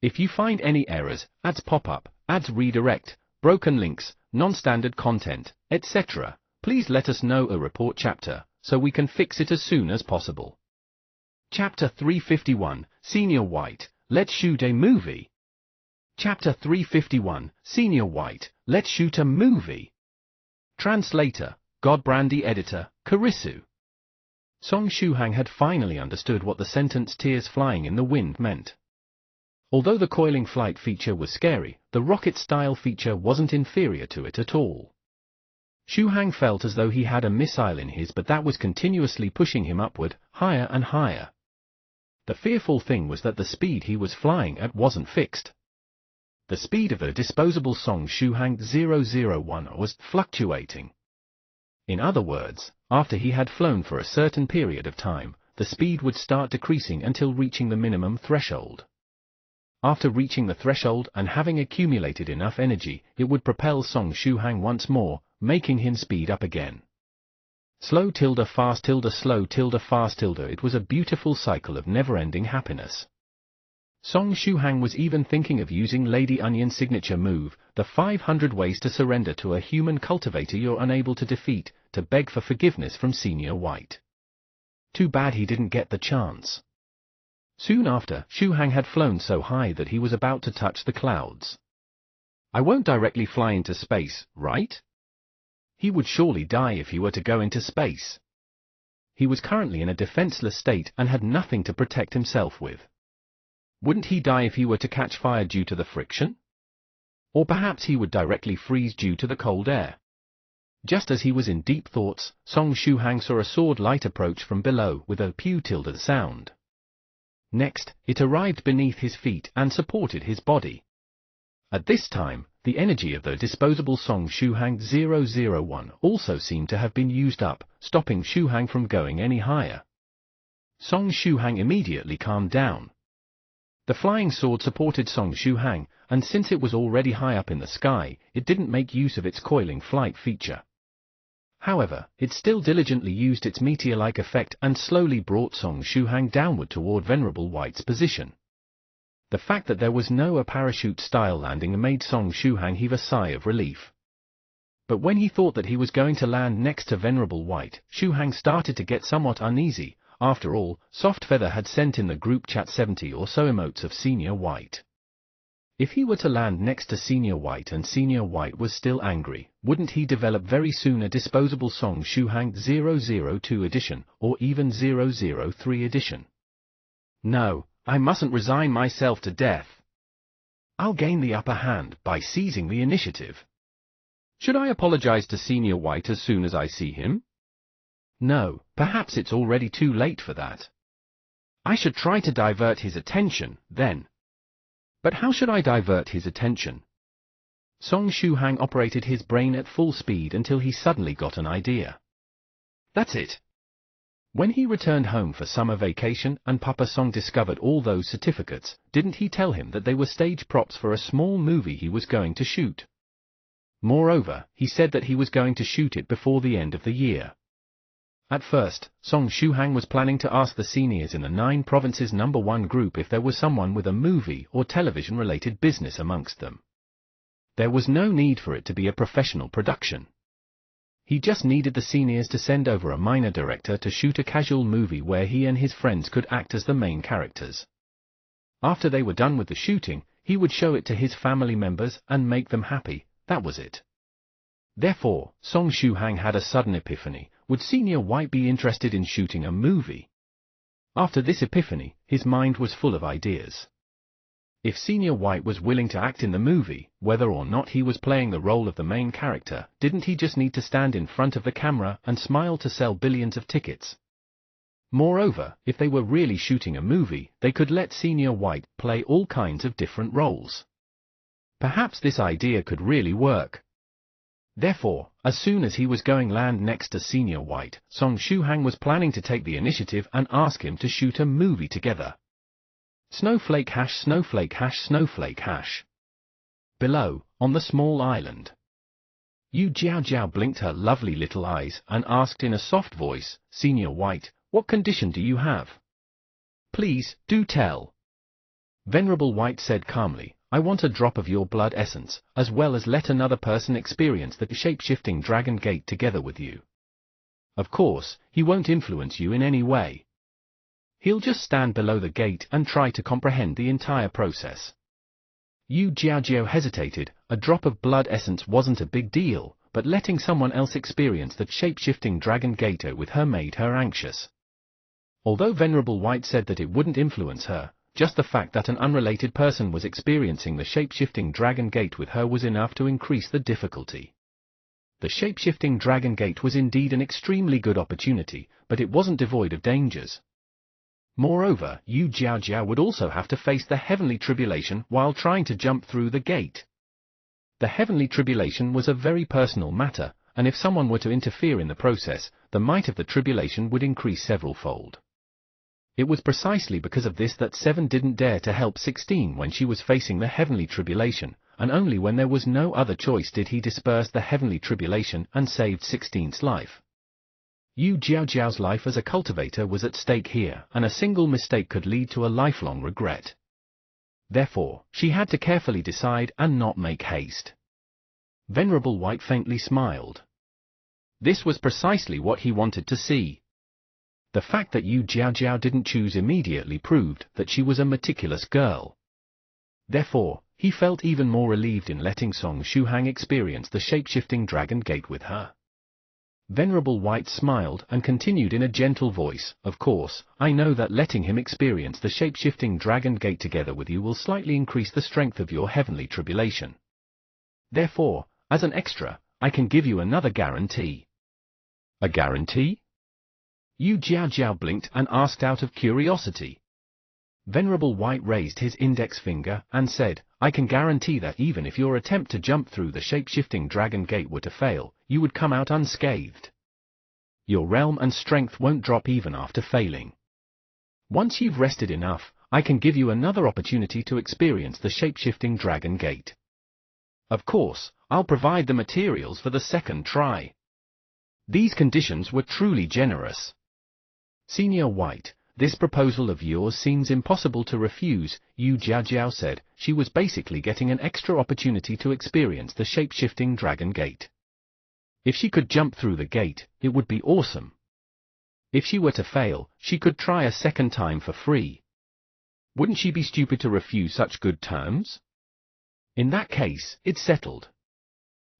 "If you find any errors, ads pop-up, ads redirect, broken links, non-standard content, etc., please let us know a report chapter, so we can fix it as soon as possible." Chapter 351, Senior White, Let's Shoot a Movie. Chapter 351, Senior White, Let's Shoot a Movie. Translator, Godbrandy Editor, Karisu. Song Shuhang had finally understood what the sentence "tears flying in the wind" meant. Although the coiling flight feature was scary, the rocket-style feature wasn't inferior to it at all. Shuhang felt as though he had a missile in his but that was continuously pushing him upward, higher and higher. The fearful thing was that the speed he was flying at wasn't fixed. The speed of the disposable Song Shuhang 001 was fluctuating. In other words, after he had flown for a certain period of time, the speed would start decreasing until reaching the minimum threshold. After reaching the threshold and having accumulated enough energy, it would propel Song Shuhang once more, making him speed up again. Slow tilde fast tilde slow tilde fast tilde. It was a beautiful cycle of never-ending happiness. Song Shuhang was even thinking of using Lady Onion's signature move, the 500 ways to surrender to a human cultivator you're unable to defeat, to beg for forgiveness from Senior White. Too bad he didn't get the chance. Soon after, Shuhang had flown so high that he was about to touch the clouds. I won't directly fly into space, right? He would surely die if he were to go into space. He was currently in a defenseless state and had nothing to protect himself with. Wouldn't he die if he were to catch fire due to the friction? Or perhaps he would directly freeze due to the cold air. Just as he was in deep thoughts, Song Shuhang saw a sword light approach from below with a pew tilde sound. Next, it arrived beneath his feet and supported his body. At this time, the energy of the disposable Song Shuhang 001 also seemed to have been used up, stopping Shuhang from going any higher. Song Shuhang immediately calmed down. The flying sword supported Song Shuhang, and since it was already high up in the sky, it didn't make use of its coiling flight feature. However, it still diligently used its meteor-like effect and slowly brought Song Shuhang downward toward Venerable White's position. The fact that there was no parachute-style landing made Song Shuhang heave a sigh of relief. But when he thought that he was going to land next to Venerable White, Shuhang started to get somewhat uneasy. After all, Soft Feather had sent in the group chat 70 or so emotes of Senior White. If he were to land next to Senior White and Senior White was still angry, wouldn't he develop very soon a disposable Song Shuhang 002 edition, or even 003 edition? No, I mustn't resign myself to death. I'll gain the upper hand by seizing the initiative. Should I apologize to Senior White as soon as I see him? No, perhaps it's already too late for that. I should try to divert his attention, then. But how should I divert his attention? Song Shuhang operated his brain at full speed until he suddenly got an idea. That's it. When he returned home for summer vacation and Papa Song discovered all those certificates, didn't he tell him that they were stage props for a small movie he was going to shoot? Moreover, he said that he was going to shoot it before the end of the year. At first, Song Shuhang was planning to ask the seniors in the 9 provinces #1 group if there was someone with a movie or television-related business amongst them. There was no need for it to be a professional production. He just needed the seniors to send over a minor director to shoot a casual movie where he and his friends could act as the main characters. After they were done with the shooting, he would show it to his family members and make them happy. That was it. Therefore, Song Shuhang had a sudden epiphany. Would Senior White be interested in shooting a movie? After this epiphany, his mind was full of ideas. If Senior White was willing to act in the movie, whether or not he was playing the role of the main character, didn't he just need to stand in front of the camera and smile to sell billions of tickets? Moreover, if they were really shooting a movie, they could let Senior White play all kinds of different roles. Perhaps this idea could really work. Therefore, as soon as he was going land next to Senior White, Song Shuhang was planning to take the initiative and ask him to shoot a movie together. Snowflake hash snowflake hash snowflake hash. Below, on the small island. Yu Jiao Jiao blinked her lovely little eyes and asked in a soft voice, Senior White, what condition do you have? Please, do tell. Venerable White said calmly, I want a drop of your blood essence, as well as let another person experience the shape-shifting Dragon Gate together with you. Of course, he won't influence you in any way. He'll just stand below the gate and try to comprehend the entire process. Yu Jiaojiao hesitated. A drop of blood essence wasn't a big deal, but letting someone else experience the shape-shifting Dragon Gate with her made her anxious. Although Venerable White said that it wouldn't influence her, just the fact that an unrelated person was experiencing the shape-shifting Dragon Gate with her was enough to increase the difficulty. The shape-shifting Dragon Gate was indeed an extremely good opportunity, but it wasn't devoid of dangers. Moreover, Yu Jiaojiao would also have to face the heavenly tribulation while trying to jump through the gate. The heavenly tribulation was a very personal matter, and if someone were to interfere in the process, the might of the tribulation would increase several-fold. It was precisely because of this that 7 didn't dare to help 16 when she was facing the heavenly tribulation, and only when there was no other choice did he disperse the heavenly tribulation and saved 16's life. Yu Jiaojiao's life as a cultivator was at stake here, and a single mistake could lead to a lifelong regret. Therefore, she had to carefully decide and not make haste. Venerable White faintly smiled. This was precisely what he wanted to see. The fact that Yu Jiaojiao didn't choose immediately proved that she was a meticulous girl. Therefore, he felt even more relieved in letting Song Shuhang experience the shape-shifting Dragon Gate with her. Venerable White smiled and continued in a gentle voice, "Of course, I know that letting him experience the shape-shifting Dragon Gate together with you will slightly increase the strength of your heavenly tribulation. Therefore, as an extra, I can give you another guarantee." "A guarantee?" Yu Jiaojiao blinked and asked out of curiosity. Venerable White raised his index finger and said, "I can guarantee that even if your attempt to jump through the shape-shifting Dragon Gate were to fail, you would come out unscathed. Your realm and strength won't drop even after failing. Once you've rested enough, I can give you another opportunity to experience the shape-shifting Dragon Gate. Of course, I'll provide the materials for the second try." These conditions were truly generous. "Senior White, this proposal of yours seems impossible to refuse," Yu Jiaojiao said. She was basically getting an extra opportunity to experience the shape-shifting Dragon Gate. If she could jump through the gate, it would be awesome. If she were to fail, she could try a second time for free. Wouldn't she be stupid to refuse such good terms? In that case, it's settled.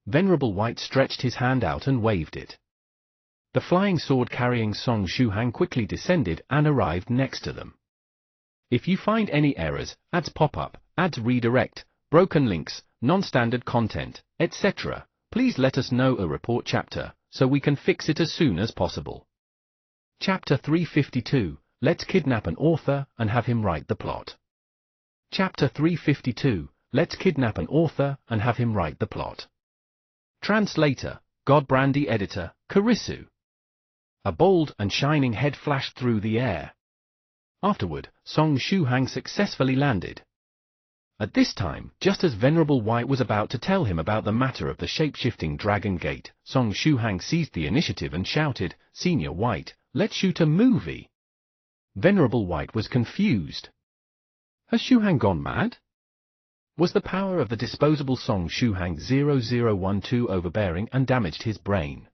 Venerable White stretched his hand out and waved it. The flying sword carrying Song Shuhang quickly descended and arrived next to them. If you find any errors, ads pop up, ads redirect, broken links, non-standard content, etc., please let us know a report chapter, so we can fix it as soon as possible. Chapter 352, Let's kidnap an author and have him write the plot. Chapter 352, Let's kidnap an author and have him write the plot. Translator, Godbrandy Editor, Kurisu. A bold and shining head flashed through the air. Afterward, Song Shuhang successfully landed. At this time, just as Venerable White was about to tell him about the matter of the shape-shifting Dragon Gate, Song Shuhang seized the initiative and shouted, "Senior White, let's shoot a movie." Venerable White was confused. Has Shuhang gone mad? Was the power of the disposable Song Shuhang 0012 overbearing and damaged his brain?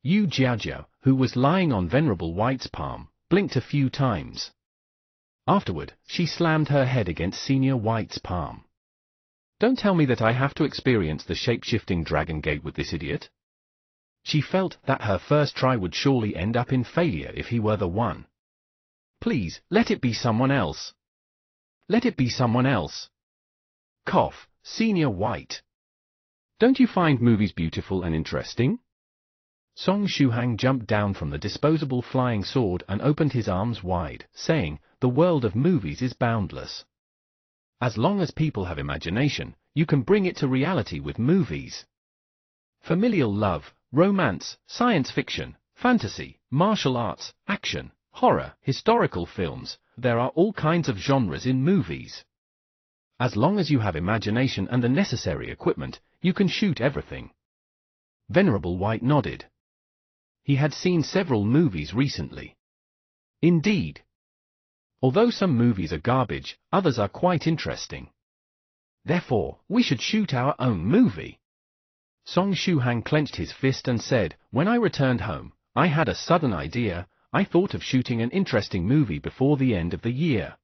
Yu Jiaojiao, who was lying on Venerable White's palm, blinked a few times. Afterward, she slammed her head against Senior White's palm. "Don't tell me that I have to experience the shape-shifting Dragon Gate with this idiot." She felt that her first try would surely end up in failure if he were the one. "Please, let it be someone else. Let it be someone else." Cough, Senior White. Don't you find movies beautiful and interesting? Song Shuhang jumped down from the disposable flying sword and opened his arms wide, saying, "The world of movies is boundless. As long as people have imagination, you can bring it to reality with movies. Familial love, romance, science fiction, fantasy, martial arts, action, horror, historical films, there are all kinds of genres in movies. As long as you have imagination and the necessary equipment, you can shoot everything." Venerable White nodded. He had seen several movies recently. Indeed. Although some movies are garbage, others are quite interesting. Therefore, we should shoot our own movie. Song Shuhang clenched his fist and said, "When I returned home, I had a sudden idea. I thought of shooting an interesting movie before the end of the year.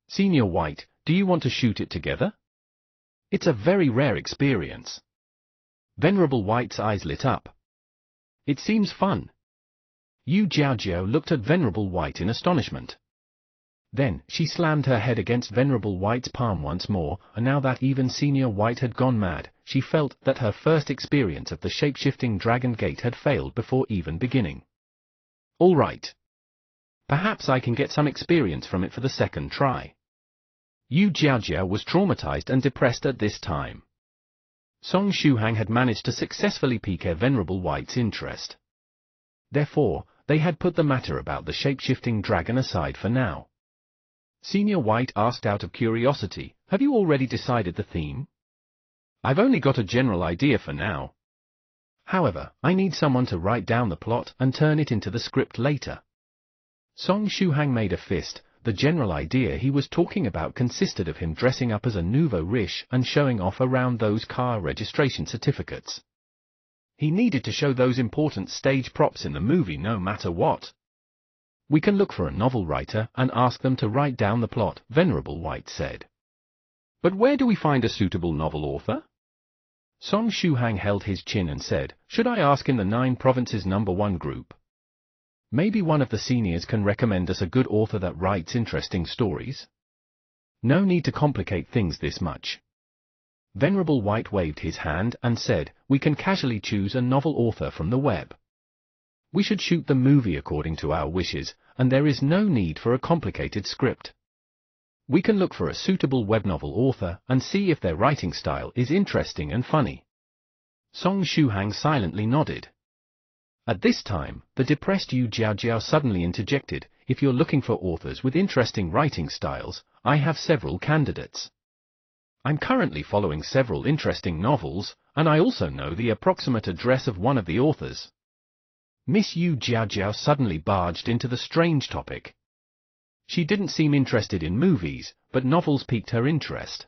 Senior White, do you want to shoot it together? It's a very rare experience." Venerable White's eyes lit up. "It seems fun." Yu Jiaojiao looked at Venerable White in astonishment. Then, she slammed her head against Venerable White's palm once more, and now that even Senior White had gone mad, she felt that her first experience of the shape-shifting Dragon Gate had failed before even beginning. "All right. Perhaps I can get some experience from it for the second try." Yu Jiaojiao was traumatized and depressed at this time. Song Shuhang had managed to successfully pique Venerable White's interest. Therefore, they had put the matter about the shape-shifting dragon aside for now. Senior White asked out of curiosity, "Have you already decided the theme?" "I've only got a general idea for now." However, I need someone to write down the plot and turn it into the script later. Song Shuhang made a fist. The general idea he was talking about consisted of him dressing up as a nouveau riche and showing off around those car registration certificates. He needed to show those important stage props in the movie no matter what. We can look for a novel writer and ask them to write down the plot, Venerable White said. But where do we find a suitable novel author? Song Shuhang held his chin and said, should I ask in the 9 Provinces #1 group? Maybe one of the seniors can recommend us a good author that writes interesting stories? No need to complicate things this much. Venerable White waved his hand and said, we can casually choose a novel author from the web. We should shoot the movie according to our wishes, and there is no need for a complicated script. We can look for a suitable web novel author and see if their writing style is interesting and funny. Song Shuhang silently nodded. At this time, the depressed Yu Jiaojiao suddenly interjected, if you're looking for authors with interesting writing styles, I have several candidates. I'm currently following several interesting novels, and I also know the approximate address of one of the authors. Miss Yu Jiaojiao suddenly barged into the strange topic. She didn't seem interested in movies, but novels piqued her interest.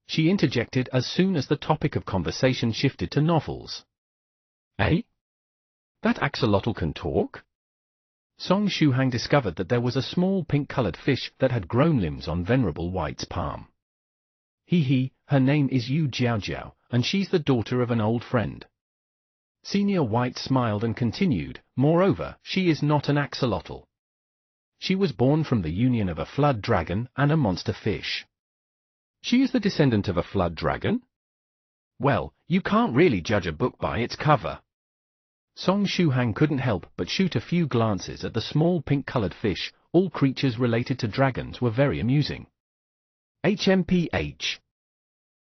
She interjected as soon as the topic of conversation shifted to novels. Eh? That axolotl can talk? Song Shuhang discovered that there was a small pink-colored fish that had grown limbs on Venerable White's palm. Her name is Yu Jiaojiao, and she's the daughter of an old friend. Senior White smiled and continued, moreover, she is not an axolotl. She was born from the union of a flood dragon and a monster fish. She is the descendant of a flood dragon? Well, you can't really judge a book by its cover. Song Shuhang couldn't help but shoot a few glances at the small pink-colored fish. All creatures related to dragons were very amusing. HMPH.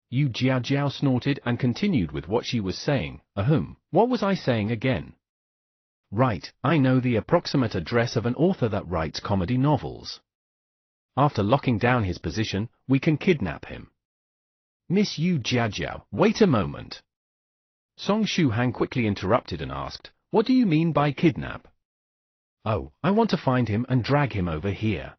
Yu Jiaojiao snorted and continued with what she was saying. What was I saying again? Right, I know the approximate address of an author that writes comedy novels. After locking down his position, we can kidnap him. Miss Yu Jiaojiao, wait a moment. Song Shuhang quickly interrupted and asked, what do you mean by kidnap? Oh, I want to find him and drag him over here.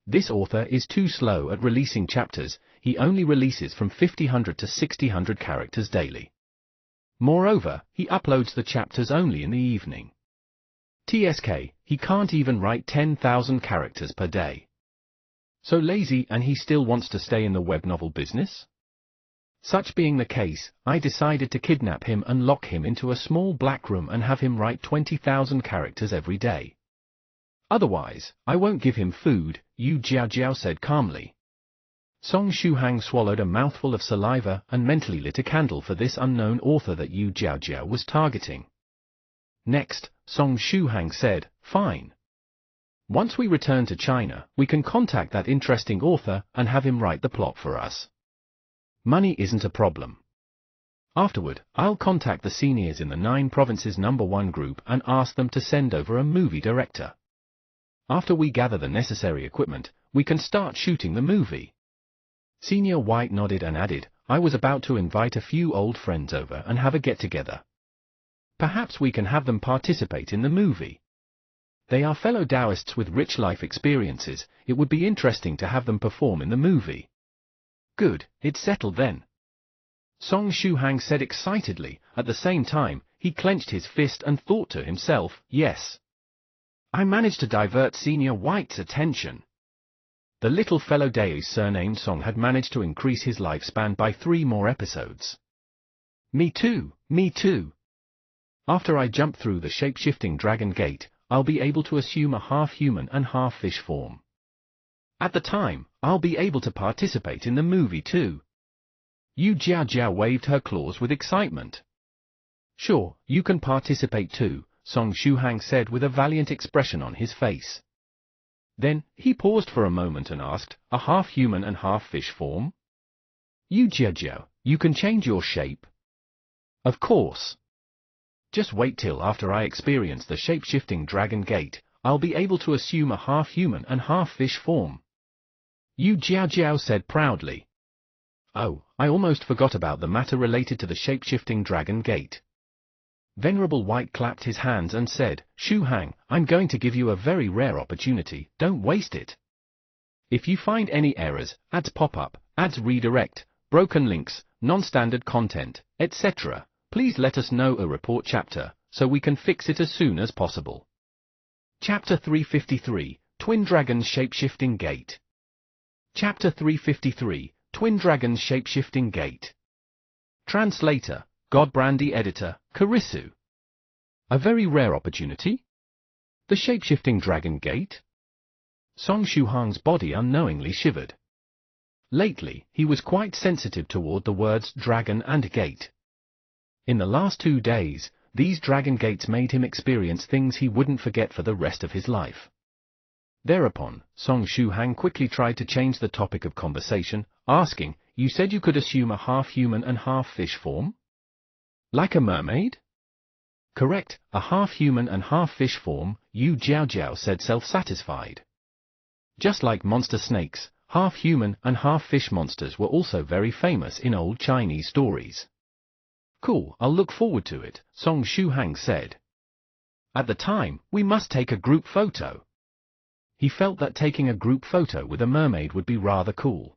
This author is too slow at releasing chapters. He only releases from 5000 to 6000 characters daily. Moreover, he uploads the chapters only in the evening. TSK, he can't even write 10,000 characters per day. So lazy, and he still wants to stay in the web novel business? Such being the case, I decided to kidnap him and lock him into a small black room and have him write 20,000 characters every day. Otherwise, I won't give him food, Yu Jiaojiao said calmly. Song Shuhang swallowed a mouthful of saliva and mentally lit a candle for this unknown author that Yu Jiaojiao was targeting. Next, Song Shuhang said, fine. Once we return to China, we can contact that interesting author and have him write the plot for us. Money isn't a problem. Afterward, I'll contact the seniors in the 9 Provinces #1 group and ask them to send over a movie director. After we gather the necessary equipment, we can start shooting the movie. Senior White nodded and added, I was about to invite a few old friends over and have a get-together. Perhaps we can have them participate in the movie. They are fellow Taoists with rich life experiences. It would be interesting to have them perform in the movie. Good, it's settled then. Song Shuhang said excitedly. At the same time, he clenched his fist and thought to himself, yes. I managed to divert Senior White's attention. The little fellow Dao's surnamed Song had managed to increase his lifespan by 3 more episodes. Me too, me too. After I jump through the shape-shifting dragon gate, I'll be able to assume a half-human and half-fish form. At the time, I'll be able to participate in the movie too. Yu Jiaojiao waved her claws with excitement. Sure, you can participate too, Song Shuhang said with a valiant expression on his face. Then, he paused for a moment and asked, a half-human and half-fish form? Yu Jiaojiao, you can change your shape? Of course. Just wait till after I experience the shape-shifting dragon gate, I'll be able to assume a half-human and half-fish form. Yu Jiaojiao said proudly. Oh, I almost forgot about the matter related to the shape-shifting dragon gate. Venerable White clapped his hands and said, Shu Hang, I'm going to give you a very rare opportunity, don't waste it. If you find any errors, ads pop up, ads redirect, broken links, non-standard content, etc., please let us know a report chapter, so we can fix it as soon as possible. Chapter 353, Twin Dragon's Shapeshifting Gate. Chapter 353, Twin Dragon's Shapeshifting Gate. Translator, Godbrandy Editor, Karisu. A very rare opportunity? The shapeshifting dragon gate? Song Shuhang's body unknowingly shivered. Lately, he was quite sensitive toward the words dragon and gate. In the last 2 days, these dragon gates made him experience things he wouldn't forget for the rest of his life. Thereupon, Song Shuhang quickly tried to change the topic of conversation, asking, You said you could assume a half-human and half-fish form? Like a mermaid? Correct, a half-human and half-fish form, Yu Jiaojiao said self-satisfied. Just like monster snakes, half-human and half-fish monsters were also very famous in old Chinese stories. Cool, I'll look forward to it, Song Shuhang said. At the time, we must take a group photo. He felt that taking a group photo with a mermaid would be rather cool.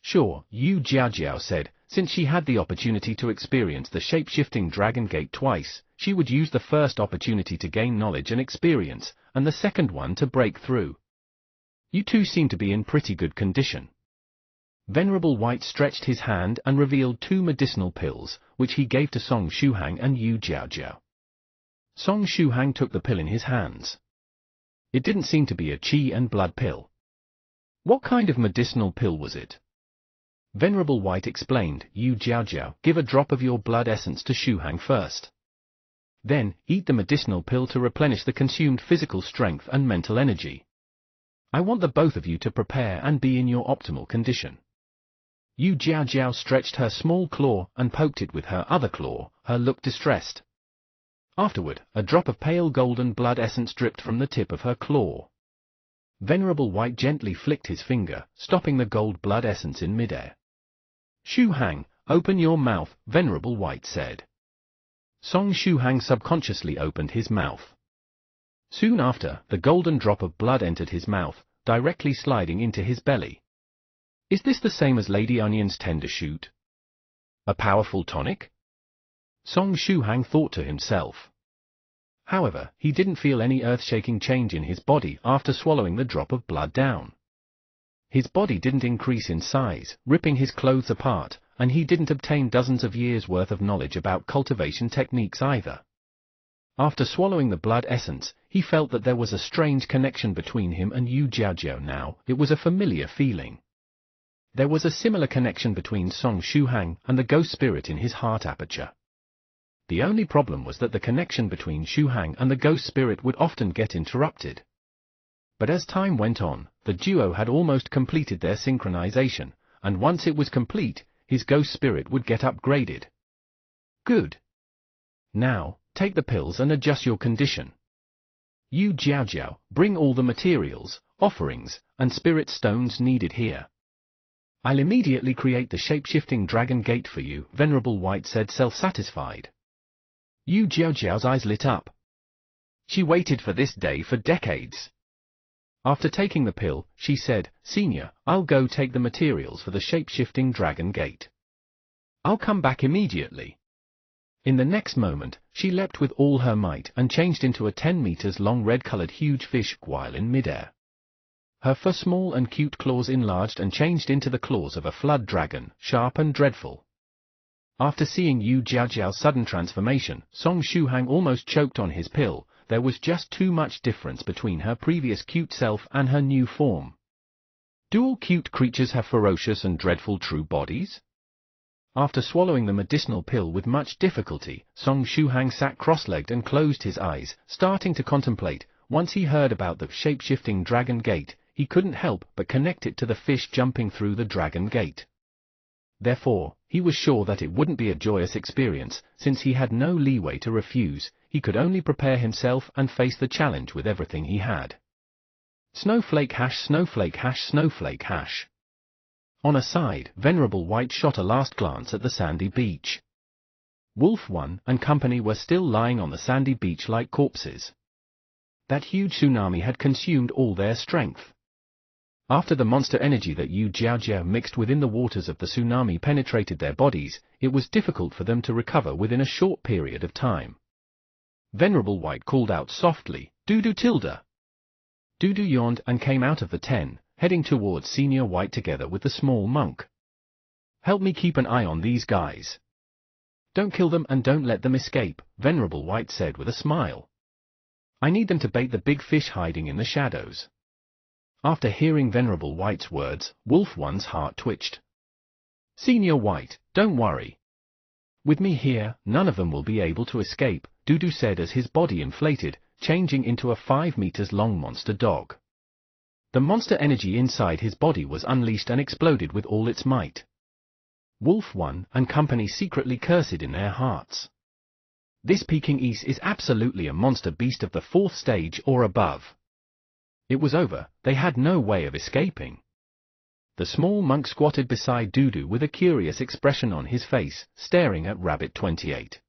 Sure, Yu Jiaojiao said, since she had the opportunity to experience the shape-shifting Dragon Gate twice, she would use the first opportunity to gain knowledge and experience, and the second one to break through. You two seem to be in pretty good condition. Venerable White stretched his hand and revealed 2 medicinal pills, which he gave to Song Shuhang and Yu Jiaojiao. Song Shuhang took the pill in his hands. It didn't seem to be a qi and blood pill. What kind of medicinal pill was it? Venerable White explained, Yu Jiaojiao, give a drop of your blood essence to Shuhang first. Then, eat the medicinal pill to replenish the consumed physical strength and mental energy. I want the both of you to prepare and be in your optimal condition. Yu Jiaojiao stretched her small claw and poked it with her other claw, her look distressed. Afterward, a drop of pale golden blood essence dripped from the tip of her claw. Venerable White gently flicked his finger, stopping the gold blood essence in midair. Shuhang, open your mouth, Venerable White said. Song Shuhang subconsciously opened his mouth. Soon after, the golden drop of blood entered his mouth, directly sliding into his belly. Is this the same as Lady Onion's tender shoot? A powerful tonic? Song Shuhang thought to himself. However, he didn't feel any earth-shaking change in his body after swallowing the drop of blood down. His body didn't increase in size, ripping his clothes apart, and he didn't obtain dozens of years' worth of knowledge about cultivation techniques either. After swallowing the blood essence, he felt that there was a strange connection between him and Yu Jiaojiao now. It was a familiar feeling. There was a similar connection between Song Shuhang and the ghost spirit in his heart aperture. The only problem was that the connection between Shuhang and the ghost spirit would often get interrupted. But as time went on, the duo had almost completed their synchronization, and once it was complete, his ghost spirit would get upgraded. Good. Now, take the pills and adjust your condition. Yu Jiaojiao, bring all the materials, offerings, and spirit stones needed here. I'll immediately create the shape-shifting dragon gate for you, Venerable White said self-satisfied. Yu Jiaojiao's eyes lit up. She waited for this day for decades. After taking the pill, she said, Senior, I'll go take the materials for the shape-shifting dragon gate. I'll come back immediately. In the next moment, she leapt with all her might and changed into a 10 meters long red-colored huge fish while in midair. Her fur small and cute claws enlarged and changed into the claws of a flood dragon, sharp and dreadful. After seeing Yu Jiaojiao's sudden transformation, Song Shuhang almost choked on his pill. There was just too much difference between her previous cute self and her new form. Do all cute creatures have ferocious and dreadful true bodies? After swallowing the medicinal pill with much difficulty, Song Shuhang sat cross-legged and closed his eyes, starting to contemplate. Once he heard about the shape-shifting dragon gate, he couldn't help but connect it to the fish jumping through the dragon gate. Therefore, he was sure that it wouldn't be a joyous experience, since he had no leeway to refuse. He could only prepare himself and face the challenge with everything he had. Snowflake hash, snowflake hash, snowflake hash. On a side, Venerable White shot a last glance at the sandy beach. Wolf One and company were still lying on the sandy beach like corpses. That huge tsunami had consumed all their strength. After the monster energy that Yu Jiaojiao mixed within the waters of the tsunami penetrated their bodies, it was difficult for them to recover within a short period of time. Venerable White called out softly, "Dudu Tilda!" Dudu yawned and came out of the tent, heading towards Senior White together with the small monk. "Help me keep an eye on these guys. Don't kill them and don't let them escape," Venerable White said with a smile. "I need them to bait the big fish hiding in the shadows." After hearing Venerable White's words, Wolf One's heart twitched. "Senior White, don't worry. With me here, none of them will be able to escape," Dudu said as his body inflated, changing into a 5 meters long monster dog. The monster energy inside his body was unleashed and exploded with all its might. Wolf One and company secretly cursed in their hearts. This Pekingese is absolutely a monster beast of the 4th stage or above. It was over, they had no way of escaping. The small monk squatted beside Dudu with a curious expression on his face, staring at Rabbit 28.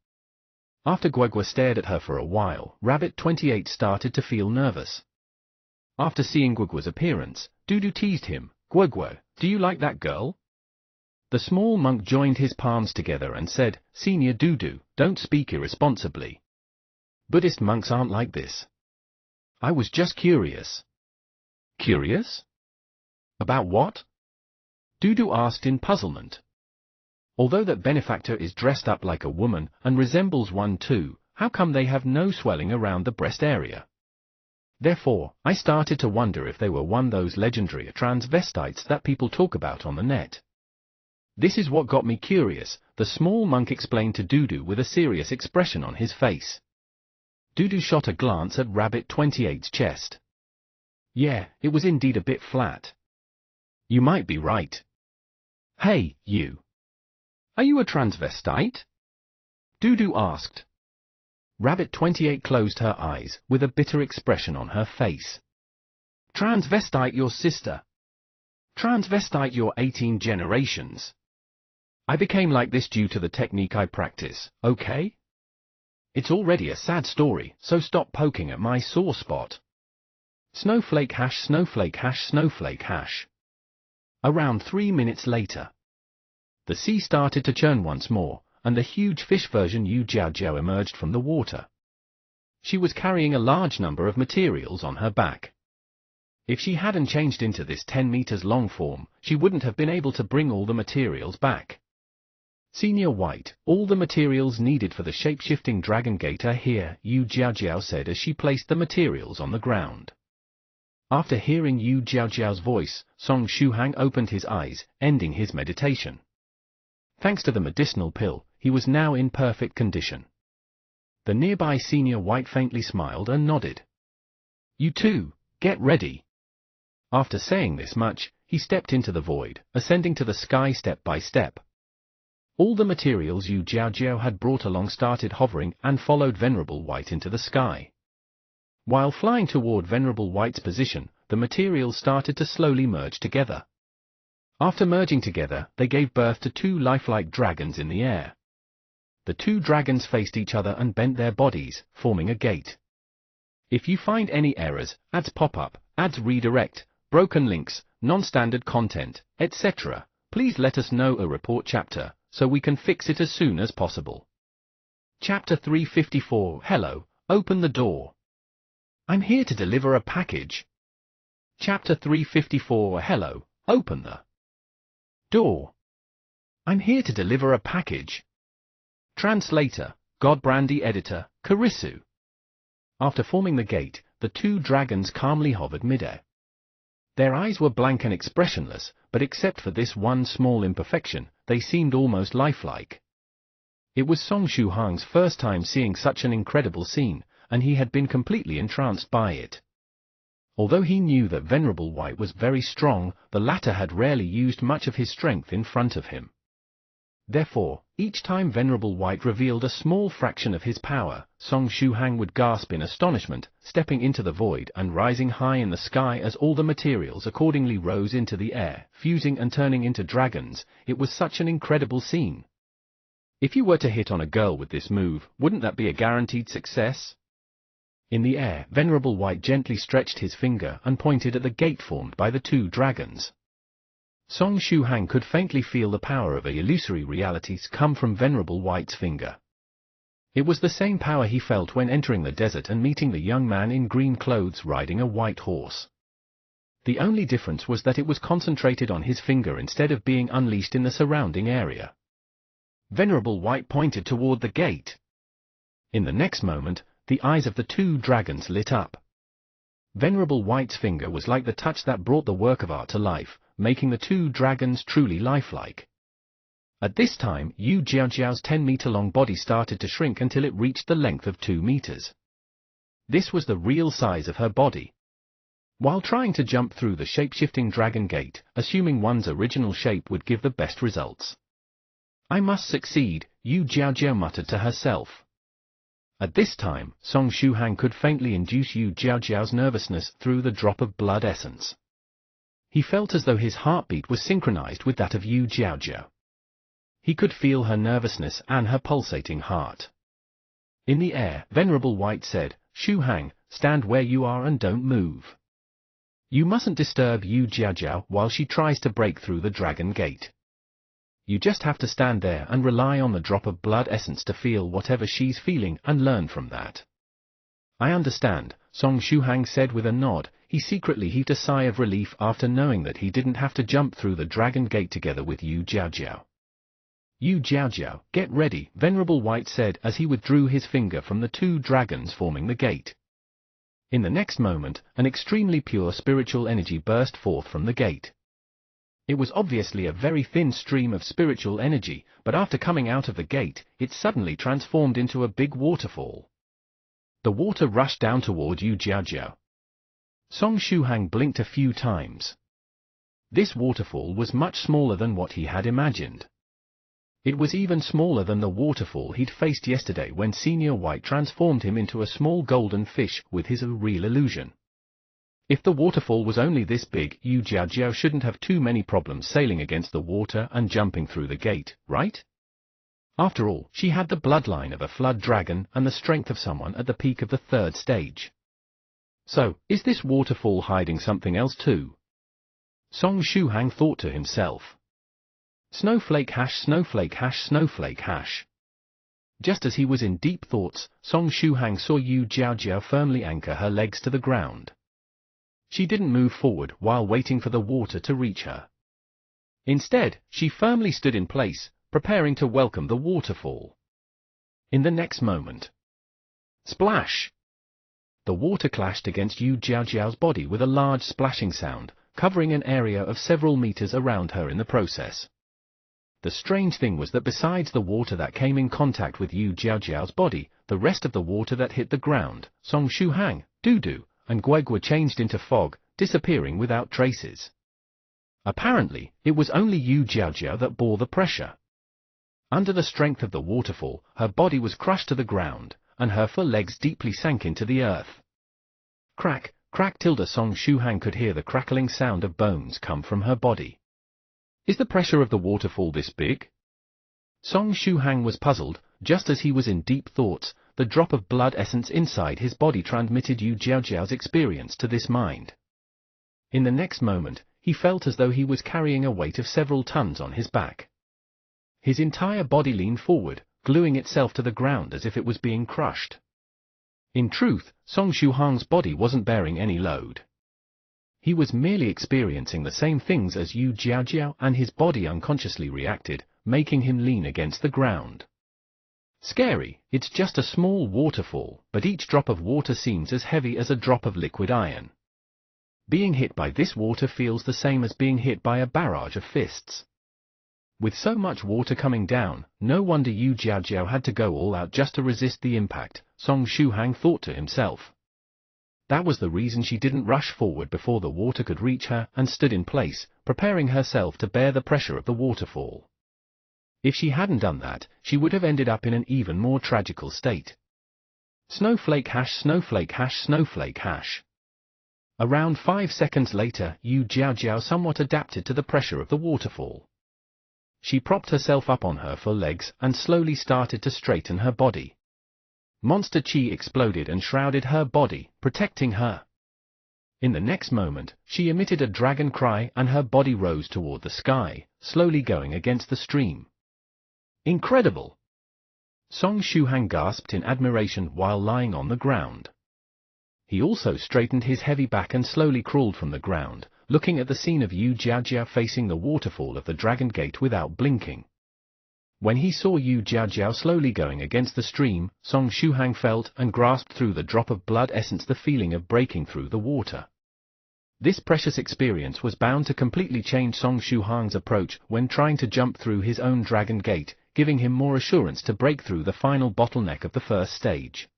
After Guogua stared at her for a while, Rabbit 28 started to feel nervous. After seeing Guogua's appearance, Dudu teased him, "Guogua, do you like that girl?" The small monk joined his palms together and said, "Senior Dudu, don't speak irresponsibly. Buddhist monks aren't like this. I was just curious." "Curious? About what?" Dudu asked in puzzlement. "Although that benefactor is dressed up like a woman and resembles one too, how come they have no swelling around the breast area? Therefore, I started to wonder if they were one those legendary transvestites that people talk about on the net. This is what got me curious," the small monk explained to Dudu with a serious expression on his face. Dudu shot a glance at Rabbit 28's chest. Yeah, it was indeed a bit flat. "You might be right." "Hey, you. Are you a transvestite?" Dudu asked. Rabbit 28 closed her eyes, with a bitter expression on her face. "Transvestite your sister. Transvestite your 18 generations. I became like this due to the technique I practice, okay? It's already a sad story, so stop poking at my sore spot. Snowflake hash, snowflake hash, snowflake hash." Around 3 minutes later, the sea started to churn once more, and the huge fish version Yu Jiaojiao emerged from the water. She was carrying a large number of materials on her back. If she hadn't changed into this 10 meters long form, she wouldn't have been able to bring all the materials back. "Senior White, all the materials needed for the shape-shifting Dragon Gate are here," Yu Jiaojiao said as she placed the materials on the ground. After hearing Yu Jiaojiao's voice, Song Shuhang opened his eyes, ending his meditation. Thanks to the medicinal pill, he was now in perfect condition. The nearby Senior White faintly smiled and nodded. "You two, get ready." After saying this much, he stepped into the void, ascending to the sky step by step. All the materials Yu Jiaojiao had brought along started hovering and followed Venerable White into the sky. While flying toward Venerable White's position, the materials started to slowly merge together. After merging together, they gave birth to 2 lifelike dragons in the air. The 2 dragons faced each other and bent their bodies, forming a gate. If you find any errors, ads pop up, ads redirect, broken links, non-standard content, etc., please let us know a report chapter, so we can fix it as soon as possible. Chapter 354. Hello, open the door. I'm here to deliver a package. Chapter 354. Hello, open the door. I'm here to deliver a package. Translator, Godbrandy Editor, Karisu. After forming the gate, the 2 dragons calmly hovered midair. Their eyes were blank and expressionless, but except for this one small imperfection, they seemed almost lifelike. It was Song Shuhang's first time seeing such an incredible scene, and he had been completely entranced by it. Although he knew that Venerable White was very strong, the latter had rarely used much of his strength in front of him. Therefore, each time Venerable White revealed a small fraction of his power, Song Shuhang would gasp in astonishment, stepping into the void and rising high in the sky as all the materials accordingly rose into the air, fusing and turning into dragons. It was such an incredible scene. If you were to hit on a girl with this move, wouldn't that be a guaranteed success? In the air, Venerable White gently stretched his finger and pointed at the gate formed by the two dragons. Song Shuhang could faintly feel the power of a illusory reality come from Venerable White's finger. It was the same power he felt when entering the desert and meeting the young man in green clothes riding a white horse. The only difference was that it was concentrated on his finger instead of being unleashed in the surrounding area. Venerable White pointed toward the gate. In the next moment, the eyes of the two dragons lit up. Venerable White's finger was like the touch that brought the work of art to life, making the two dragons truly lifelike. At this time, Yu Jiaojiao's 10-meter-long body started to shrink until it reached the length of 2 meters. This was the real size of her body. While trying to jump through the shape-shifting dragon gate, assuming one's original shape would give the best results. I must succeed, Yu Jiaojiao muttered to herself. At this time, Song Shuhang could faintly induce Yu Jiaojiao's nervousness through the drop of blood essence. He felt as though his heartbeat was synchronized with that of Yu Jiaojiao. He could feel her nervousness and her pulsating heart. In the air, Venerable White said, "Shuhang, stand where you are and don't move. You mustn't disturb Yu Jiaojiao while she tries to break through the dragon gate. You just have to stand there and rely on the drop of blood essence to feel whatever she's feeling and learn from that." "I understand," Song Shuhang said with a nod. He secretly heaved a sigh of relief after knowing that he didn't have to jump through the dragon gate together with Yu Jiaojiao. "Yu Jiaojiao, get ready," Venerable White said as he withdrew his finger from the two dragons forming the gate. In the next moment, an extremely pure spiritual energy burst forth from the gate. It was obviously a very thin stream of spiritual energy, but after coming out of the gate, it suddenly transformed into a big waterfall. The water rushed down toward Yu Jiaojiao. Song Shuhang blinked a few times. This waterfall was much smaller than what he had imagined. It was even smaller than the waterfall he'd faced yesterday when Senior White transformed him into a small golden fish with his real illusion. If the waterfall was only this big, Yu Jiaojiao shouldn't have too many problems sailing against the water and jumping through the gate, right? After all, she had the bloodline of a flood dragon and the strength of someone at the peak of the 3rd stage. So, is this waterfall hiding something else too? Song Shuhang thought to himself. Snowflake hash, snowflake hash, snowflake hash. Just as he was in deep thoughts, Song Shuhang saw Yu Jiaojiao firmly anchor her legs to the ground. She didn't move forward while waiting for the water to reach her. Instead, she firmly stood in place, preparing to welcome the waterfall. In the next moment, splash! The water clashed against Yu Jiaojiao's body with a large splashing sound, covering an area of several meters around her in the process. The strange thing was that besides the water that came in contact with Yu Jiaojiao's body, the rest of the water that hit the ground, Song Shuhang, Dudu, and Guigua changed into fog, disappearing without traces. Apparently, it was only Yu Jiaojiao that bore the pressure. Under the strength of the waterfall, her body was crushed to the ground, and her forelegs deeply sank into the earth. Crack, crack! Song Shuhang could hear the crackling sound of bones come from her body. Is the pressure of the waterfall this big? Song Shuhang was puzzled. Just as he was in deep thoughts, the drop of blood essence inside his body transmitted Yu Jiaojiao's experience to this mind. In the next moment, he felt as though he was carrying a weight of several tons on his back. His entire body leaned forward, gluing itself to the ground as if it was being crushed. In truth, Song Shuhang's body wasn't bearing any load. He was merely experiencing the same things as Yu Jiaojiao, and his body unconsciously reacted, making him lean against the ground. Scary, it's just a small waterfall, but each drop of water seems as heavy as a drop of liquid iron. Being hit by this water feels the same as being hit by a barrage of fists. With so much water coming down, no wonder Yu Jiaojiao had to go all out just to resist the impact, Song Shuhang thought to himself. That was the reason she didn't rush forward before the water could reach her and stood in place, preparing herself to bear the pressure of the waterfall. If she hadn't done that, she would have ended up in an even more tragical state. Snowflake hash, snowflake hash, snowflake hash. Around 5 seconds later, Yu Jiaojiao somewhat adapted to the pressure of the waterfall. she propped herself up on her forelegs and slowly started to straighten her body. Monster Chi exploded and shrouded her body, protecting her. In the next moment, she emitted a dragon cry and her body rose toward the sky, slowly going against the stream. Incredible! Song Shuhang gasped in admiration while lying on the ground. He also straightened his heavy back and slowly crawled from the ground, looking at the scene of Yu Jiajiao facing the waterfall of the Dragon Gate without blinking. When he saw Yu Jiajiao slowly going against the stream, Song Shuhang felt and grasped through the drop of blood essence the feeling of breaking through the water. This precious experience was bound to completely change Song Shuhang's approach when trying to jump through his own Dragon Gate, giving him more assurance to break through the final bottleneck of the first stage.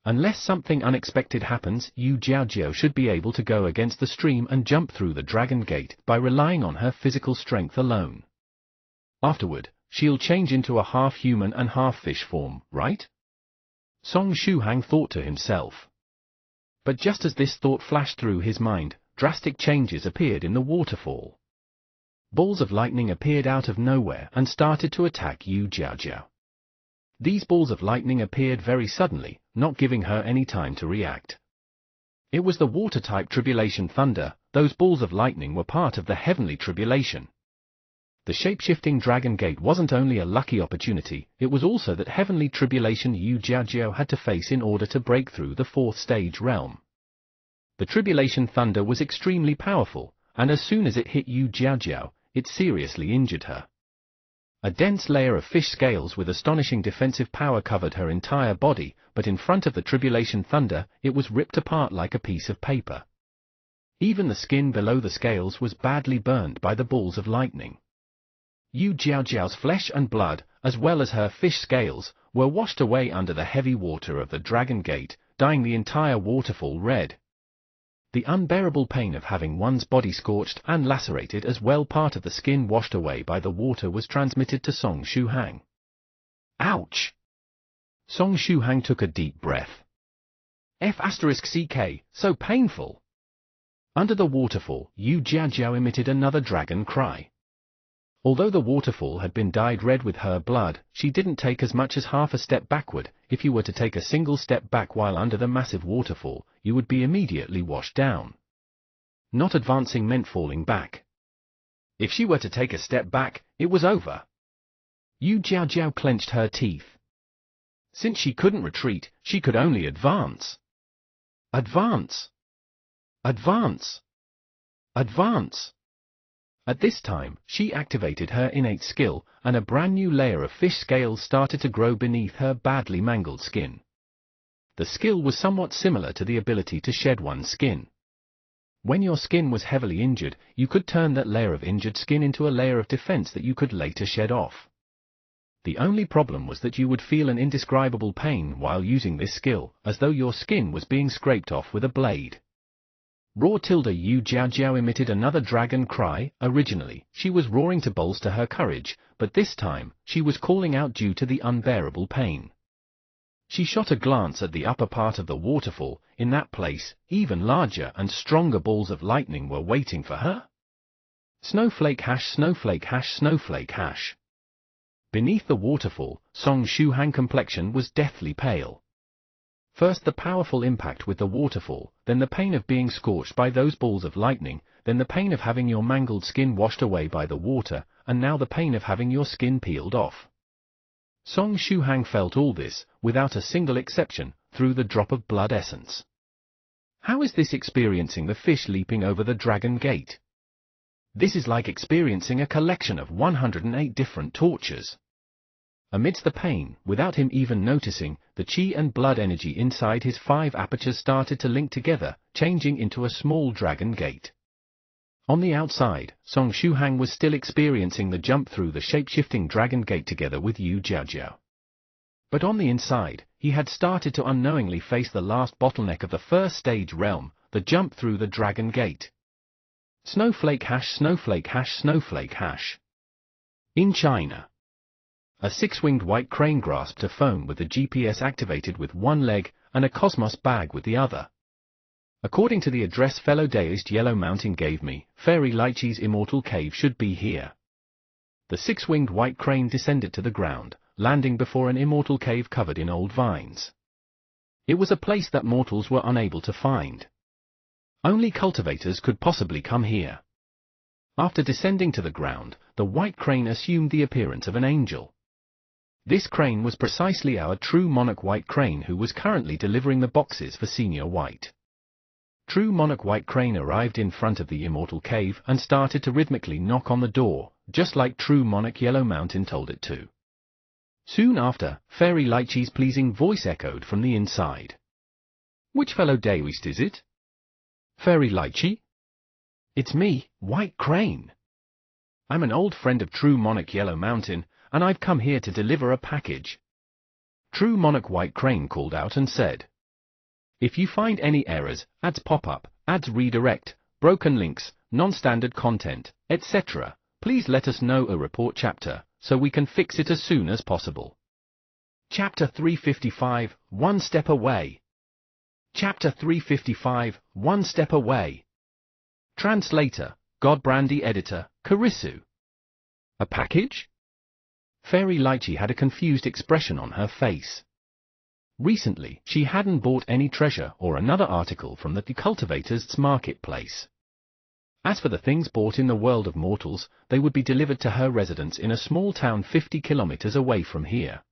Unless something unexpected happens, Yu Jiajiao should be able to go against the stream and jump through the Dragon Gate by relying on her physical strength alone. Afterward, she'll change into a half-human and half-fish form, right? Song Shuhang thought to himself. But just as this thought flashed through his mind, drastic changes appeared in the waterfall. Balls of lightning appeared out of nowhere and started to attack Yu Jiajiao. These balls of lightning appeared very suddenly, not giving her any time to react. It was the water-type Tribulation Thunder. Those balls of lightning were part of the heavenly tribulation. The shape-shifting Dragon Gate wasn't only a lucky opportunity, it was also that heavenly tribulation Yu Jiajiao had to face in order to break through the fourth stage realm. The Tribulation Thunder was extremely powerful, and as soon as it hit Yu Jiajiao, it seriously injured her. A dense layer of fish scales with astonishing defensive power covered her entire body, but in front of the Tribulation Thunder, it was ripped apart like a piece of paper. Even the skin below the scales was badly burned by the balls of lightning. Yu Jiajiao's flesh and blood, as well as her fish scales, were washed away under the heavy water of the Dragon Gate, dyeing the entire waterfall red. The unbearable pain of having one's body scorched and lacerated as well part of the skin washed away by the water was transmitted to Song Shuhang. Ouch! Song Shuhang took a deep breath. F***ck, so painful! Under the waterfall, Yu Jiajiao emitted another dragon cry. Although the waterfall had been dyed red with her blood, she didn't take as much as half a step backward. If you were to take a single step back while under the massive waterfall, you would be immediately washed down. Not advancing meant falling back. If she were to take a step back, it was over. Yu Jiajiao clenched her teeth. Since she couldn't retreat, she could only advance. Advance! Advance! Advance! At this time, she activated her innate skill, and a brand new layer of fish scales started to grow beneath her badly mangled skin. The skill was somewhat similar to the ability to shed one's skin. When your skin was heavily injured, you could turn that layer of injured skin into a layer of defense that you could later shed off. The only problem was that you would feel an indescribable pain while using this skill, as though your skin was being scraped off with a blade. Yu Jiajiao emitted another dragon cry. Originally, she was roaring to bolster her courage, but this time, she was calling out due to the unbearable pain. She shot a glance at the upper part of the waterfall. In that place, even larger and stronger balls of lightning were waiting for her. Snowflake hash, snowflake hash, snowflake hash. Beneath the waterfall, Song Shuhang complexion was deathly pale. First the powerful impact with the waterfall, then the pain of being scorched by those balls of lightning, then the pain of having your mangled skin washed away by the water, and now the pain of having your skin peeled off. Song Shuhang felt all this, without a single exception, through the drop of blood essence. How is this experiencing the fish leaping over the Dragon Gate? This is like experiencing a collection of 108 different tortures. Amidst the pain, without him even noticing, the chi and blood energy inside his 5 apertures started to link together, changing into a small Dragon Gate. On the outside, Song Shuhang was still experiencing the jump through the shape-shifting Dragon Gate together with Yu Jiajiao. But on the inside, he had started to unknowingly face the last bottleneck of the first stage realm, the jump through the Dragon Gate. Snowflake hash, snowflake hash, snowflake hash. In China, a 6-winged white crane grasped a phone with the GPS activated with one leg and a Cosmos bag with the other. According to the address fellow deist Yellow Mountain gave me, Fairy Lychee's immortal cave should be here. the six-winged white crane descended to the ground, landing before an immortal cave covered in old vines. It was a place that mortals were unable to find. Only cultivators could possibly come here. After descending to the ground, the white crane assumed the appearance of an angel. This crane was precisely our true monarch white crane who was currently delivering the boxes for Senior White. True monarch white crane arrived in front of the immortal cave and started to rhythmically knock on the door, just like true monarch Yellow Mountain told it to. Soon after, Fairy Lychee's pleasing voice echoed from the inside. "Which fellow Daoist is it?" "Fairy Lychee?" "It's me, White Crane. I'm an old friend of true monarch Yellow Mountain, and I've come here to deliver a package." True monarch White Crane called out and said, "If you find any errors, ads pop-up, ads redirect, broken links, non-standard content, etc., please let us know a report chapter, so we can fix it as soon as possible." Chapter 355, One Step Away. Chapter 355, One Step Away. Translator, Godbrandy Editor, Karisu. A package? Fairy Lychee had a confused expression on her face. Recently, she hadn't bought any treasure or another article from the cultivators' marketplace. As for the things bought in the world of mortals, they would be delivered to her residence in a small town 50 kilometers away from here.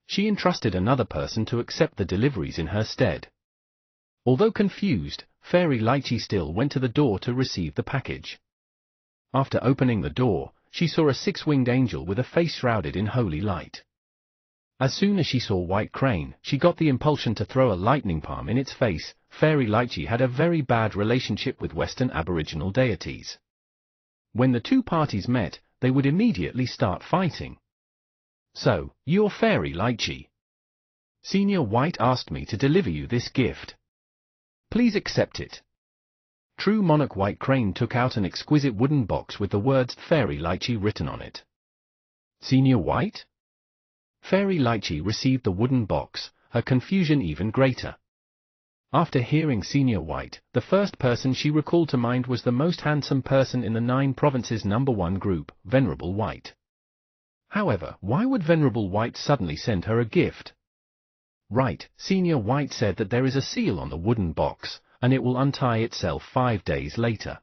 She entrusted another person to accept the deliveries in her stead. Although confused, Fairy Lychee still went to the door to receive the package. After opening the door, she saw a six-winged angel with a face shrouded in holy light. As soon as she saw White Crane, she got the impulsion to throw a lightning palm in its face. Fairy Lychee had a very bad relationship with Western Aboriginal deities. When the two parties met, they would immediately start fighting. "So, you're Fairy Lychee. Senior White asked me to deliver you this gift. Please accept it." True monarch White Crane took out an exquisite wooden box with the words Fairy Lychee written on it. "Senior White?" Fairy Lychee received the wooden box, her confusion even greater. After hearing Senior White, the first person she recalled to mind was the most handsome person in the 9 Provinces #1 group, Venerable White. However, why would Venerable White suddenly send her a gift? Right, Senior White said that there is a seal on the wooden box, and it will untie itself 5 days later.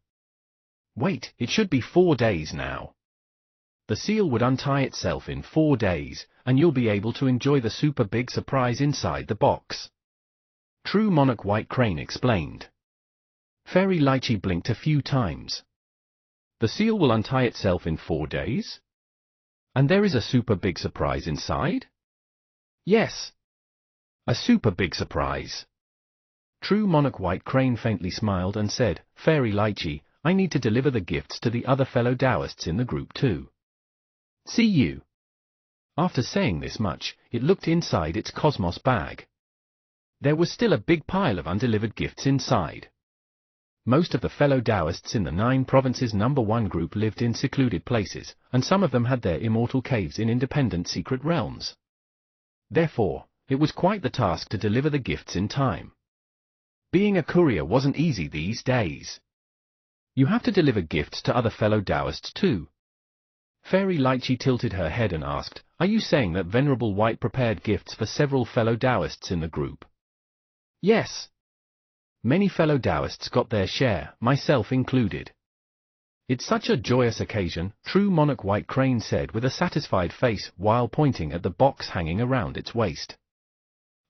Wait, it should be 4 days now. The seal would untie itself in 4 days, and you'll be able to enjoy the super big surprise inside the box. True monarch White Crane explained. Fairy Lychee blinked a few times. The seal will untie itself in 4 days? And there is a super big surprise inside? Yes. A super big surprise. True monarch White Crane faintly smiled and said, "Fairy Lychee, I need to deliver the gifts to the other fellow Daoists in the group too. See you." After saying this much, it looked inside its cosmos bag. There was still a big pile of undelivered gifts inside. Most of the fellow Daoists in the 9 Provinces #1 group lived in secluded places, and some of them had their immortal caves in independent secret realms. Therefore, it was quite the task to deliver the gifts in time. Being a courier wasn't easy these days. You have to deliver gifts to other fellow Daoists too. Fairy Lychee tilted her head and asked, "Are you saying that Venerable White prepared gifts for several fellow Daoists in the group?" Yes. Many fellow Daoists got their share, myself included. It's such a joyous occasion, True monarch White Crane said with a satisfied face while pointing at the box hanging around its waist.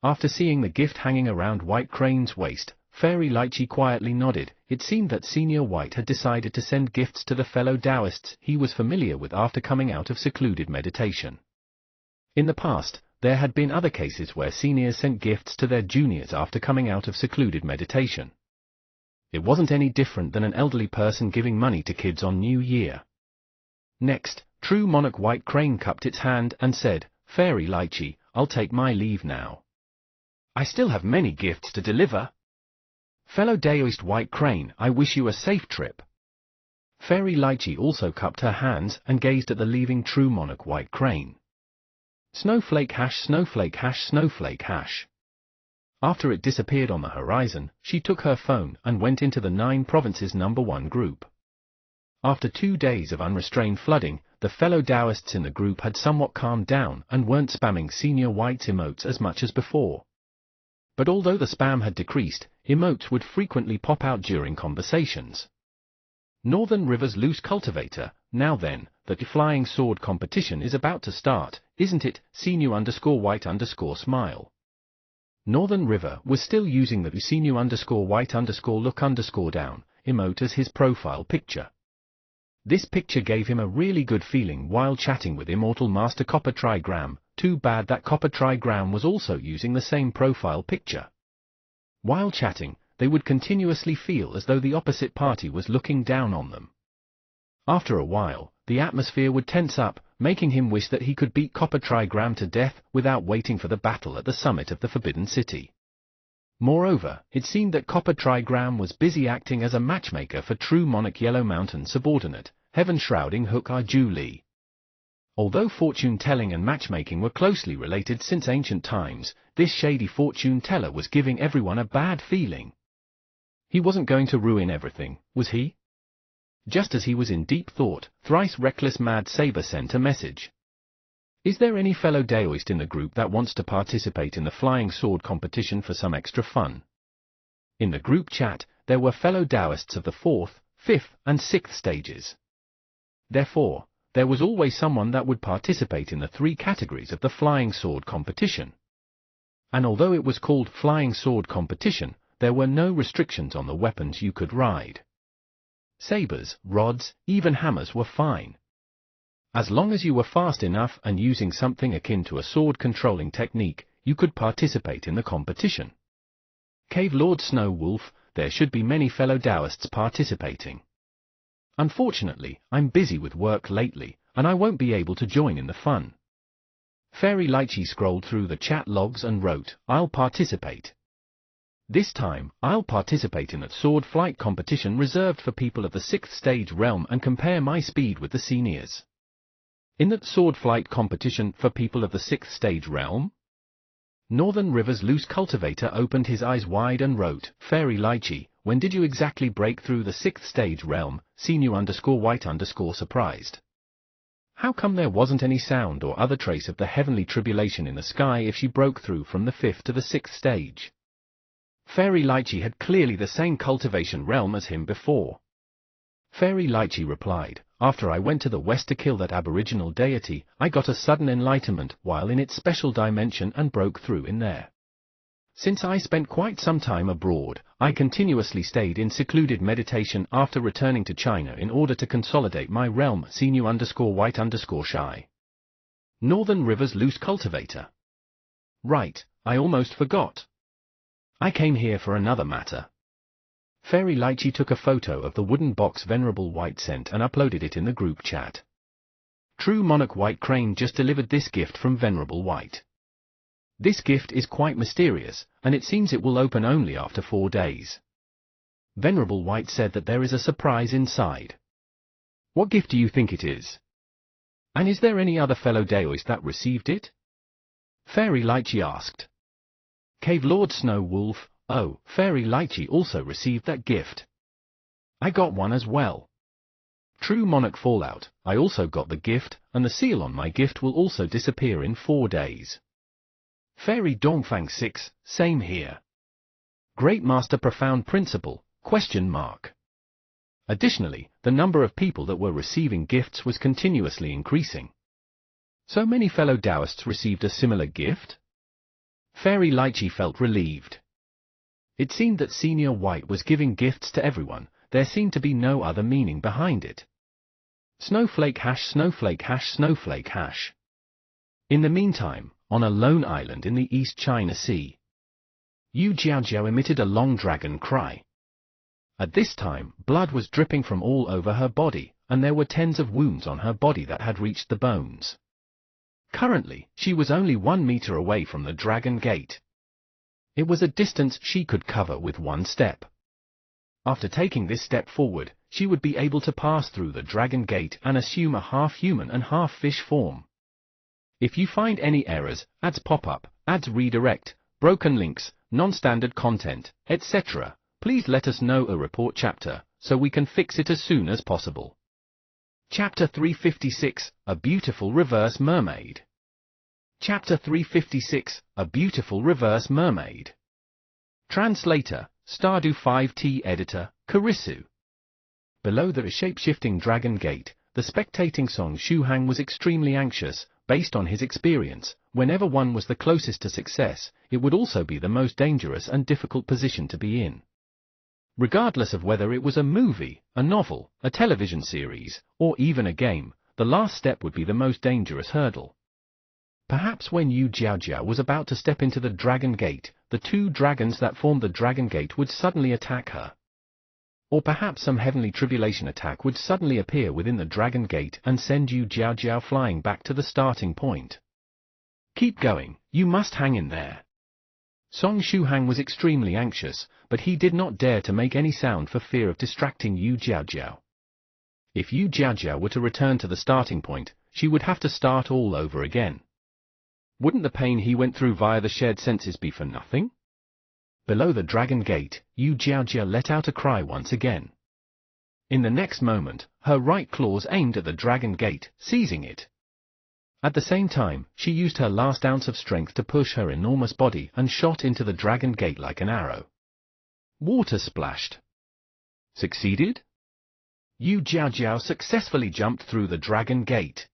After seeing the gift hanging around White Crane's waist, Fairy Lychee quietly nodded. It seemed that Senior White had decided to send gifts to the fellow Daoists he was familiar with after coming out of secluded meditation. In the past, there had been other cases where seniors sent gifts to their juniors after coming out of secluded meditation. It wasn't any different than an elderly person giving money to kids on New Year. Next, True monarch White Crane cupped its hand and said, "Fairy Lychee, I'll take my leave now. I still have many gifts to deliver. Fellow Daoist White Crane, I wish you a safe trip." Fairy Lychee also cupped her hands and gazed at the leaving True monarch White Crane. Snowflake hash snowflake hash snowflake hash. After it disappeared on the horizon, she took her phone and went into the 9 Provinces #1 group. After 2 days of unrestrained flooding, the fellow Taoists in the group had somewhat calmed down and weren't spamming Senior White's emotes as much as before. But although the spam had decreased, emotes would frequently pop out during conversations. Northern River's Loose Cultivator, now then, the flying sword competition is about to start, isn't it? Senior_White_smile. Northern River was still using the Senior_White_look_down emote as his profile picture. This picture gave him a really good feeling while chatting with Immortal Master Copper Trigram. Too bad that Copper Trigram was also using the same profile picture. While chatting, they would continuously feel as though the opposite party was looking down on them. After a while, the atmosphere would tense up, making him wish that he could beat Copper Trigram to death without waiting for the battle at the summit of the Forbidden City. Moreover, it seemed that Copper Trigram was busy acting as a matchmaker for true Monarch Yellow Mountain subordinate, heaven-shrouding Hook Arju Lee. Although fortune-telling and matchmaking were closely related since ancient times, this shady fortune-teller was giving everyone a bad feeling. He wasn't going to ruin everything, was he? Just as he was in deep thought, thrice reckless Mad Saber sent a message. Is there any fellow Daoist in the group that wants to participate in the flying sword competition for some extra fun? In the group chat, there were fellow Daoists of the 4th, 5th, and 6th stages. Therefore, there was always someone that would participate in the 3 categories of the flying sword competition. And although it was called flying sword competition, there were no restrictions on the weapons you could ride. Sabers, rods, even hammers were fine. As long as you were fast enough and using something akin to a sword-controlling technique, you could participate in the competition. Cave Lord Snow Wolf, there should be many fellow Taoists participating. Unfortunately, I'm busy with work lately, and I won't be able to join in the fun. Fairy Lychee scrolled through the chat logs and wrote, I'll participate. This time, I'll participate in a sword flight competition reserved for people of the 6th stage realm and compare my speed with the seniors. In that sword flight competition for people of the 6th stage realm? Northern River's Loose Cultivator opened his eyes wide and wrote, Fairy Lychee, when did you exactly break through the 6th stage realm? Senior_White_surprised. How come there wasn't any sound or other trace of the heavenly tribulation in the sky if she broke through from the 5th to the 6th stage? Fairy Lychee had clearly the same cultivation realm as him before. Fairy Lychee replied, after I went to the west to kill that aboriginal deity, I got a sudden enlightenment while in its special dimension and broke through in there. Since I spent quite some time abroad, I continuously stayed in secluded meditation after returning to China in order to consolidate my realm. Senior_White_shy. Northern River's Loose Cultivator. Right, I almost forgot. I came here for another matter. Fairy Lychee took a photo of the wooden box Venerable White sent and uploaded it in the group chat. True Monarch White Crane just delivered this gift from Venerable White. This gift is quite mysterious, and it seems it will open only after 4 days. Venerable White said that there is a surprise inside. What gift do you think it is? And is there any other fellow Daoist that received it? Fairy Lychee asked. Cave Lord Snow Wolf, oh, Fairy Lychee also received that gift. I got one as well. True Monarch Fallout, I also got the gift, and the seal on my gift will also disappear in 4 days. Fairy Dongfang 6, same here. Great Master Profound Principle, ? Additionally, the number of people that were receiving gifts was continuously increasing. So many fellow Taoists received a similar gift? Fairy Lychee felt relieved. It seemed that Senior White was giving gifts to everyone, there seemed to be no other meaning behind it. Snowflake hash snowflake hash snowflake hash. In the meantime, on a lone island in the East China Sea, Yu Jiaojiao emitted a long dragon cry. At this time, blood was dripping from all over her body, and there were tens of wounds on her body that had reached the bones. Currently, she was only 1 meter away from the Dragon Gate. It was a distance she could cover with 1 step. After taking this step forward, she would be able to pass through the Dragon Gate and assume a half-human and half-fish form. If you find any errors, ads pop-up, ads redirect, broken links, non-standard content, etc., please let us know a report chapter, so we can fix it as soon as possible. Chapter 356, A Beautiful Reverse Mermaid. Chapter 356, A Beautiful Reverse Mermaid. Translator, Stardew 5T Editor, Karisu. Below the shape-shifting Dragon Gate, the spectating Song Shuhang was extremely anxious. Based on his experience, whenever one was the closest to success, it would also be the most dangerous and difficult position to be in. Regardless of whether it was a movie, a novel, a television series, or even a game, the last step would be the most dangerous hurdle. Perhaps when Yu Jiaojiao was about to step into the Dragon Gate, the two dragons that formed the Dragon Gate would suddenly attack her. Or perhaps some heavenly tribulation attack would suddenly appear within the Dragon Gate and send Yu Jiaojiao flying back to the starting point. Keep going, you must hang in there. Song Shuhang was extremely anxious, but he did not dare to make any sound for fear of distracting Yu Jiaojiao. If Yu Jiaojiao were to return to the starting point, she would have to start all over again. Wouldn't the pain he went through via the shared senses be for nothing? Below the Dragon Gate, Yu Jiaojiao let out a cry once again. In the next moment, her right claws aimed at the Dragon Gate, seizing it. At the same time, she used her last ounce of strength to push her enormous body and shot into the Dragon Gate like an arrow. Water splashed. Succeeded? Yu Jiaojiao successfully jumped through the Dragon Gate.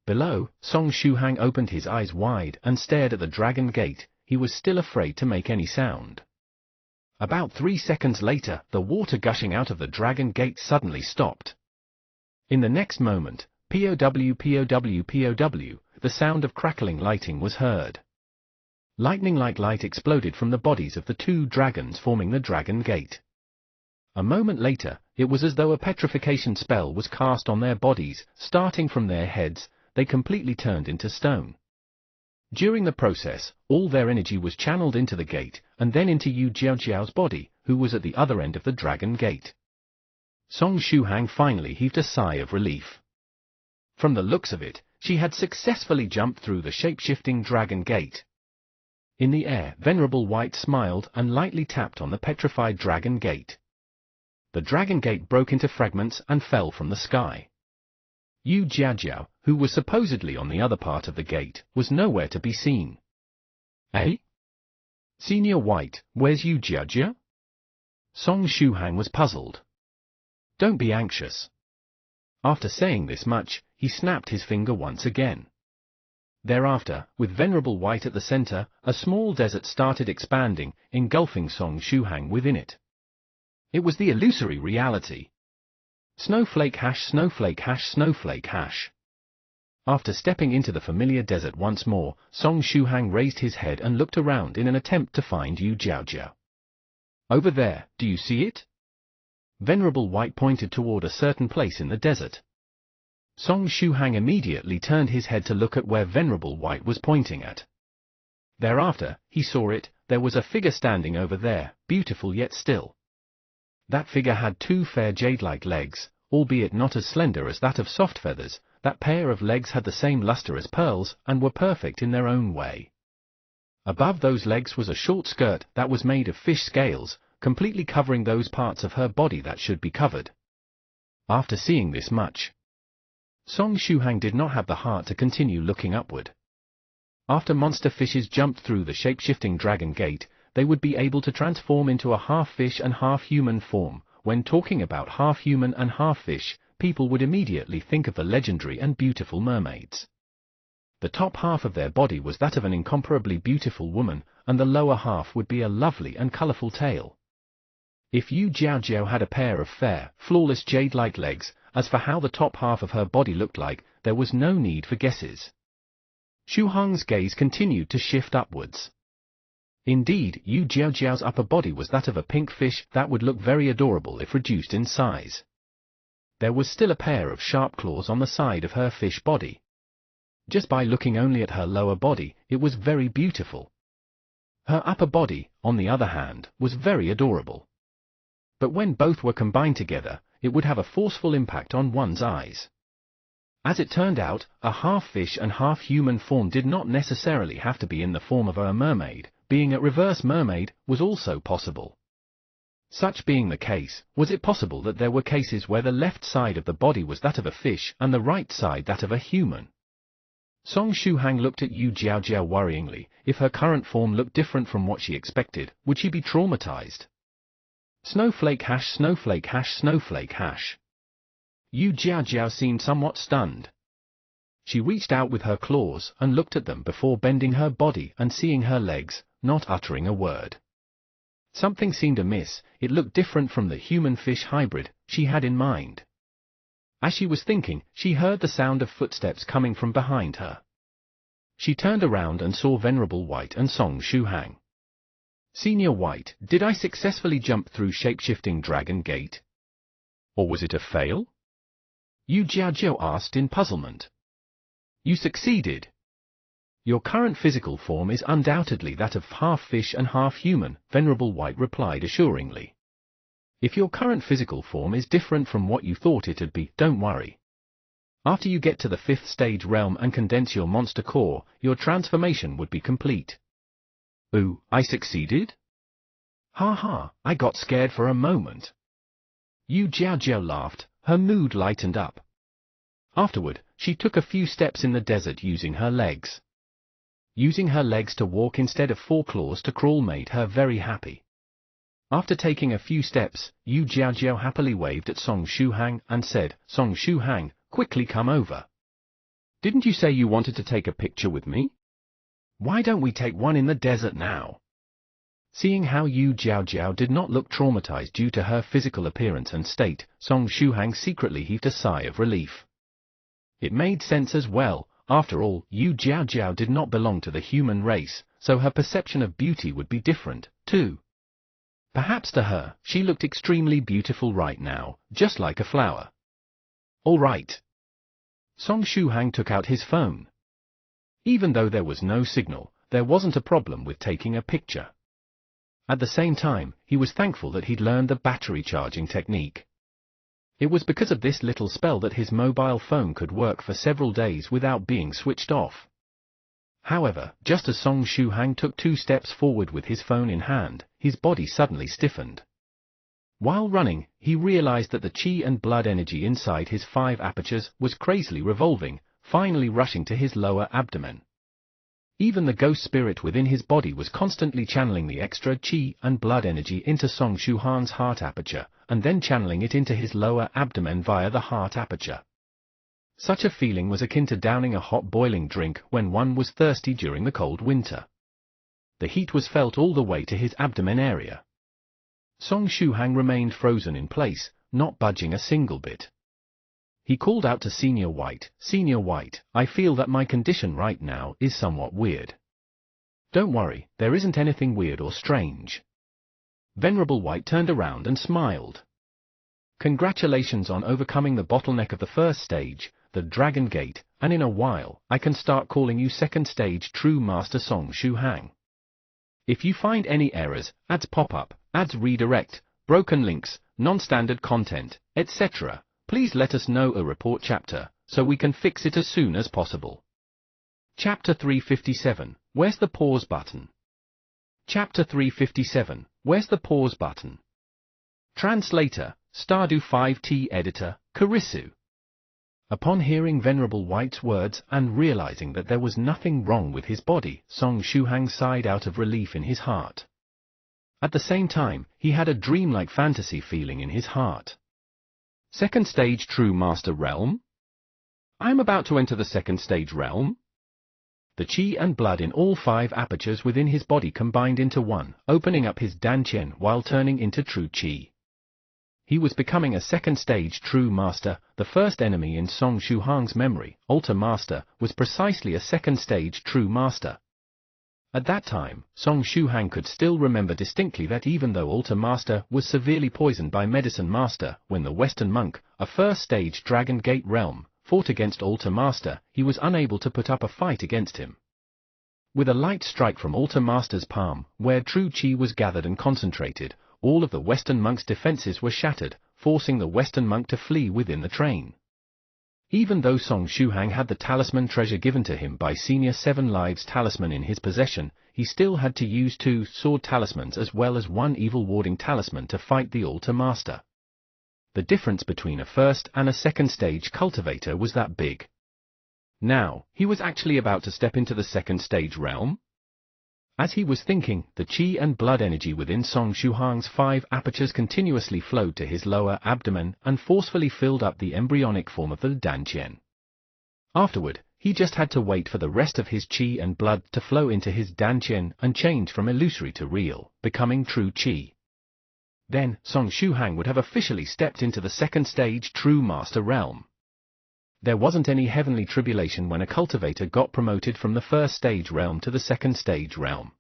Below, Song Shuhang opened his eyes wide and stared at the Dragon Gate. He was still afraid to make any sound. About 3 seconds later, the water gushing out of the Dragon Gate suddenly stopped. In the next moment, POW, the sound of crackling lighting was heard. Lightning-like light exploded from the bodies of the two dragons forming the Dragon Gate. A moment later, it was as though a petrification spell was cast on their bodies. Starting from their heads, they completely turned into stone. During the process, all their energy was channeled into the gate, and then into Yu Jiaojiao's body, who was at the other end of the Dragon Gate. Song Shuhang finally heaved a sigh of relief. From the looks of it, she had successfully jumped through the shape-shifting Dragon Gate. In the air, Venerable White smiled and lightly tapped on the petrified Dragon Gate. The Dragon Gate broke into fragments and fell from the sky. Yu Jiaojiao, who was supposedly on the other part of the gate, was nowhere to be seen. Eh? Senior White, where's Yu Jiaojiao? Song Shuhang was puzzled. Don't be anxious. After saying this much, he snapped his finger once again. Thereafter, with Venerable White at the center, a small desert started expanding, engulfing Song Shuhang within it. It was the illusory reality. Snowflake hash, snowflake hash, snowflake hash. After stepping into the familiar desert once more, Song Shuhang raised his head and looked around in an attempt to find Yu Jiaojiao. Over there, do you see it? Venerable White pointed toward a certain place in the desert. Song Shuhang immediately turned his head to look at where Venerable White was pointing at. Thereafter, he saw it. There was a figure standing over there, beautiful yet still. That figure had two fair jade-like legs, albeit not as slender as that of Soft Feathers. That pair of legs had the same luster as pearls, and were perfect in their own way. Above those legs was a short skirt that was made of fish scales, completely covering those parts of her body that should be covered. After seeing this much, Song Shuhang did not have the heart to continue looking upward. After monster fishes jumped through the shape-shifting Dragon Gate, they would be able to transform into a half-fish and half-human form. When talking about half-human and half-fish, people would immediately think of the legendary and beautiful mermaids. The top half of their body was that of an incomparably beautiful woman, and the lower half would be a lovely and colorful tail. If Yu Jiaojiao had a pair of fair, flawless jade-like legs, as for how the top half of her body looked like, there was no need for guesses. Shuhang's gaze continued to shift upwards. Indeed, Yu Jiaojiao's upper body was that of a pink fish that would look very adorable if reduced in size. There was still a pair of sharp claws on the side of her fish body. Just by looking only at her lower body, it was very beautiful. Her upper body, on the other hand, was very adorable. But when both were combined together, it would have a forceful impact on one's eyes. As it turned out, a half-fish and half-human form did not necessarily have to be in the form of a mermaid. Being a reverse mermaid was also possible. Such being the case, was it possible that there were cases where the left side of the body was that of a fish and the right side that of a human? Song Shuhang looked at Yu Jiaojiao worryingly. If her current form looked different from what she expected, would she be traumatized? Snowflake hash, snowflake hash, snowflake hash. Yu Jiaojiao seemed somewhat stunned. She reached out with her claws and looked at them before bending her body and seeing her legs, not uttering a word. Something seemed amiss. It looked different from the human-fish hybrid she had in mind. As she was thinking, she heard the sound of footsteps coming from behind her. She turned around and saw Venerable White and Song Shuhang. Senior White, did I successfully jump through shape-shifting Dragon Gate? Or was it a fail? Yu Jiaojiao asked in puzzlement. You succeeded. Your current physical form is undoubtedly that of half fish and half human, Venerable White replied assuringly. If your current physical form is different from what you thought it'd be, don't worry. After you get to the 5th stage realm and condense your monster core, your transformation would be complete. Ooh, I succeeded? Ha ha, I got scared for a moment. Yu Jiaojiao laughed, her mood lightened up. Afterward, she took a few steps in the desert using her legs. Using her legs to walk instead of 4 claws to crawl made her very happy. After taking a few steps, Yu Jiaojiao happily waved at Song Shuhang and said, Song Shuhang, quickly come over. Didn't you say you wanted to take a picture with me? Why don't we take one in the desert now? Seeing how Yu Jiaojiao did not look traumatized due to her physical appearance and state, Song Shuhang secretly heaved a sigh of relief. It made sense as well. After all, Yu Jiaojiao did not belong to the human race, so her perception of beauty would be different, too. Perhaps to her, she looked extremely beautiful right now, just like a flower. All right. Song Shuhang took out his phone. Even though there was no signal, there wasn't a problem with taking a picture. At the same time, he was thankful that he'd learned the battery charging technique. It was because of this little spell that his mobile phone could work for several days without being switched off. However, just as Song Shuhang took 2 steps forward with his phone in hand, his body suddenly stiffened. While running, he realized that the qi and blood energy inside his 5 apertures was crazily revolving, finally rushing to his lower abdomen. Even the ghost spirit within his body was constantly channeling the extra qi and blood energy into Song Shuhang's heart aperture, and then channeling it into his lower abdomen via the heart aperture. Such a feeling was akin to downing a hot boiling drink when one was thirsty during the cold winter. The heat was felt all the way to his abdomen area. Song Shuhang remained frozen in place, not budging a single bit. He called out to Senior White, Senior White, I feel that my condition right now is somewhat weird. Don't worry, there isn't anything weird or strange. Venerable White turned around and smiled. Congratulations on overcoming the bottleneck of the 1st stage, the Dragon Gate, and in a while, I can start calling you 2nd stage True Master Song Shuhang. If you find any errors, ads pop up, ads redirect, broken links, non-standard content, etc., please let us know a report chapter, so we can fix it as soon as possible. Chapter 357, Where's the pause button? Chapter 357, Where's the pause button? Translator, Stardew 5T Editor, Kurisu. Upon hearing Venerable White's words and realizing that there was nothing wrong with his body, Song Shuhang sighed out of relief in his heart. At the same time, he had a dreamlike fantasy feeling in his heart. 2nd stage True Master Realm? I'm about to enter the 2nd stage realm. The qi and blood in all 5 apertures within his body combined into one, opening up his dantian while turning into true qi. He was becoming a 2nd stage True Master. The first enemy in Song Shuhang's memory, Alter Master, was precisely a 2nd stage True Master. At that time, Song Shuhang could still remember distinctly that even though Alter Master was severely poisoned by Medicine Master, when the Western Monk, a 1st stage Dragon Gate realm, fought against Alter Master, he was unable to put up a fight against him. With a light strike from Alter Master's palm, where true qi was gathered and concentrated, all of the Western Monk's defenses were shattered, forcing the Western Monk to flee within the train. Even though Song Shuhang had the talisman treasure given to him by Senior 7 Lives talisman in his possession, he still had to use 2 sword talismans as well as 1 evil warding talisman to fight the Altar Master. The difference between a first and a second stage cultivator was that big. Now, he was actually about to step into the second stage realm? As he was thinking, the qi and blood energy within Song Shuhang's 5 apertures continuously flowed to his lower abdomen and forcefully filled up the embryonic form of the Dantian. Afterward, he just had to wait for the rest of his qi and blood to flow into his Dantian and change from illusory to real, becoming true qi. Then, Song Shuhang would have officially stepped into the second stage True Master realm. There wasn't any heavenly tribulation when a cultivator got promoted from the first stage realm to the second stage realm.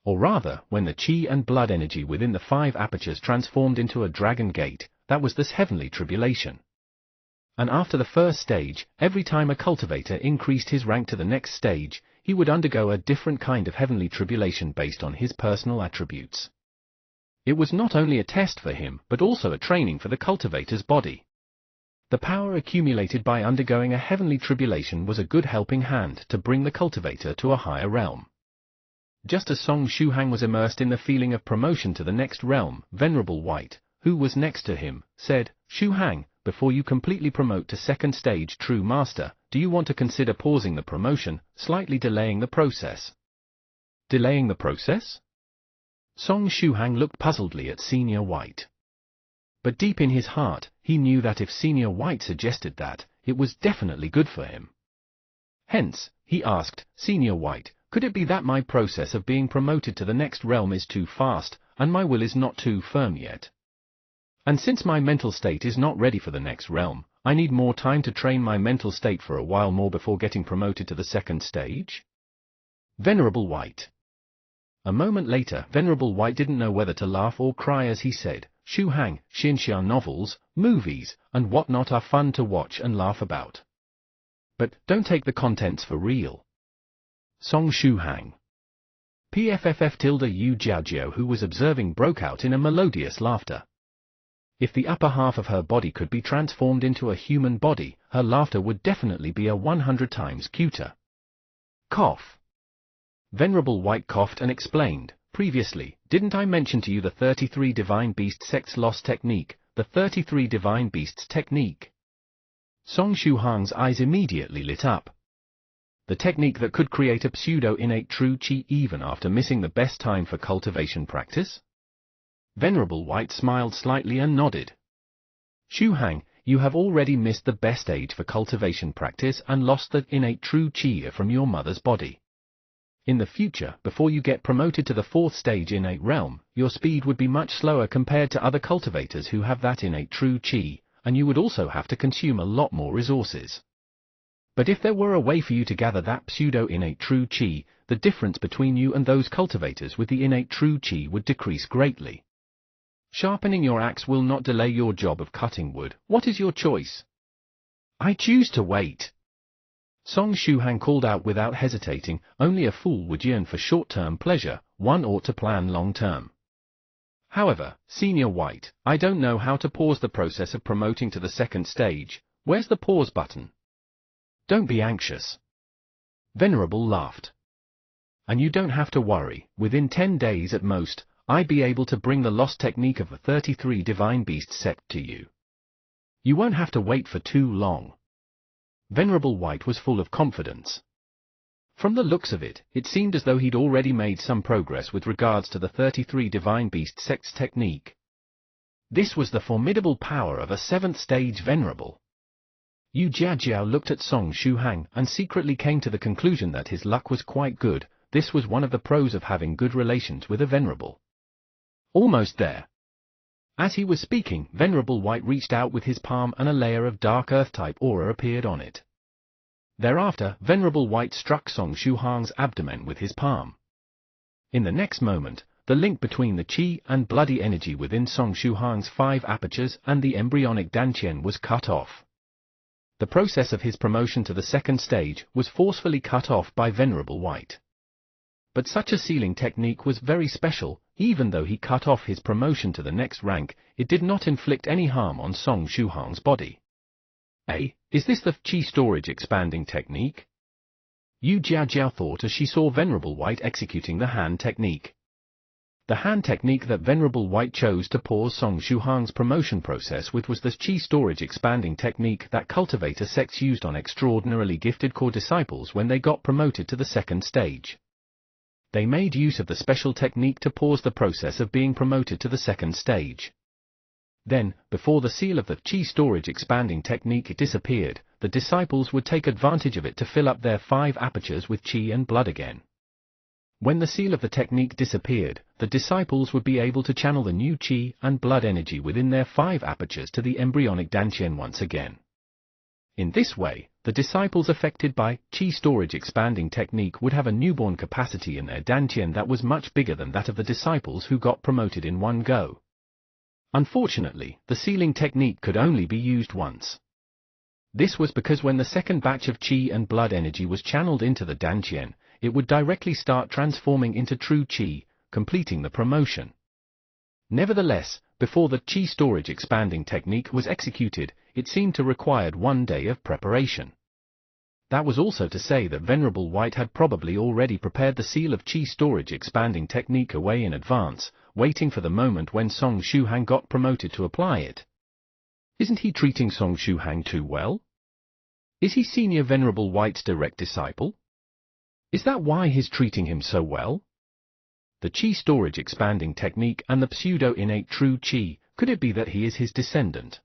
Or rather, when the qi and blood energy within the 5 apertures transformed into a dragon gate, that was this heavenly tribulation. And after the first stage, every time a cultivator increased his rank to the next stage, he would undergo a different kind of heavenly tribulation based on his personal attributes. It was not only a test for him, but also a training for the cultivator's body. The power accumulated by undergoing a heavenly tribulation was a good helping hand to bring the cultivator to a higher realm. Just as Song Shuhang was immersed in the feeling of promotion to the next realm, Venerable White, who was next to him, said, "Shuhang, before you completely promote to second stage True Master, do you want to consider pausing the promotion, slightly delaying the process?" Delaying the process? Song Shuhang looked puzzledly at Senior White. But deep in his heart, he knew that if Senior White suggested that, it was definitely good for him. Hence, he asked, "Senior White, could it be that my process of being promoted to the next realm is too fast, and my will is not too firm yet? And since my mental state is not ready for the next realm, I need more time to train my mental state for a while more before getting promoted to the second stage?" Venerable White. A moment later, Venerable White didn't know whether to laugh or cry as he said, "Shuhang, Xinxia novels, movies, and whatnot are fun to watch and laugh about. But don't take the contents for real." Song Shuhang. PFFF-Yu Jiajiao, who was observing, broke out in a melodious laughter. If the upper half of her body could be transformed into a human body, her laughter would definitely be 100 times cuter. Cough. Venerable White coughed and explained, "Previously, didn't I mention to you the 33 Divine Beast Sect's lost technique, the 33 Divine Beasts technique?" Song Shuhang's eyes immediately lit up. The technique that could create a pseudo-innate true qi even after missing the best time for cultivation practice? Venerable White smiled slightly and nodded. "Shuhang, you have already missed the best age for cultivation practice and lost the innate true qi from your mother's body. In the future, before you get promoted to the 4th stage innate realm, your speed would be much slower compared to other cultivators who have that innate true qi, and you would also have to consume a lot more resources. But if there were a way for you to gather that pseudo-innate true qi, the difference between you and those cultivators with the innate true qi would decrease greatly. Sharpening your axe will not delay your job of cutting wood. What is your choice?" "I choose to wait." Song Shuhang called out without hesitating, "Only a fool would yearn for short-term pleasure, one ought to plan long-term. However, Senior White, I don't know how to pause the process of promoting to the second stage. Where's the pause button?" "Don't be anxious." Venerable laughed. "And you don't have to worry, within 10 days at most, I'd be able to bring the lost technique of the 33 Divine Beast Sect to you. You won't have to wait for too long." Venerable White was full of confidence. From the looks of it, it seemed as though he'd already made some progress with regards to the 33 Divine Beast Sect's technique. This was the formidable power of a 7th stage Venerable. Yu Jiajiao looked at Song Shuhang and secretly came to the conclusion that his luck was quite good. This was one of the pros of having good relations with a Venerable. Almost there. As he was speaking, Venerable White reached out with his palm and a layer of dark earth-type aura appeared on it. Thereafter, Venerable White struck Song Shuhang's abdomen with his palm. In the next moment, the link between the qi and bloody energy within Song Shuhang's 5 apertures and the embryonic Dantian was cut off. The process of his promotion to the second stage was forcefully cut off by Venerable White. But such a sealing technique was very special. Even though he cut off his promotion to the next rank, it did not inflict any harm on Song Shuhang's body. Is this the Qi storage expanding technique? Yu Jiajiao thought as she saw Venerable White executing the hand technique. The hand technique that Venerable White chose to pause Song Shuhang's promotion process with was the Qi storage expanding technique that cultivator sects used on extraordinarily gifted core disciples when they got promoted to the second stage. They made use of the special technique to pause the process of being promoted to the second stage. Then, before the seal of the Qi storage expanding technique disappeared, the disciples would take advantage of it to fill up their 5 apertures with Qi and blood again. When the seal of the technique disappeared, the disciples would be able to channel the new Qi and blood energy within their 5 apertures to the embryonic Dantian once again. In this way, the disciples affected by Qi storage expanding technique would have a newborn capacity in their Dantian that was much bigger than that of the disciples who got promoted in one go. Unfortunately, the sealing technique could only be used once. This was because when the second batch of Qi and blood energy was channeled into the Dantian, it would directly start transforming into true Qi, completing the promotion. Nevertheless, before the Qi storage expanding technique was executed, it seemed to require 1 day of preparation. That was also to say that Venerable White had probably already prepared the seal of Qi storage expanding technique away in advance, waiting for the moment when Song Shuhang got promoted to apply it. Isn't he treating Song Shuhang too well? Is he Senior Venerable White's direct disciple? Is that why he's treating him so well? The Qi storage expanding technique and the pseudo-innate true Qi, could it be that he is his descendant?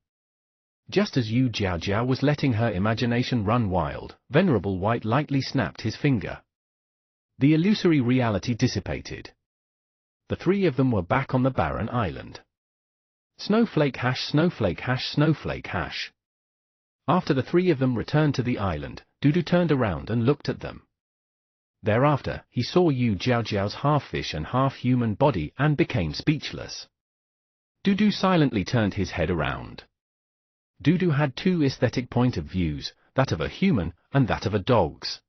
Just as Yu Jiajiao was letting her imagination run wild, Venerable White lightly snapped his finger. The illusory reality dissipated. The 3 of them were back on the barren island. Snowflake hash, snowflake hash, snowflake hash. After the 3 of them returned to the island, Dudu turned around and looked at them. Thereafter, he saw Yu Jiajiao's half-fish and half-human body and became speechless. Dudu silently turned his head around. Dudu had 2 aesthetic point of views, that of a human and that of a dog's.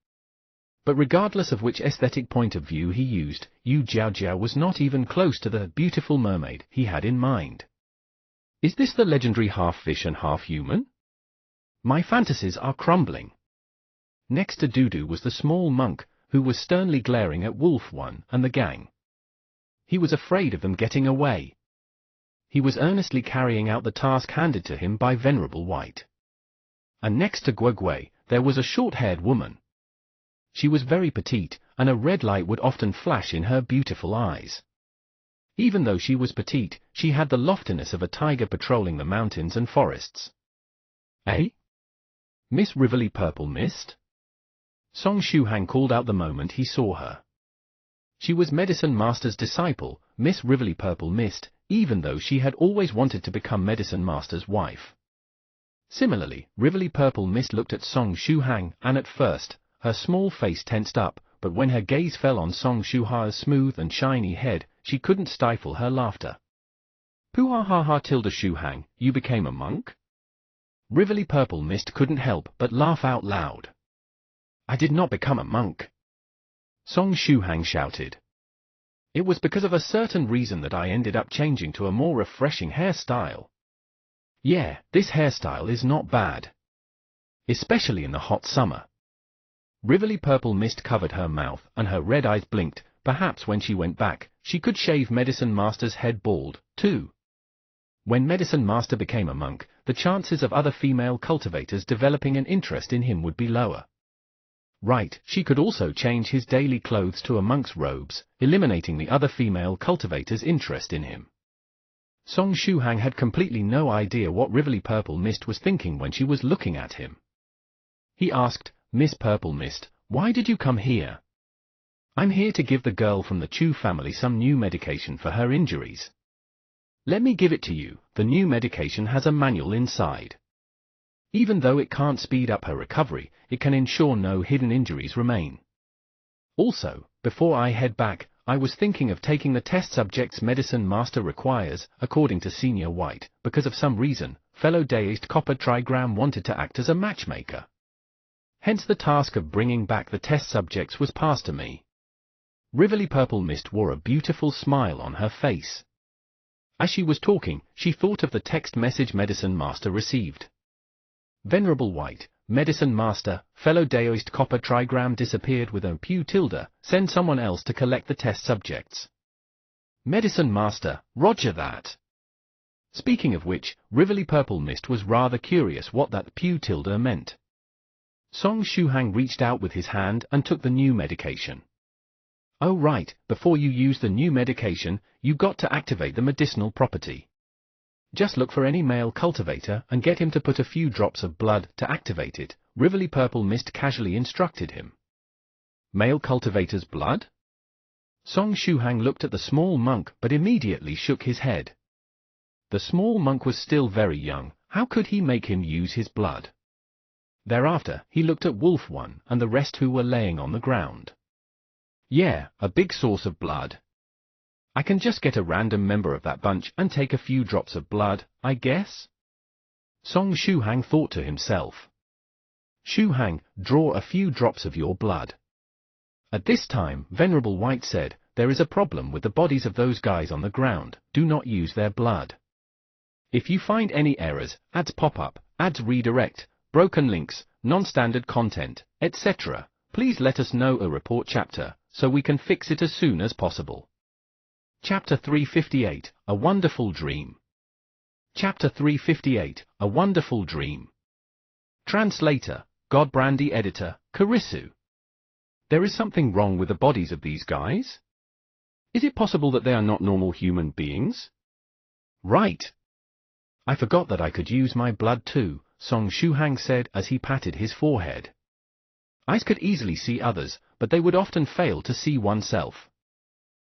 But regardless of which aesthetic point of view he used, Yu Jiajiao was not even close to the beautiful mermaid he had in mind. Is this the legendary half-fish and half-human? My fantasies are crumbling. Next to Dudu was the small monk, who was sternly glaring at Wolf One and the gang. He was afraid of them getting away. He was earnestly carrying out the task handed to him by Venerable White. And next to Guogui, there was a short-haired woman. She was very petite, and a red light would often flash in her beautiful eyes. Even though she was petite, she had the loftiness of a tiger patrolling the mountains and forests. Miss Rivoli Purple Mist? Song Shuhang called out the moment he saw her. She was Medicine Master's disciple, Miss Rivoli Purple Mist, even though she had always wanted to become Medicine Master's wife. Similarly, Rivoli Purple Mist looked at Song Shuhang, and at first, her small face tensed up, but when her gaze fell on Song Shuhang's smooth and shiny head, she couldn't stifle her laughter. Poo-ha-ha-ha tilde Shuhang, you became a monk? Rivoli Purple Mist couldn't help but laugh out loud. I did not become a monk. Song Shuhang shouted. It was because of a certain reason that I ended up changing to a more refreshing hairstyle. Yeah, this hairstyle is not bad. Especially in the hot summer. Rivoli Purple Mist covered her mouth and her red eyes blinked. Perhaps when she went back, she could shave Medicine Master's head bald, too. When Medicine Master became a monk, the chances of other female cultivators developing an interest in him would be lower. Right, she could also change his daily clothes to a monk's robes, eliminating the other female cultivators' interest in him. Song Shuhang had completely no idea what Rivoli Purple Mist was thinking when she was looking at him. He asked, Miss Purple Mist, why did you come here? I'm here to give the girl from the Chu family some new medication for her injuries. Let me give it to you. The new medication has a manual inside. Even though it can't speed up her recovery, it can ensure no hidden injuries remain. Also, before I head back, I was thinking of taking the test subjects Medicine Master requires, according to Senior White, because of some reason, fellow Deist Copper Trigram wanted to act as a matchmaker. Hence the task of bringing back the test subjects was passed to me. Rivoli Purple Mist wore a beautiful smile on her face. As she was talking, she thought of the text message Medicine Master received. Venerable White, Medicine Master, fellow Daoist Copper Trigram disappeared with a Pew tilde, send someone else to collect the test subjects. Medicine Master, roger that. Speaking of which, Rivoli Purple Mist was rather curious what that Pew tilde meant. Song Shuhang reached out with his hand and took the new medication. Oh right, before you use the new medication, you got to activate the medicinal property. Just look for any male cultivator and get him to put a few drops of blood to activate it, Rivoli Purple Mist casually instructed him. Male cultivator's blood? Song Shuhang looked at the small monk but immediately shook his head. The small monk was still very young, how could he make him use his blood? Thereafter, he looked at Wolf One and the rest who were laying on the ground. Yeah, a big source of blood. I can just get a random member of that bunch and take a few drops of blood, I guess? Song Shuhang thought to himself. Shuhang, draw a few drops of your blood. At this time, Venerable White said, there is a problem with the bodies of those guys on the ground, do not use their blood. If you find any errors, ads pop up, ads redirect, broken links, non-standard content, etc., please let us know a report chapter, so we can fix it as soon as possible. Chapter 358, A Wonderful Dream. Chapter 358, A Wonderful Dream. Translator, Godbrandy Editor, Kurisu. There is something wrong with the bodies of these guys? Is it possible that they are not normal human beings? Right. I forgot that I could use my blood too, Song Shuhang said as he patted his forehead. Eyes could easily see others, but they would often fail to see oneself.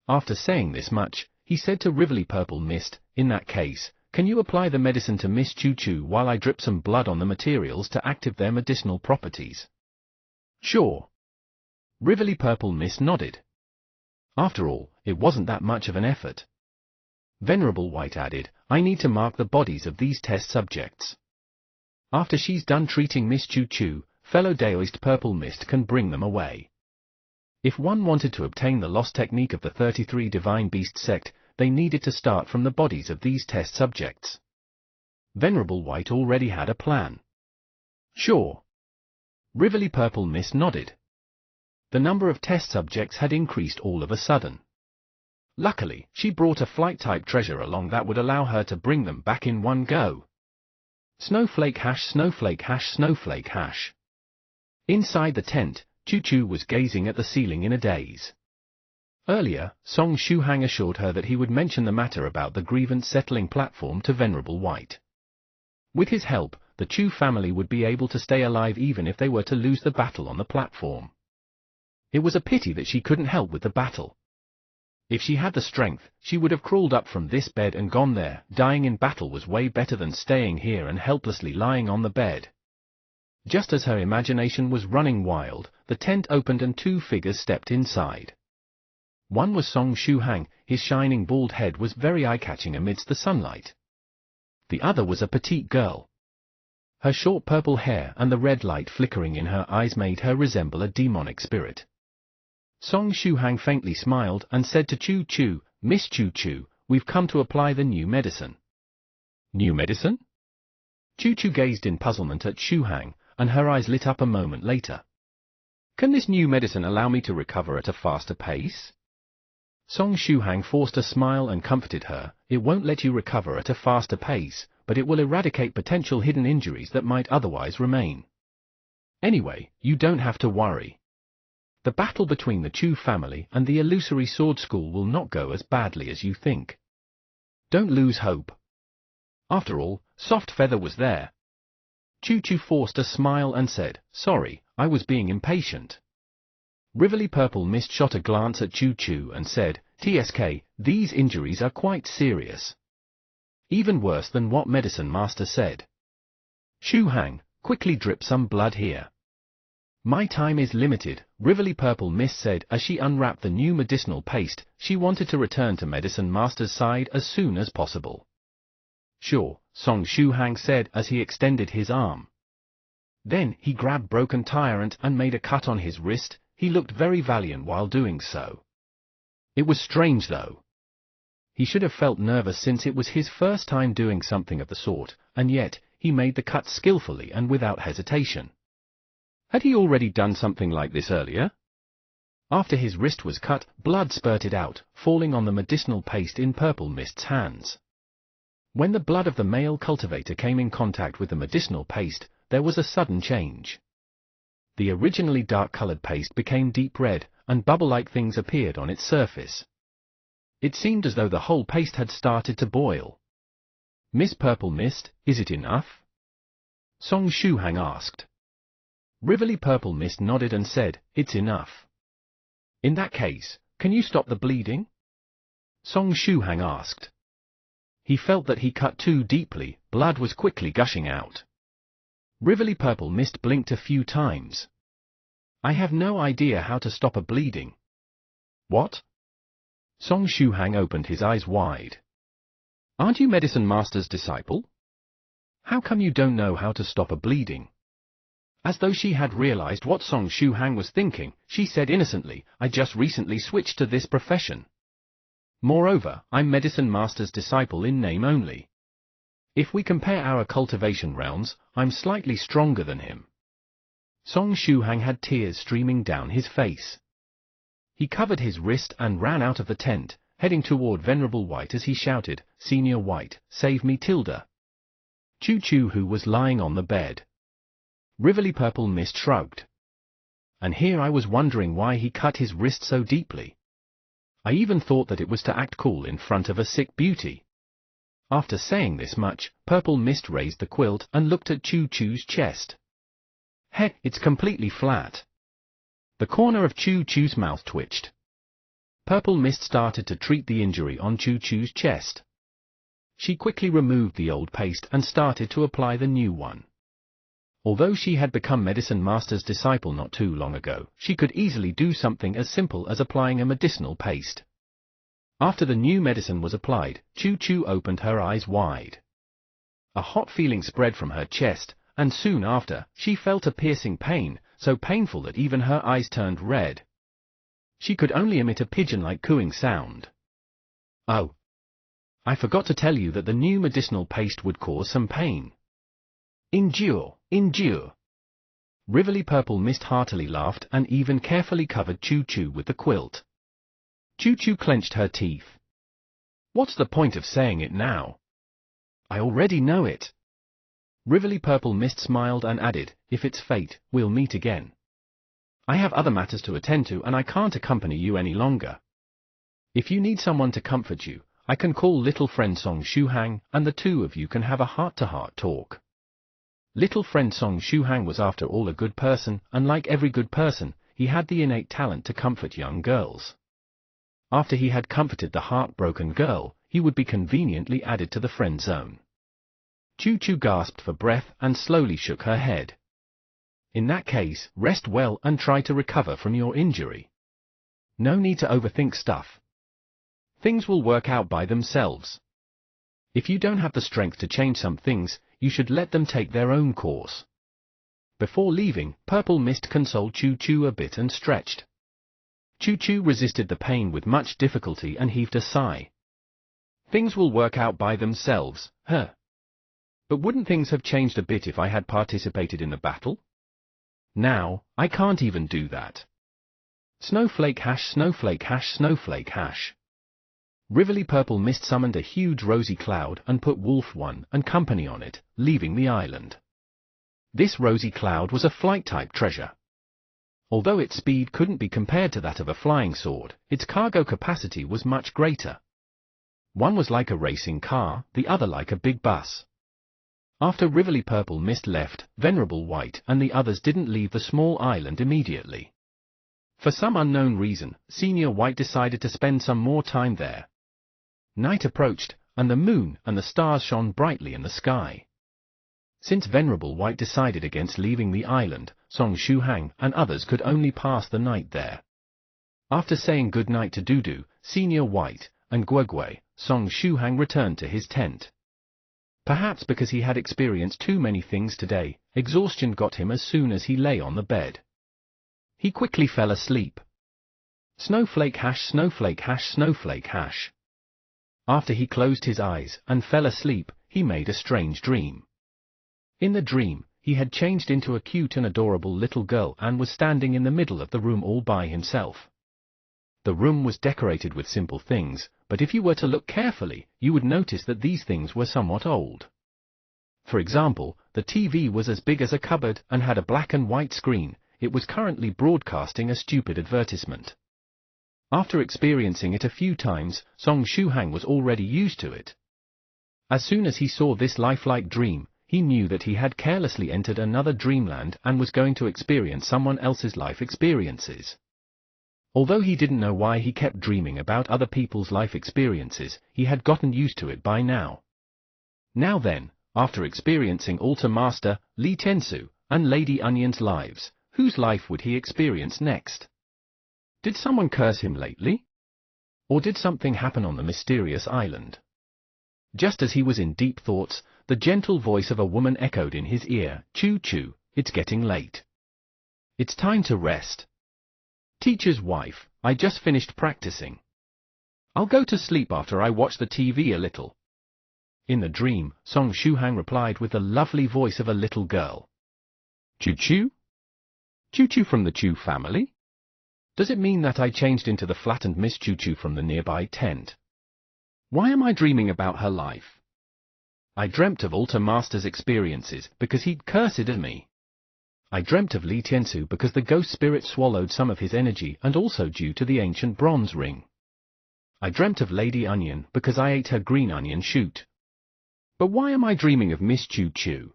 After saying this much, he said to Rivoli Purple Mist, in that case, can you apply the medicine to Miss Choo Choo while I drip some blood on the materials to activate their medicinal properties? Sure. Rivoli Purple Mist nodded. After all, it wasn't that much of an effort. Venerable White added, I need to mark the bodies of these test subjects. After she's done treating Miss Choo Choo, fellow Daoist Purple Mist can bring them away. If one wanted to obtain the lost technique of the 33 Divine Beast sect, they needed to start from the bodies of these test subjects. Venerable White already had a plan. Sure. Rivoli Purple Mist nodded. The number of test subjects had increased all of a sudden. Luckily, she brought a flight-type treasure along that would allow her to bring them back in one go. Snowflake hash, snowflake hash, snowflake hash. Inside the tent, Choo Choo was gazing at the ceiling in a daze. Earlier, Song Shuhang assured her that he would mention the matter about the grievance settling platform to Venerable White. With his help, the Chu family would be able to stay alive even if they were to lose the battle on the platform. It was a pity that she couldn't help with the battle. If she had the strength, she would have crawled up from this bed and gone there. Dying in battle was way better than staying here and helplessly lying on the bed. Just as her imagination was running wild, the tent opened and two figures stepped inside. One was Song Shuhang, his shining bald head was very eye-catching amidst the sunlight. The other was a petite girl. Her short purple hair and the red light flickering in her eyes made her resemble a demonic spirit. Song Shuhang faintly smiled and said to Choo Choo, Miss Choo Choo, we've come to apply the new medicine. New medicine? Choo Choo gazed in puzzlement at Shuhang, and her eyes lit up a moment later. Can this new medicine allow me to recover at a faster pace? Song Shuhang forced a smile and comforted her, it won't let you recover at a faster pace, but it will eradicate potential hidden injuries that might otherwise remain. Anyway, you don't have to worry. The battle between the Chu family and the illusory sword school will not go as badly as you think. Don't lose hope. After all, Soft Feather was there. Choo Choo forced a smile and said, sorry, I was being impatient. Rivoli Purple Mist shot a glance at Choo Choo and said, TSK, these injuries are quite serious. Even worse than what Medicine Master said. Shuhang, quickly drip some blood here. My time is limited, Rivoli Purple Mist said as she unwrapped the new medicinal paste. She wanted to return to Medicine Master's side as soon as possible. Sure, Song Shuhang said as he extended his arm. Then he grabbed Broken Tyrant and made a cut on his wrist. He looked very valiant while doing so. It was strange though. He should have felt nervous since it was his first time doing something of the sort, and yet, he made the cut skillfully and without hesitation. Had he already done something like this earlier? After his wrist was cut, blood spurted out, falling on the medicinal paste in Purple Mist's hands. When the blood of the male cultivator came in contact with the medicinal paste, there was a sudden change. The originally dark-colored paste became deep red, and bubble-like things appeared on its surface. It seemed as though the whole paste had started to boil. "Miss Purple Mist, is it enough?" Song Shuhang asked. Rivoli Purple Mist nodded and said, "It's enough." "In that case, can you stop the bleeding?" Song Shuhang asked. He felt that he cut too deeply, blood was quickly gushing out. Rivoli Purple Mist blinked a few times. "I have no idea how to stop a bleeding." "What?" Song Shuhang opened his eyes wide. "Aren't you Medicine Master's disciple? How come you don't know how to stop a bleeding?" As though she had realized what Song Shuhang was thinking, she said innocently, "I just recently switched to this profession. Moreover, I'm Medicine Master's disciple in name only. If we compare our cultivation realms, I'm slightly stronger than him." Song Shuhang had tears streaming down his face. He covered his wrist and ran out of the tent, heading toward Venerable White as he shouted, "Senior White, save me Tilda." Chu Chu, who was lying on the bed. Rivoli Purple Mist shrugged. "And here I was wondering why he cut his wrist so deeply. I even thought that it was to act cool in front of a sick beauty." After saying this much, Purple Mist raised the quilt and looked at Chu Chu's chest. "Heck, it's completely flat." The corner of Chu Chu's mouth twitched. Purple Mist started to treat the injury on Chu Chu's chest. She quickly removed the old paste and started to apply the new one. Although she had become Medicine Master's disciple not too long ago, she could easily do something as simple as applying a medicinal paste. After the new medicine was applied, Chu Chu opened her eyes wide. A hot feeling spread from her chest, and soon after, she felt a piercing pain, so painful that even her eyes turned red. She could only emit a pigeon-like cooing sound. "Oh, I forgot to tell you that the new medicinal paste would cause some pain. Endure, endure." Rivoli Purple Mist heartily laughed and even carefully covered Chu Chu with the quilt. Chu Chu clenched her teeth. "What's the point of saying it now? I already know it." Rivoli Purple Mist smiled and added, "If it's fate, we'll meet again. I have other matters to attend to and I can't accompany you any longer. If you need someone to comfort you, I can call little friend Song Shuhang and the two of you can have a heart-to-heart talk." Little friend Song Shuhang was after all a good person, and like every good person, he had the innate talent to comfort young girls. After he had comforted the heartbroken girl, he would be conveniently added to the friend zone. Chu Chu gasped for breath and slowly shook her head. "In that case, rest well and try to recover from your injury. No need to overthink stuff. Things will work out by themselves. If you don't have the strength to change some things, you should let them take their own course." Before leaving, Purple Mist consoled Chu Chu a bit and stretched. Chu Chu resisted the pain with much difficulty and heaved a sigh. "Things will work out by themselves, huh? But wouldn't things have changed a bit if I had participated in the battle? Now, I can't even do that. Snowflake hash, snowflake hash, snowflake hash." Rivoli Purple Mist summoned a huge rosy cloud and put Wolf One and company on it, leaving the island. This rosy cloud was a flight-type treasure. Although its speed couldn't be compared to that of a flying sword, its cargo capacity was much greater. One was like a racing car, the other like a big bus. After Rivoli Purple Mist left, Venerable White and the others didn't leave the small island immediately. For some unknown reason, Senior White decided to spend some more time there. Night approached, and the moon and the stars shone brightly in the sky. Since Venerable White decided against leaving the island, Song Shuhang and others could only pass the night there. After saying good night to Dudu, Senior White, and Guogui, Song Shuhang returned to his tent. Perhaps because he had experienced too many things today, exhaustion got him as soon as he lay on the bed. He quickly fell asleep. Snowflake hash, snowflake hash, snowflake hash. After he closed his eyes and fell asleep, he made a strange dream. In the dream, he had changed into a cute and adorable little girl and was standing in the middle of the room all by himself. The room was decorated with simple things, but if you were to look carefully, you would notice that these things were somewhat old. For example, the TV was as big as a cupboard and had a black and white screen. It was currently broadcasting a stupid advertisement. After experiencing it a few times, Song Shuhang was already used to it. As soon as he saw this lifelike dream, he knew that he had carelessly entered another dreamland and was going to experience someone else's life experiences. Although he didn't know why he kept dreaming about other people's life experiences, he had gotten used to it by now. Now then, after experiencing Altar Master, Li Tiansu, and Lady Onion's lives, whose life would he experience next? Did someone curse him lately? Or did something happen on the mysterious island? Just as he was in deep thoughts, the gentle voice of a woman echoed in his ear, "Choo choo, it's getting late. It's time to rest. Teacher's wife, I just finished practicing. I'll go to sleep after I watch the TV a little." In the dream, Song Shuhang replied with the lovely voice of a little girl. "Choo choo? Choo choo from the Chu family? Does it mean that I changed into the flattened Miss Choo choo from the nearby tent? Why am I dreaming about her life? I dreamt of Altar Master's experiences because he'd cursed at me. I dreamt of Li Tiansu because the ghost spirit swallowed some of his energy and also due to the ancient bronze ring. I dreamt of Lady Onion because I ate her green onion shoot. But why am I dreaming of Miss Choo choo?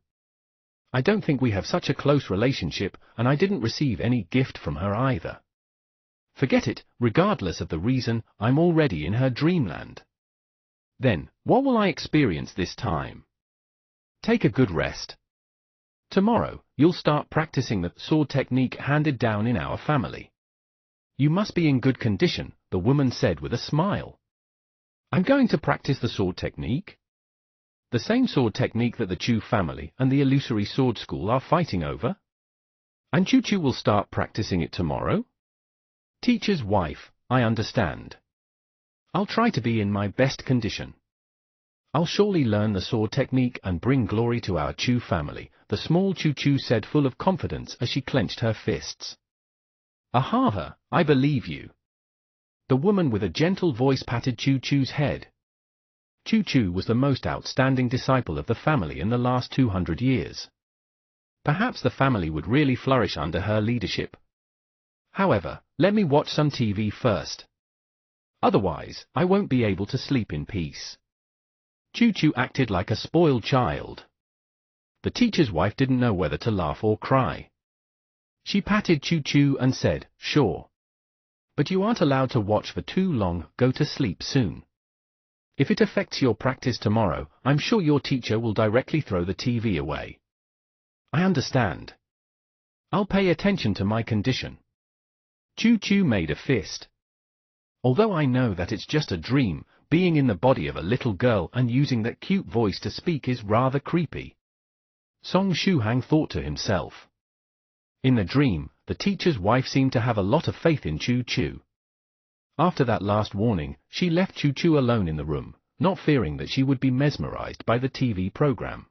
I don't think we have such a close relationship, and I didn't receive any gift from her either. Forget it, regardless of the reason, I'm already in her dreamland. Then, what will I experience this time? Take a good rest. Tomorrow, you'll start practicing the sword technique handed down in our family. You must be in good condition, the woman said with a smile. I'm going to practice the sword technique? The same sword technique that the Chu family and the illusory sword school are fighting over? And Choo choo will start practicing it tomorrow? Teacher's wife, I understand. I'll try to be in my best condition. I'll surely learn the sword technique and bring glory to our Chu family, the small Choo choo said full of confidence as she clenched her fists. Aha, I believe you. The woman with a gentle voice patted Choo choo's head. Choo choo was the most outstanding disciple of the family in the last 200 years. Perhaps the family would really flourish under her leadership. However, let me watch some TV first. Otherwise, I won't be able to sleep in peace. Choo choo acted like a spoiled child. The teacher's wife didn't know whether to laugh or cry. She patted Choo choo and said, "Sure. But you aren't allowed to watch for too long, go to sleep soon. If it affects your practice tomorrow, I'm sure your teacher will directly throw the TV away." I understand. I'll pay attention to my condition. Choo choo made a fist. Although I know that it's just a dream, being in the body of a little girl and using that cute voice to speak is rather creepy. Song Shuhang thought to himself. In the dream, the teacher's wife seemed to have a lot of faith in Choo choo. After that last warning, she left Choo choo alone in the room, not fearing that she would be mesmerized by the TV program.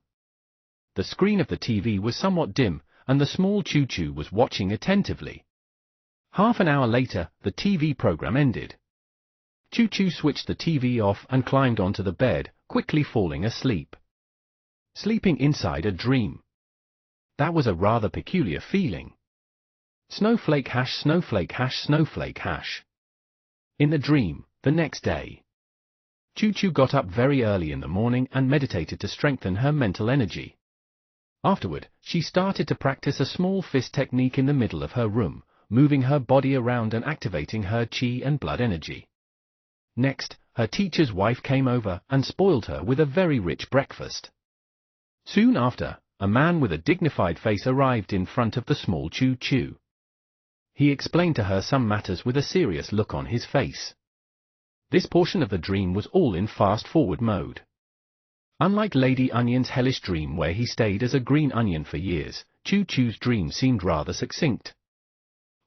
The screen of the TV was somewhat dim, and the small Choo choo was watching attentively. Half an hour later, the TV program ended. Choo choo switched the TV off and climbed onto the bed, quickly falling asleep. Sleeping inside a dream. That was a rather peculiar feeling. Snowflake hash, snowflake hash, snowflake hash. In the dream, the next day, Choo choo got up very early in the morning and meditated to strengthen her mental energy. Afterward, she started to practice a small fist technique in the middle of her room, moving her body around and activating her qi and blood energy. Next, her teacher's wife came over and spoiled her with a very rich breakfast. Soon after, a man with a dignified face arrived in front of the small Choo choo. He explained to her some matters with a serious look on his face. This portion of the dream was all in fast-forward mode. Unlike Lady Onion's hellish dream where he stayed as a green onion for years, Choo choo's dream seemed rather succinct.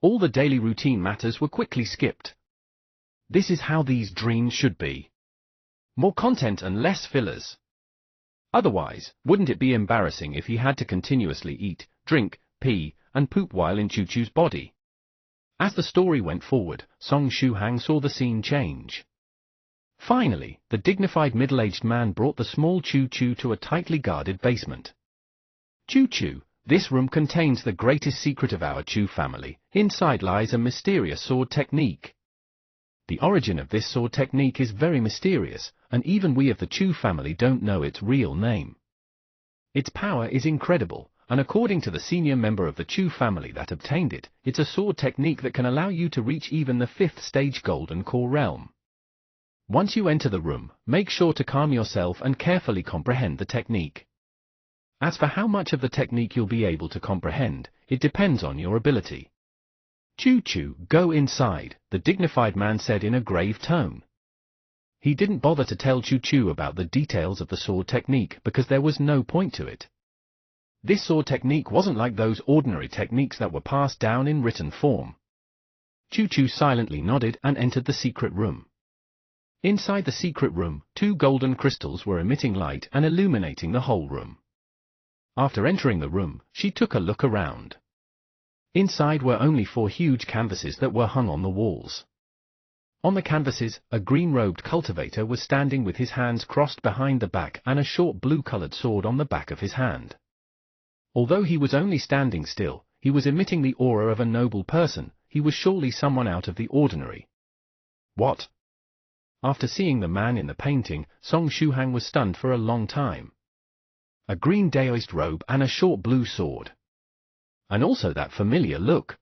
All the daily routine matters were quickly skipped. This is how these dreams should be. More content and less fillers. Otherwise, wouldn't it be embarrassing if he had to continuously eat, drink, pee, and poop while in Chu Chu's body? As the story went forward, Song Shuhang saw the scene change. Finally, the dignified middle-aged man brought the small Chu Chu to a tightly guarded basement. Chu Chu, this room contains the greatest secret of our Chu family. Inside lies a mysterious sword technique. The origin of this sword technique is very mysterious, and even we of the Chu family don't know its real name. Its power is incredible, and according to the senior member of the Chu family that obtained it, it's a sword technique that can allow you to reach even the 5th stage Golden Core realm. Once you enter the room, make sure to calm yourself and carefully comprehend the technique. As for how much of the technique you'll be able to comprehend, it depends on your ability. Chu Chu, go inside, the dignified man said in a grave tone. He didn't bother to tell Chu Chu about the details of the sword technique because there was no point to it. This sword technique wasn't like those ordinary techniques that were passed down in written form. Chu Chu silently nodded and entered the secret room. Inside the secret room, 2 golden crystals were emitting light and illuminating the whole room. After entering the room, she took a look around. Inside were only 4 huge canvases that were hung on the walls. On the canvases, a green-robed cultivator was standing with his hands crossed behind the back and a short blue-colored sword on the back of his hand. Although he was only standing still, he was emitting the aura of a noble person. He was surely someone out of the ordinary. What? After seeing the man in the painting, Song Shuhang was stunned for a long time. A green Daoist robe and a short blue sword. And also that familiar look.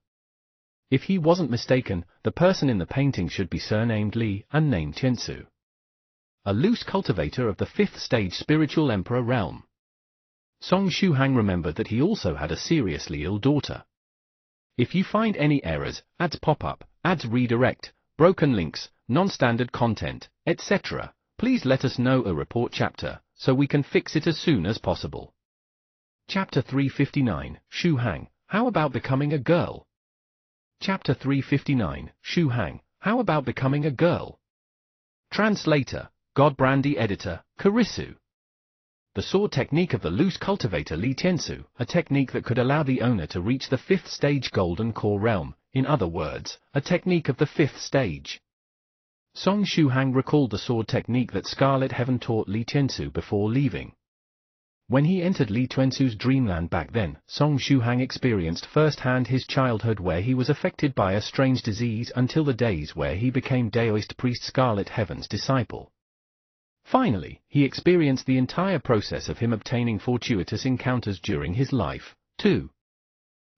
If he wasn't mistaken, the person in the painting should be surnamed Li and named Tiansu. A loose cultivator of the 5th stage spiritual emperor realm. Song Shuhang remembered that he also had a seriously ill daughter. If you find any errors, ads pop up, ads redirect, broken links, non-standard content, etc., please let us know a report chapter, so we can fix it as soon as possible. Chapter 359, Shuhang, how about becoming a girl? Chapter 359, Shuhang, how about becoming a girl? Translator, Godbrandy Editor, Karisu. The sword technique of the loose cultivator Li Tiansu, a technique that could allow the owner to reach the 5th stage Golden Core realm, in other words, a technique of the 5th stage. Song Shuhang recalled the sword technique that Scarlet Heaven taught Li Tiansu before leaving. When he entered Li Tiansu's dreamland back then, Song Shuhang experienced firsthand his childhood where he was affected by a strange disease until the days where he became Daoist priest Scarlet Heaven's disciple. Finally, he experienced the entire process of him obtaining fortuitous encounters during his life, too.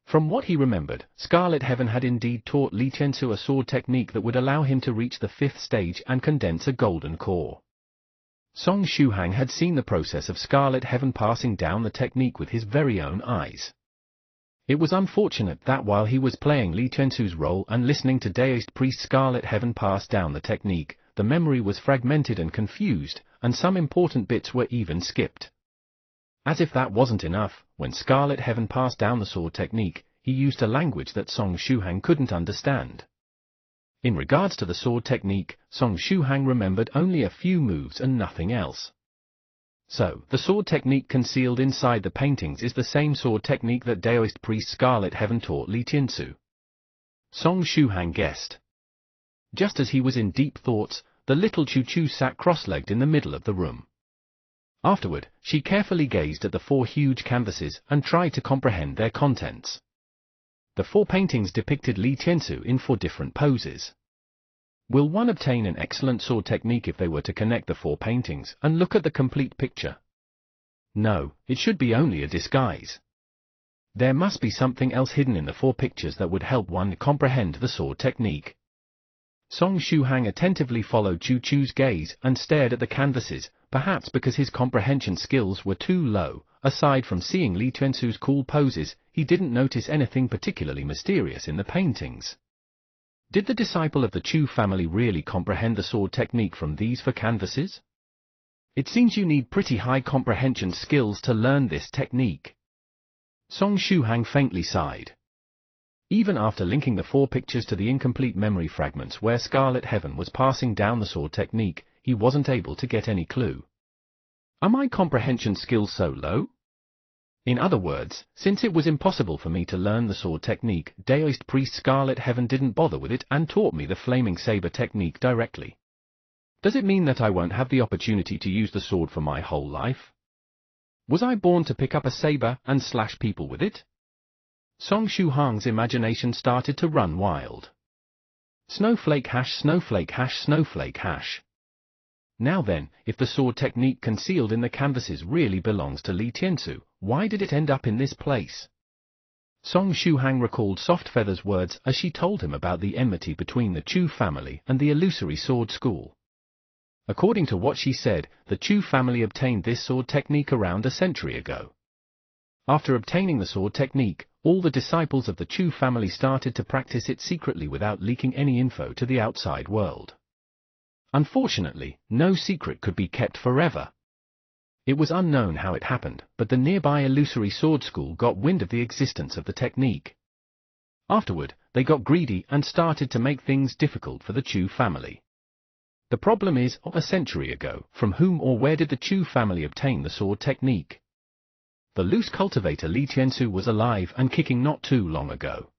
From what he remembered, Scarlet Heaven had indeed taught Li Tiansu a sword technique that would allow him to reach the 5th stage and condense a golden core. Song Shuhang had seen the process of Scarlet Heaven passing down the technique with his very own eyes. It was unfortunate that while he was playing Li Tiansu's role and listening to Daoist priest Scarlet Heaven pass down the technique, the memory was fragmented and confused, and some important bits were even skipped. As if that wasn't enough, when Scarlet Heaven passed down the sword technique, he used a language that Song Shuhang couldn't understand. In regards to the sword technique, Song Shuhang remembered only a few moves and nothing else. So, the sword technique concealed inside the paintings is the same sword technique that Daoist priest Scarlet Heaven taught Li Tiansu. Song Shuhang guessed. Just as he was in deep thoughts, the little Chu Chu sat cross-legged in the middle of the room. Afterward, she carefully gazed at the 4 huge canvases and tried to comprehend their contents. The 4 paintings depicted Li Tiansu in 4 different poses. Will one obtain an excellent sword technique if they were to connect the 4 paintings and look at the complete picture? No, it should be only a disguise. There must be something else hidden in the 4 pictures that would help one comprehend the sword technique. Song Shuhang attentively followed Chu Chu's gaze and stared at the canvases, perhaps because his comprehension skills were too low. Aside from seeing Li Tiansu's cool poses, he didn't notice anything particularly mysterious in the paintings. Did the disciple of the Chu family really comprehend the sword technique from these 4 canvases? It seems you need pretty high comprehension skills to learn this technique. Song Shuhang faintly sighed. Even after linking the 4 pictures to the incomplete memory fragments where Scarlet Heaven was passing down the sword technique, he wasn't able to get any clue. Are my comprehension skills so low? In other words, since it was impossible for me to learn the sword technique, Daoist priest Scarlet Heaven didn't bother with it and taught me the flaming saber technique directly. Does it mean that I won't have the opportunity to use the sword for my whole life? Was I born to pick up a saber and slash people with it? Song Shuhang's imagination started to run wild. Snowflake hash, snowflake hash, snowflake hash. Now then, if the sword technique concealed in the canvases really belongs to Li Tianzu, why did it end up in this place? Song Shuhang recalled Softfeather's words as she told him about the enmity between the Chu family and the illusory sword school. According to what she said, the Chu family obtained this sword technique around a century ago. After obtaining the sword technique, all the disciples of the Chu family started to practice it secretly without leaking any info to the outside world. Unfortunately, no secret could be kept forever. It was unknown how it happened, but the nearby illusory sword school got wind of the existence of the technique. Afterward, they got greedy and started to make things difficult for the Chu family. The problem is, a century ago, from whom or where did the Chu family obtain the sword technique? The loose cultivator Li Tianzu was alive and kicking not too long ago.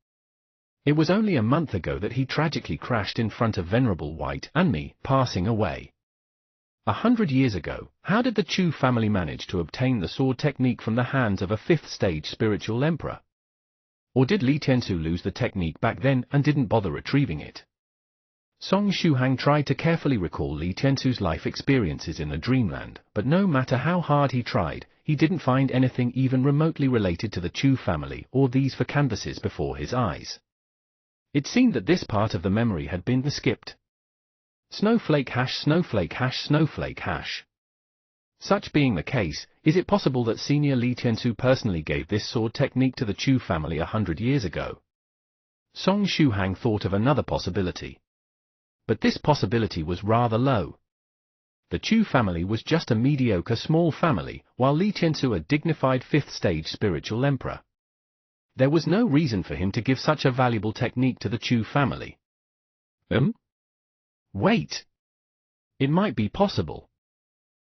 It was only a month ago that he tragically crashed in front of Venerable White and me, passing away. 100 years ago, how did the Chu family manage to obtain the sword technique from the hands of a fifth-stage spiritual emperor? Or did Li Tianzu lose the technique back then and didn't bother retrieving it? Song Shuhang tried to carefully recall Li Tianzu's life experiences in the dreamland, but no matter how hard he tried, he didn't find anything even remotely related to the Chu family or these four canvases before his eyes. It seemed that this part of the memory had been skipped. Snowflake hash, snowflake hash, snowflake hash. Such being the case, is it possible that Senior Li Tianzu personally gave this sword technique to the Chu family 100 years ago? Song Shuhang thought of another possibility. But this possibility was rather low. The Chu family was just a mediocre small family, while Li Tianzu a dignified fifth-stage spiritual emperor. There was no reason for him to give such a valuable technique to the Chu family. Wait! It might be possible.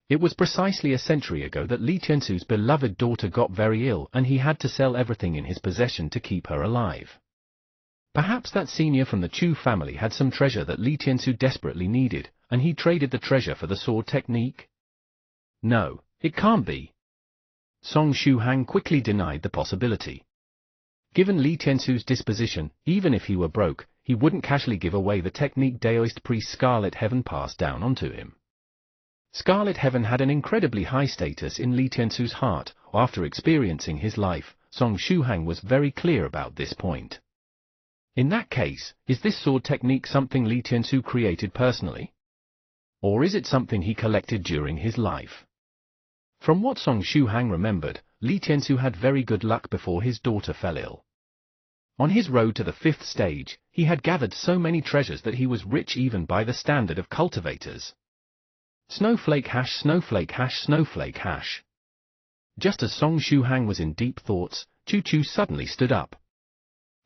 It was precisely a century ago that Li Tianzu's beloved daughter got very ill and he had to sell everything in his possession to keep her alive. Perhaps that senior from the Chu family had some treasure that Li Tianzu desperately needed, and he traded the treasure for the sword technique? No, it can't be. Song Shuhang quickly denied the possibility. Given Li Tianzu's disposition, even if he were broke, he wouldn't casually give away the technique Daoist priest Scarlet Heaven passed down onto him. Scarlet Heaven had an incredibly high status in Li Tianzu's heart. After experiencing his life, Song Shuhang was very clear about this point. In that case, is this sword technique something Li Tianzu created personally? Or is it something he collected during his life? From what Song Shuhang remembered, Li Tianzu had very good luck before his daughter fell ill. On his road to the fifth stage, he had gathered so many treasures that he was rich even by the standard of cultivators. Snowflake hash, snowflake hash, snowflake hash. Just as Song Shuhang was in deep thoughts, Chu Chu suddenly stood up.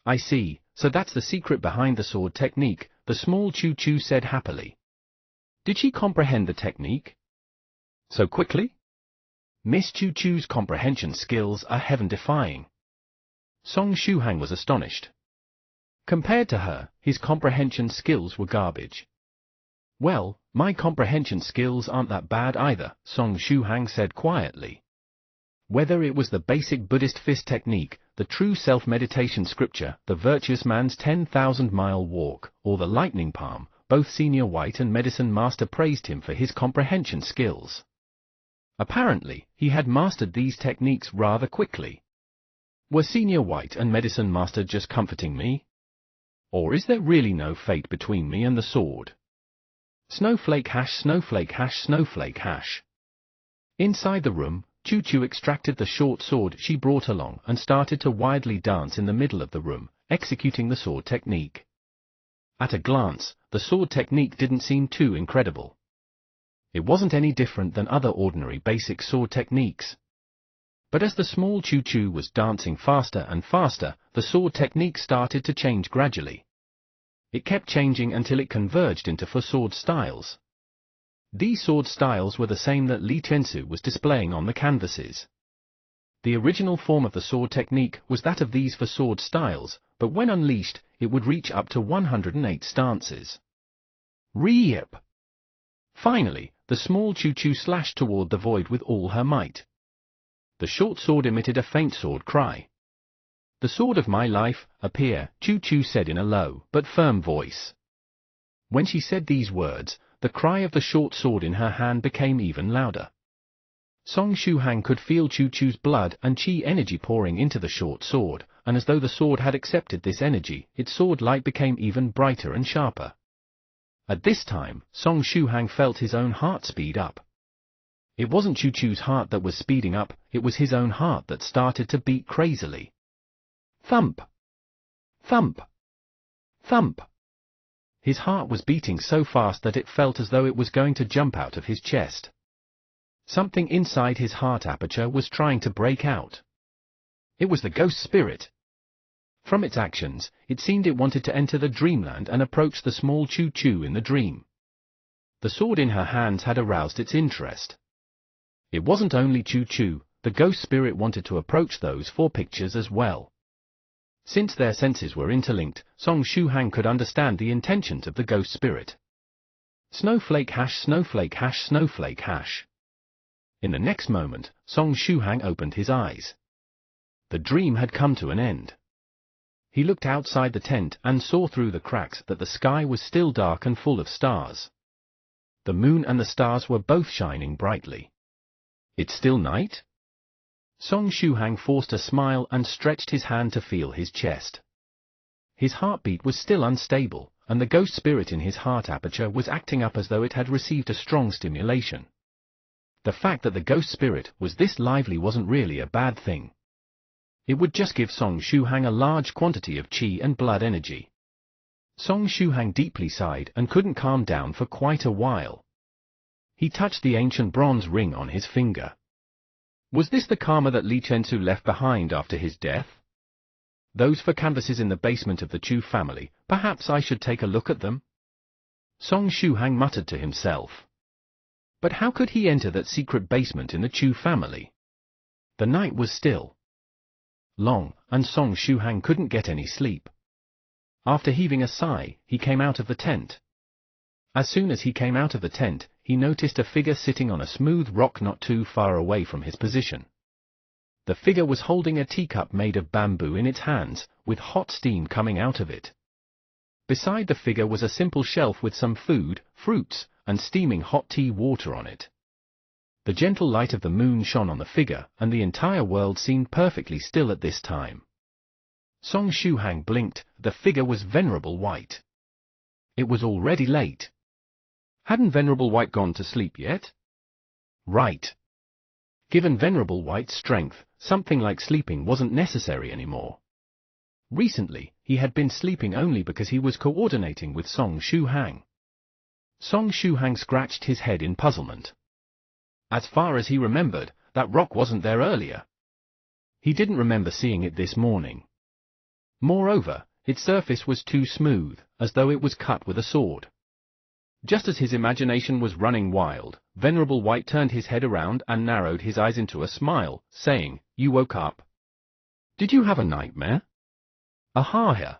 I see, so that's the secret behind the sword technique, the small Chu Chu said happily. Did she comprehend the technique so quickly? Miss Chu Chu's comprehension skills are heaven-defying. Song Shuhang was astonished. Compared to her, his comprehension skills were garbage. Well, my comprehension skills aren't that bad either, Song Shuhang said quietly. Whether it was the basic Buddhist fist technique, the true self-meditation scripture, the virtuous man's 10,000-mile walk, or the lightning palm, both Senior White and Medicine Master praised him for his comprehension skills. Apparently, he had mastered these techniques rather quickly. Were Senior White and Medicine Master just comforting me? Or is there really no fate between me and the sword? Snowflake hash, snowflake hash, snowflake hash. Inside the room, Chu Chu extracted the short sword she brought along and started to wildly dance in the middle of the room, executing the sword technique. At a glance, the sword technique didn't seem too incredible. It wasn't any different than other ordinary basic sword techniques. But as the small Chu Chu was dancing faster and faster, the sword technique started to change gradually. It kept changing until it converged into four sword styles. These sword styles were the same that Li Tianzu was displaying on the canvases. The original form of the sword technique was that of these four sword styles, but when unleashed, it would reach up to 108 stances. Rip! Finally, the small Chu Chu slashed toward the void with all her might. The short sword emitted a faint sword cry. "The sword of my life, appear," Chu Chu said in a low but firm voice. When she said these words, the cry of the short sword in her hand became even louder. Song Shuhang could feel Chu Chu's blood and qi energy pouring into the short sword, and as though the sword had accepted this energy, its sword light became even brighter and sharper. At this time, Song Shuhang felt his own heart speed up. It wasn't Chu Chu's heart that was speeding up, it was his own heart that started to beat crazily. Thump! Thump! Thump! His heart was beating so fast that it felt as though it was going to jump out of his chest. Something inside his heart aperture was trying to break out. It was the ghost spirit. From its actions, it seemed it wanted to enter the dreamland and approach the small Chu Chu in the dream. The sword in her hands had aroused its interest. It wasn't only Chu Chu, the ghost spirit wanted to approach those four pictures as well. Since their senses were interlinked, Song Shuhang could understand the intentions of the ghost spirit. Snowflake hash, snowflake hash, snowflake hash. In the next moment, Song Shuhang opened his eyes. The dream had come to an end. He looked outside the tent and saw through the cracks that the sky was still dark and full of stars. The moon and the stars were both shining brightly. It's still night? Song Shuhang forced a smile and stretched his hand to feel his chest. His heartbeat was still unstable, and the ghost spirit in his heart aperture was acting up as though it had received a strong stimulation. The fact that the ghost spirit was this lively wasn't really a bad thing. It would just give Song Shuhang a large quantity of qi and blood energy. Song Shuhang deeply sighed and couldn't calm down for quite a while. He touched the ancient bronze ring on his finger. Was this the karma that Li Tianzu left behind after his death? Those four canvases in the basement of the Chu family, perhaps I should take a look at them? Song Shuhang muttered to himself. But how could he enter that secret basement in the Chu family? The night was still long, and Song Shuhang couldn't get any sleep. After heaving a sigh, he came out of the tent. As soon as he came out of the tent, he noticed a figure sitting on a smooth rock not too far away from his position. The figure was holding a teacup made of bamboo in its hands, with hot steam coming out of it. Beside the figure was a simple shelf with some food, fruits, and steaming hot tea water on it. The gentle light of the moon shone on the figure, and the entire world seemed perfectly still at this time. Song Shuhang blinked. The figure was Venerable White. It was already late. Hadn't Venerable White gone to sleep yet? Right. Given Venerable White's strength, something like sleeping wasn't necessary anymore. Recently, he had been sleeping only because he was coordinating with Song Shuhang. Song Shuhang scratched his head in puzzlement. As far as he remembered, that rock wasn't there earlier. He didn't remember seeing it this morning. Moreover, its surface was too smooth, as though it was cut with a sword. Just as his imagination was running wild, Venerable White turned his head around and narrowed his eyes into a smile, saying, "You woke up? Did you have a nightmare?" "Aha!"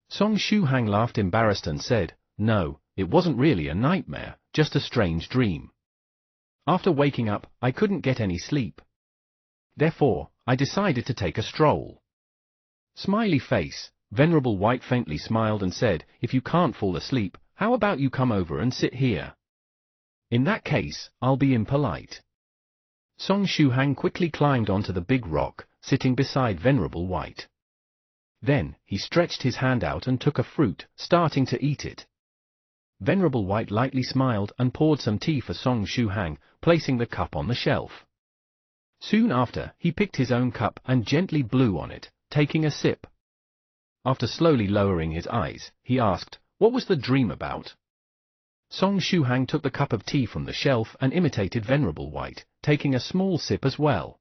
Song Shuhang laughed embarrassed and said, "No, it wasn't really a nightmare, just a strange dream. After waking up, I couldn't get any sleep. Therefore, I decided to take a stroll." Smiley face, Venerable White faintly smiled and said, "If you can't fall asleep, how about you come over and sit here? In that case, I'll be impolite." Song Shuhang quickly climbed onto the big rock, sitting beside Venerable White. Then, he stretched his hand out and took a fruit, starting to eat it. Venerable White lightly smiled and poured some tea for Song Shuhang, placing the cup on the shelf. Soon after, he picked his own cup and gently blew on it, taking a sip. After slowly lowering his eyes, he asked, "What was the dream about?" Song Shuhang took the cup of tea from the shelf and imitated Venerable White, taking a small sip as well.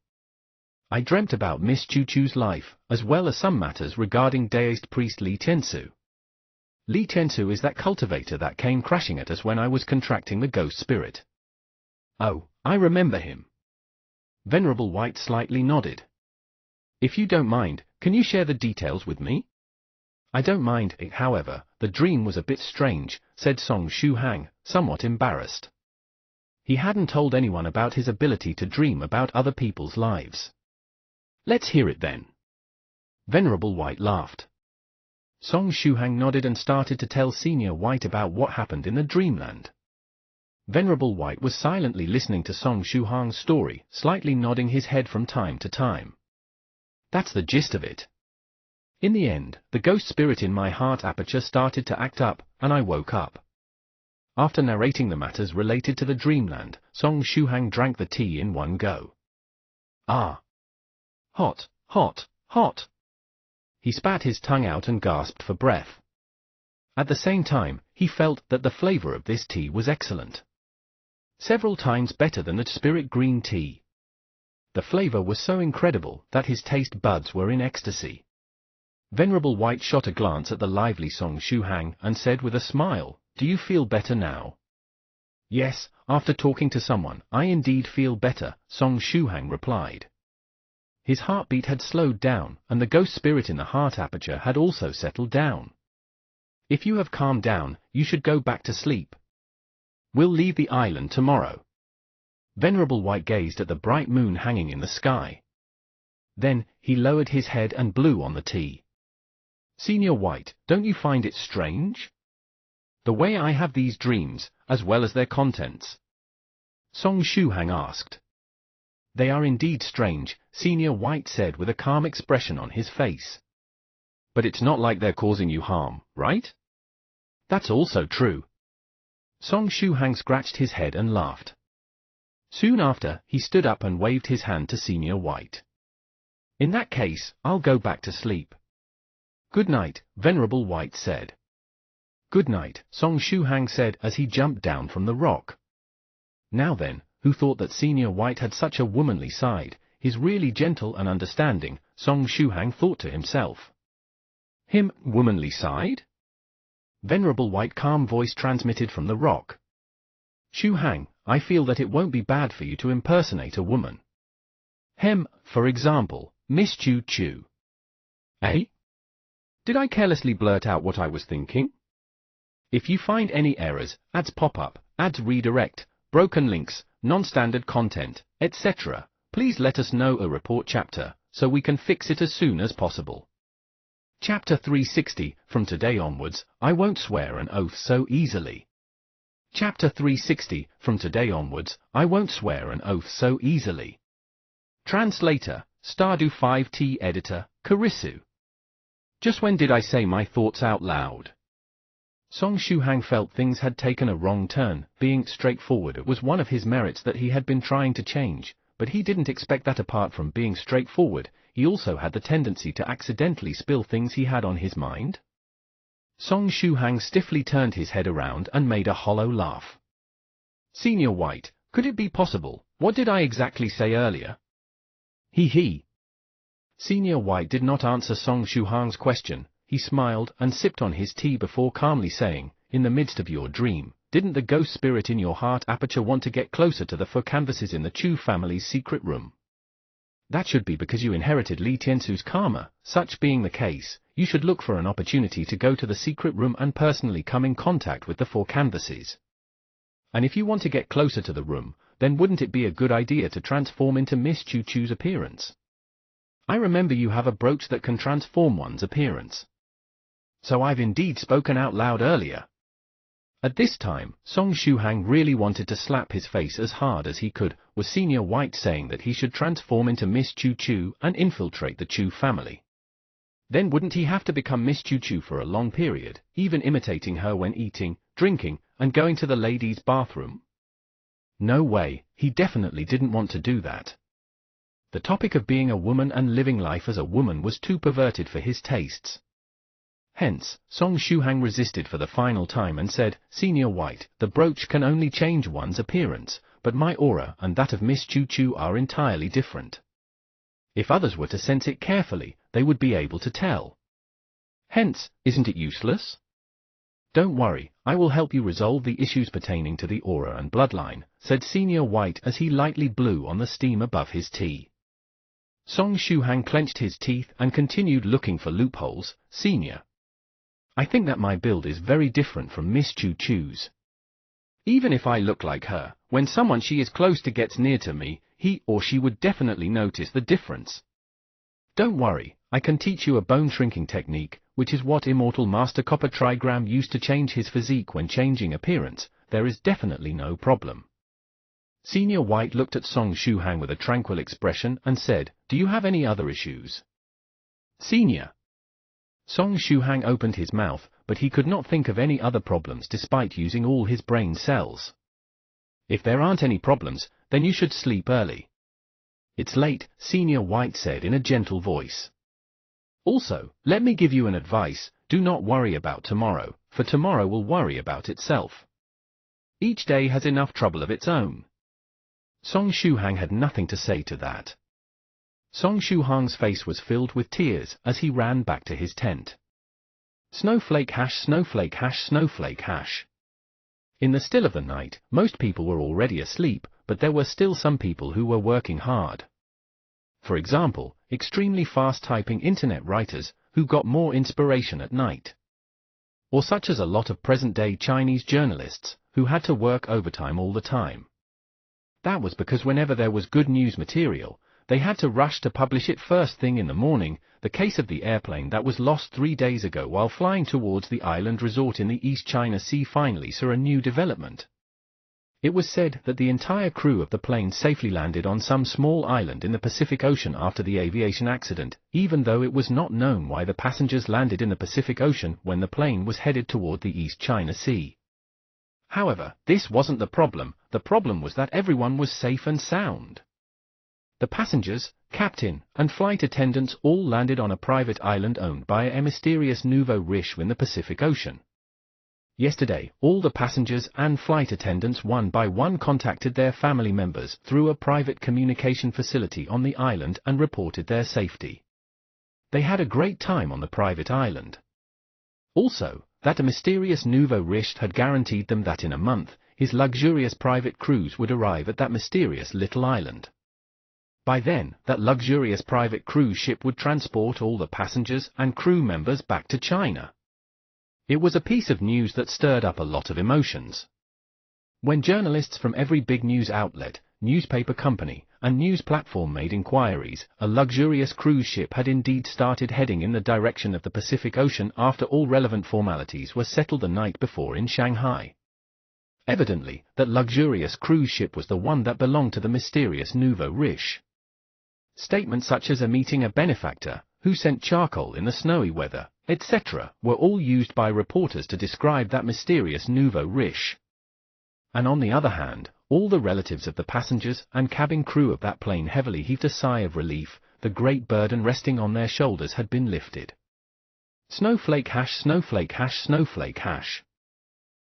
"I dreamt about Miss Chu Chu's life, as well as some matters regarding deist priest Li Tianzu." Li Tiansu is that cultivator that came crashing at us when I was contracting the ghost spirit. Oh, I remember him. Venerable White slightly nodded. If you don't mind, can you share the details with me? I don't mind, however, the dream was a bit strange, said Song Shuhang, somewhat embarrassed. He hadn't told anyone about his ability to dream about other people's lives. Let's hear it then. Venerable White laughed. Song Shuhang nodded and started to tell Senior White about what happened in the dreamland. Venerable White was silently listening to Song Shuhang's story, slightly nodding his head from time to time. That's the gist of it. In the end, the ghost spirit in my heart aperture started to act up, and I woke up. After narrating the matters related to the dreamland, Song Shuhang drank the tea in one go. Ah! Hot, hot, hot! He spat his tongue out and gasped for breath. At the same time, he felt that the flavor of this tea was excellent. Several times better than the spirit green tea. The flavor was so incredible that his taste buds were in ecstasy. Venerable White shot a glance at the lively Song Shuhang and said with a smile, "Do you feel better now?" "Yes, after talking to someone, I indeed feel better," Song Shuhang replied. His heartbeat had slowed down, and the ghost spirit in the heart aperture had also settled down. "If you have calmed down, you should go back to sleep. We'll leave the island tomorrow." Venerable White gazed at the bright moon hanging in the sky. Then, he lowered his head and blew on the tea. "Senior White, don't you find it strange? The way I have these dreams, as well as their contents?" Song Shuhang asked. "They are indeed strange," Senior White said with a calm expression on his face. "But it's not like they're causing you harm, right?" "That's also true." Song Shuhang scratched his head and laughed. Soon after, he stood up and waved his hand to Senior White. "In that case, I'll go back to sleep." "Good night," Venerable White said. "Good night," Song Shuhang said as he jumped down from the rock. Now then, who thought that Senior White had such a womanly side, he's really gentle and understanding, Song Shuhang thought to himself. Him, womanly side? Venerable White calm voice transmitted from the rock. "Shuhang, I feel that it won't be bad for you to impersonate a woman. For example, Miss Choo Choo." "Eh? Did I carelessly blurt out what I was thinking?" If you find any errors, ads pop up, ads redirect, broken links, non-standard content, etc., please let us know a report chapter, so we can fix it as soon as possible. Chapter 360, from today onwards, I won't swear an oath so easily. Chapter 360, from today onwards, I won't swear an oath so easily. Translator, Stardew 5T Editor, Karisu. Just when did I say my thoughts out loud? Song Shuhang felt things had taken a wrong turn. Being straightforward was one of his merits that he had been trying to change, but he didn't expect that apart from being straightforward, he also had the tendency to accidentally spill things he had on his mind. Song Shuhang stiffly turned his head around and made a hollow laugh. "Senior White, could it be possible? What did I exactly say earlier?" He. Senior White did not answer Song Shuhang's question. He smiled and sipped on his tea before calmly saying, "In the midst of your dream, didn't the ghost spirit in your heart aperture want to get closer to the four canvases in the Chu family's secret room? That should be because you inherited Li Tiansu's karma. Such being the case, you should look for an opportunity to go to the secret room and personally come in contact with the four canvases. And if you want to get closer to the room, then wouldn't it be a good idea to transform into Miss Choo Choo's appearance? I remember you have a brooch that can transform one's appearance. So I've indeed spoken out loud earlier." At this time, Song Shuhang really wanted to slap his face as hard as he could. Was Senior White saying that he should transform into Miss Choo Choo and infiltrate the Chu family? Then wouldn't he have to become Miss Choo Choo for a long period, even imitating her when eating, drinking, and going to the ladies' bathroom? No way, he definitely didn't want to do that. The topic of being a woman and living life as a woman was too perverted for his tastes. Hence, Song Shuhang resisted for the final time and said, "Senior White, the brooch can only change one's appearance, but my aura and that of Miss Choo Choo are entirely different. If others were to sense it carefully, they would be able to tell. Hence, isn't it useless?" Don't worry, I will help you resolve the issues pertaining to the aura and bloodline, said Senior White as he lightly blew on the steam above his tea. Song Shuhang clenched his teeth and continued looking for loopholes. Senior, I think that my build is very different from Miss Chu Chu's. Even if I look like her, when someone she is close to gets near to me, he or she would definitely notice the difference. Don't worry, I can teach you a bone shrinking technique, which is what Immortal Master Copper Trigram used to change his physique when changing appearance. There is definitely no problem. Senior White looked at Song Shuhang with a tranquil expression and said, do you have any other issues? Senior. Song Shuhang opened his mouth, but he could not think of any other problems despite using all his brain cells. If there aren't any problems, then you should sleep early. It's late, Senior White said in a gentle voice. Also, let me give you an advice, do not worry about tomorrow, for tomorrow will worry about itself. Each day has enough trouble of its own. Song Shuhang had nothing to say to that. Song Shuhang's face was filled with tears as he ran back to his tent. Snowflake hash, snowflake hash, snowflake hash. In the still of the night, most people were already asleep, but there were still some people who were working hard. For example, extremely fast-typing internet writers, who got more inspiration at night. Or such as a lot of present-day Chinese journalists, who had to work overtime all the time. That was because whenever there was good news material, they had to rush to publish it first thing in the morning. The case of the airplane that was lost 3 days ago while flying towards the island resort in the East China Sea finally saw a new development. It was said that the entire crew of the plane safely landed on some small island in the Pacific Ocean after the aviation accident, even though it was not known why the passengers landed in the Pacific Ocean when the plane was headed toward the East China Sea. However, this wasn't the problem was that everyone was safe and sound. The passengers, captain, and flight attendants all landed on a private island owned by a mysterious nouveau riche in the Pacific Ocean. Yesterday, all the passengers and flight attendants one by one contacted their family members through a private communication facility on the island and reported their safety. They had a great time on the private island. Also, that a mysterious nouveau riche had guaranteed them that in a month, his luxurious private cruise would arrive at that mysterious little island. By then, that luxurious private cruise ship would transport all the passengers and crew members back to China. It was a piece of news that stirred up a lot of emotions. When journalists from every big news outlet, newspaper company, and news platform made inquiries, a luxurious cruise ship had indeed started heading in the direction of the Pacific Ocean after all relevant formalities were settled the night before in Shanghai. Evidently, that luxurious cruise ship was the one that belonged to the mysterious nouveau riche. Statements such as meeting a benefactor, who sent charcoal in the snowy weather, etc., were all used by reporters to describe that mysterious nouveau riche. And on the other hand, all the relatives of the passengers and cabin crew of that plane heavily heaved a sigh of relief. The great burden resting on their shoulders had been lifted. Snowflake hash, snowflake hash, snowflake hash.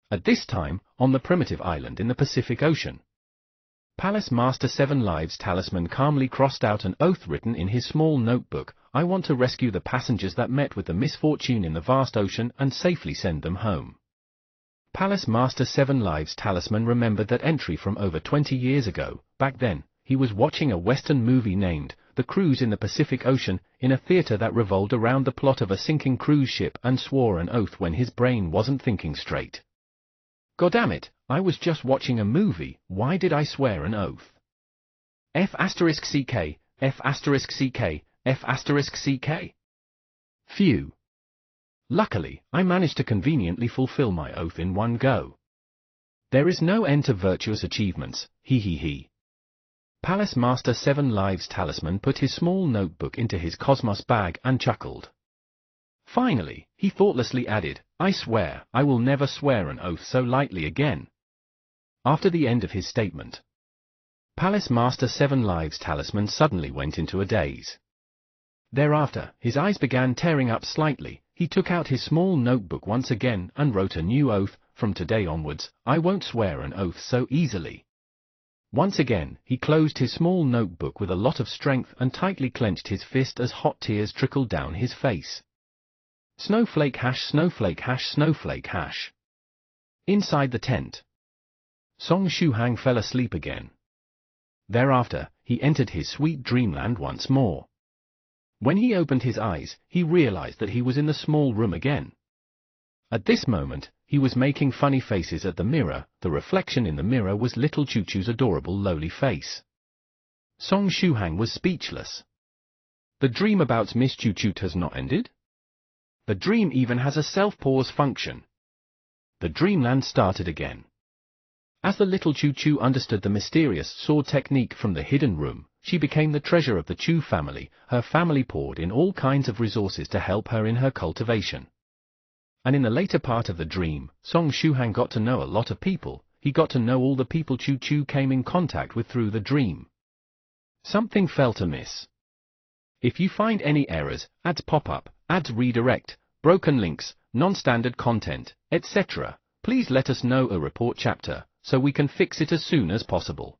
At this time, on the primitive island in the Pacific Ocean, Palace Master Seven Lives Talisman calmly crossed out an oath written in his small notebook. I want to rescue the passengers that met with the misfortune in the vast ocean and safely send them home. Palace Master Seven Lives Talisman remembered that entry from over 20 years ago. Back then, he was watching a Western movie named The Cruise in the Pacific Ocean in a theater that revolved around the plot of a sinking cruise ship and swore an oath when his brain wasn't thinking straight. Goddamn I was just watching a movie, why did I swear an oath? F*CK, F*CK, F*CK. Phew. Luckily, I managed to conveniently fulfill my oath in one go. There is no end to virtuous achievements, he. Palace Master Seven Lives Talisman put his small notebook into his Cosmos bag and chuckled. Finally, he thoughtlessly added, I swear, I will never swear an oath so lightly again. After the end of his statement, Palace Master Seven Lives Talisman suddenly went into a daze. Thereafter, his eyes began tearing up slightly. He took out his small notebook once again and wrote a new oath. From today onwards, I won't swear an oath so easily. Once again, he closed his small notebook with a lot of strength and tightly clenched his fist as hot tears trickled down his face. Snowflake hash snowflake hash snowflake hash. Inside the tent, Song Shuhang fell asleep again. Thereafter, he entered his sweet dreamland once more. When he opened his eyes, he realized that he was in the small room again. At this moment, he was making funny faces at the mirror. The reflection in the mirror was little Choo Choo's adorable lowly face. Song Shuhang was speechless. The dream about Miss Choo Choo has not ended? The dream even has a self-pause function. The dreamland started again. As the little Choo Choo understood the mysterious sword technique from the hidden room, she became the treasure of the Choo family. Her family poured in all kinds of resources to help her in her cultivation. And in the later part of the dream, Song Shuhang got to know a lot of people. He got to know all the people Choo Choo came in contact with through the dream. Something felt amiss. If you find any errors, ads pop up, ads redirect, broken links, non-standard content, etc., please let us know a report chapter, so we can fix it as soon as possible.